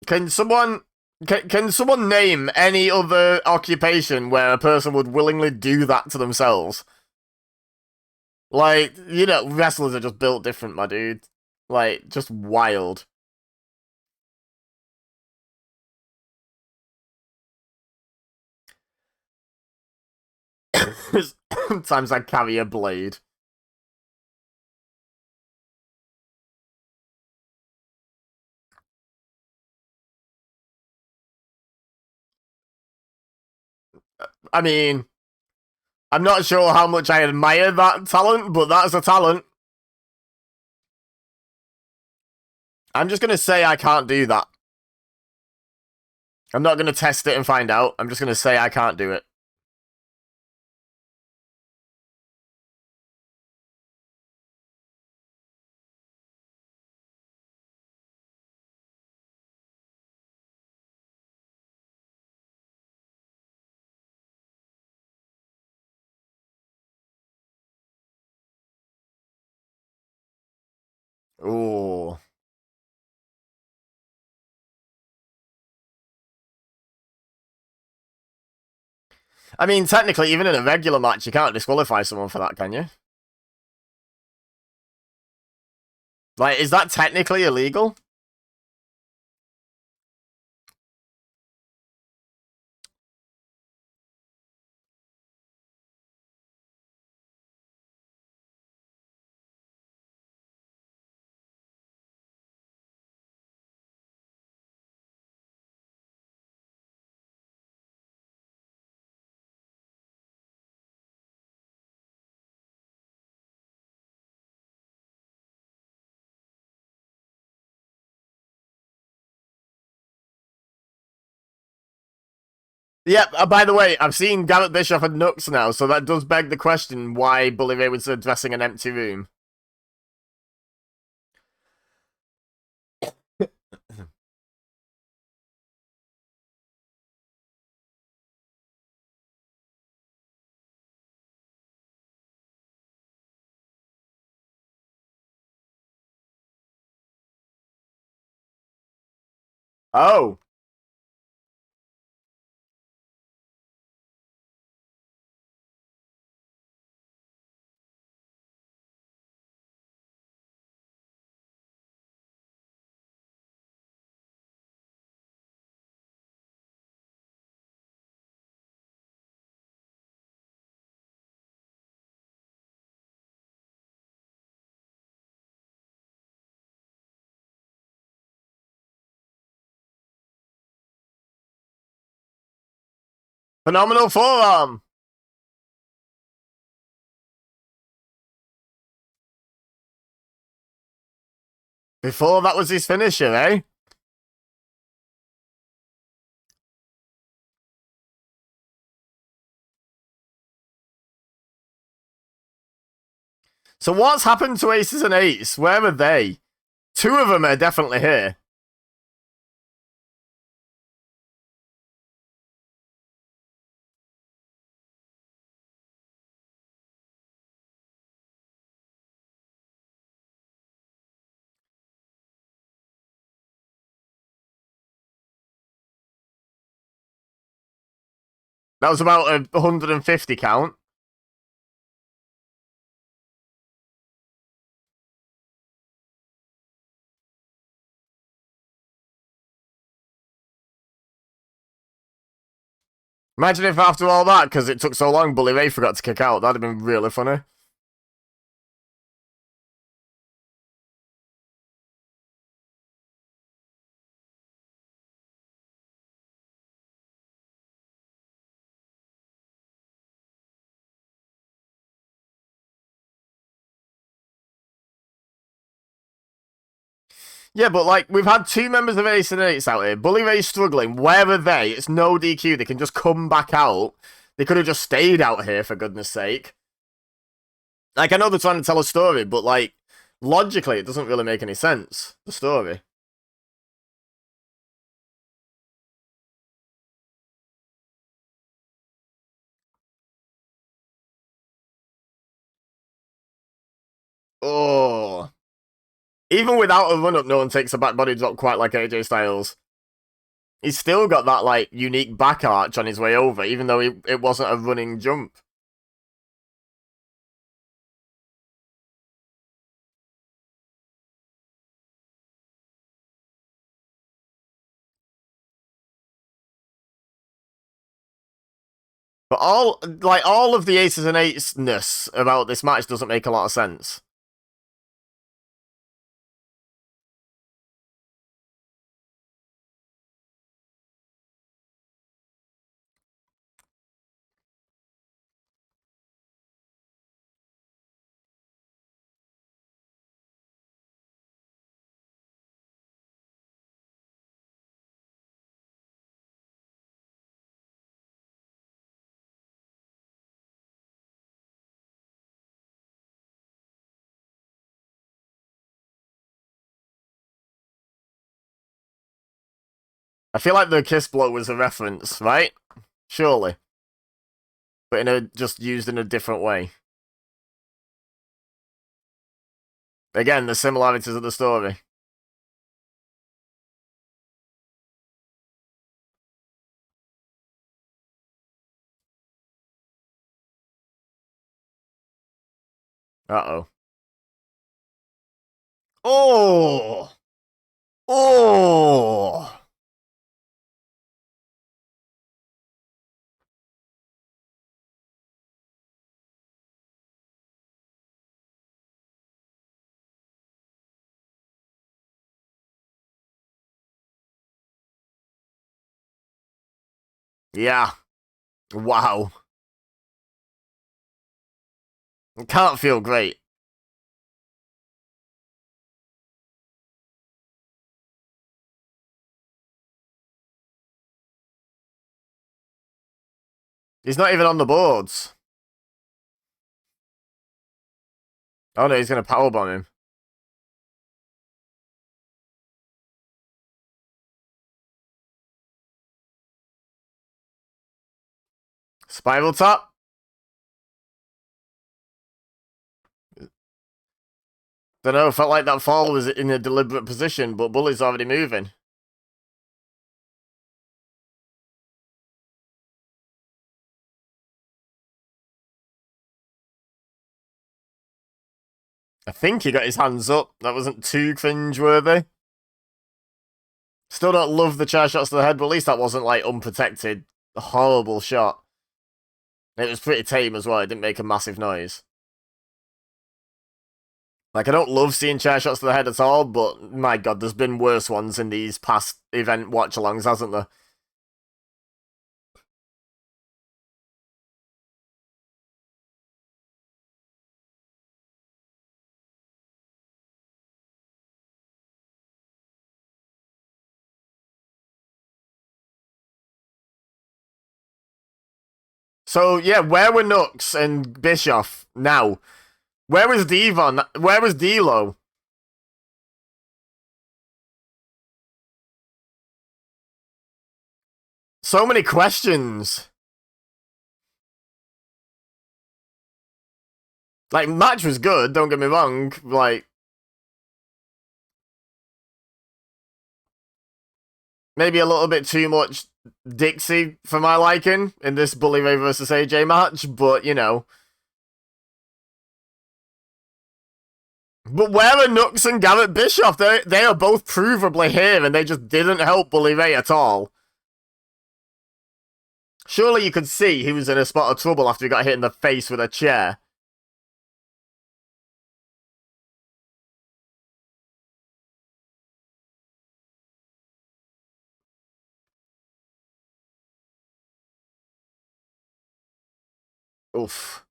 Can someone can someone name any other occupation where a person would willingly do that to themselves? Like, you know, wrestlers are just built different, my dude. Like, just wild. Sometimes I carry a blade. I mean, I'm not sure how much I admire that talent, but that's a talent. I'm just gonna say I can't do that. I'm not gonna test it and find out. I'm just gonna say I can't do it. Ooh. I mean, technically, even in a regular match, you can't disqualify someone for that, can you? Like, is that technically illegal? Yep, by the way, I've seen Garrett Bischoff and Nux now, so that does beg the question why Bully Ray was addressing an empty room. Oh. Phenomenal forearm! Before that was his finisher, eh? So what's happened to Aces and Eights? Where are they? Two of them are definitely here. That was about a 150 count. Imagine if after all that, because it took so long, Bully Ray forgot to kick out. That'd have been really funny. Yeah, but like we've had two members of Ace and Eights out here. Bully Ray's struggling. Where are they? It's no DQ. They can just come back out. They could have just stayed out here for goodness sake. Like I know they're trying to tell a story, but like logically, it doesn't really make any sense. The story. Oh, even without a run up, no one takes a back body drop quite like AJ Styles. He's still got that like unique back arch on his way over, even though it wasn't a running jump. But all of the aces and eights-ness about this match doesn't make a lot of sense. I feel like the kiss blow was a reference, right? Surely. But just used in a different way. Again, the similarities of the story. Uh-oh. Oh! Oh! Yeah. Wow. It can't feel great. He's not even on the boards. Oh no, he's gonna powerbomb him. Spiral tap? Don't know, felt like that fall was in a deliberate position, but Bully's already moving. I think he got his hands up. That wasn't too cringe-worthy. Still don't love the chair shots to the head, but at least that wasn't, like, unprotected. A horrible shot. It was pretty tame as well. It didn't make a massive noise. Like, I don't love seeing chair shots to the head at all, but my god, there's been worse ones in these past event watch-alongs, hasn't there? So, yeah, where were Nux and Bischoff now? Where was Devon? Where was D'Lo? So many questions. Like, match was good, don't get me wrong. Like, maybe a little bit too much Dixie for my liking in this Bully Ray versus AJ match, but you know. But where are Nux and Garrett Bischoff? They are both provably here, and they just didn't help Bully Ray at all. Surely you could see he was in a spot of trouble after he got hit in the face with a chair. Oof.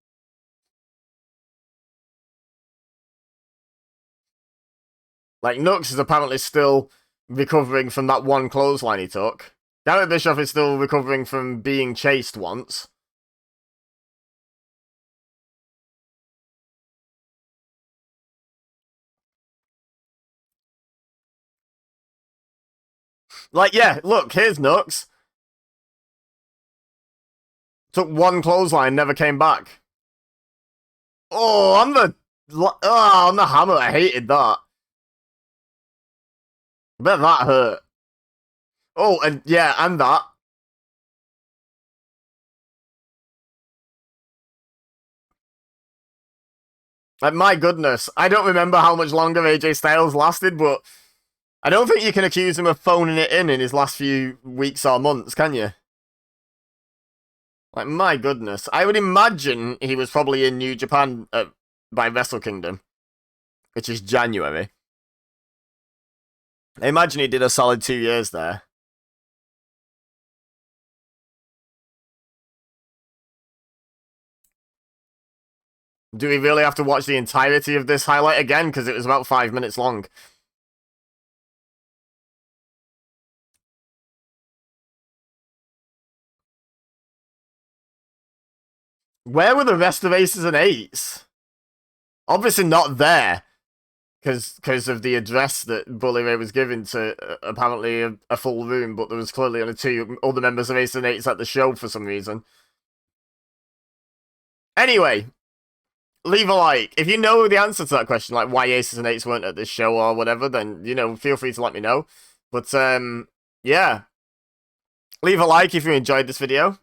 Like, Nux is apparently still recovering from that one clothesline he took. Garrett Bischoff is still recovering from being chased once. Like, yeah, look, here's Nux. Took one clothesline, never came back. Oh, on the hammer, I hated that. I bet that hurt. Oh, and yeah, and that. Like, my goodness. I don't remember how much longer AJ Styles lasted, but I don't think you can accuse him of phoning it in his last few weeks or months, can you? Like, my goodness. I would imagine he was probably in New Japan by Wrestle Kingdom, which is January. I imagine he did a solid 2 years there. Do we really have to watch the entirety of this highlight again? Because it was about 5 minutes long. Where were the rest of Aces and Eights? Obviously not there. Because of the address that Bully Ray was given to apparently a full room, but there was clearly only 2 other members of Aces and Eights at the show for some reason. Anyway, leave a like. If you know the answer to that question, like why Aces and Eights weren't at this show or whatever, then, feel free to let me know. But, yeah. Leave a like if you enjoyed this video.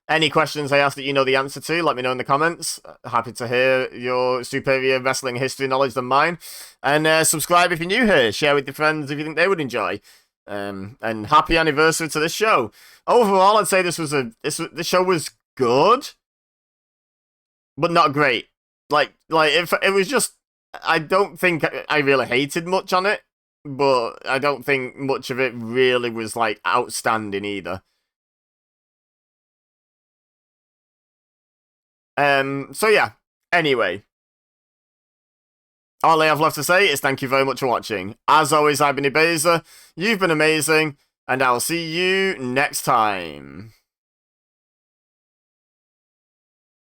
Any questions I ask that you know the answer to, let me know in the comments. Happy to hear your superior wrestling history knowledge than mine. And subscribe if you're new here. Share with your friends if you think they would enjoy. And happy anniversary to this show. Overall, I'd say this show was good, but not great. If it was just, I don't think I really hated much on it, but I don't think much of it really was like outstanding either. So yeah, anyway. All I have left to say is thank you very much for watching. As always, I've been Ebeza, you've been amazing, and I'll see you next time.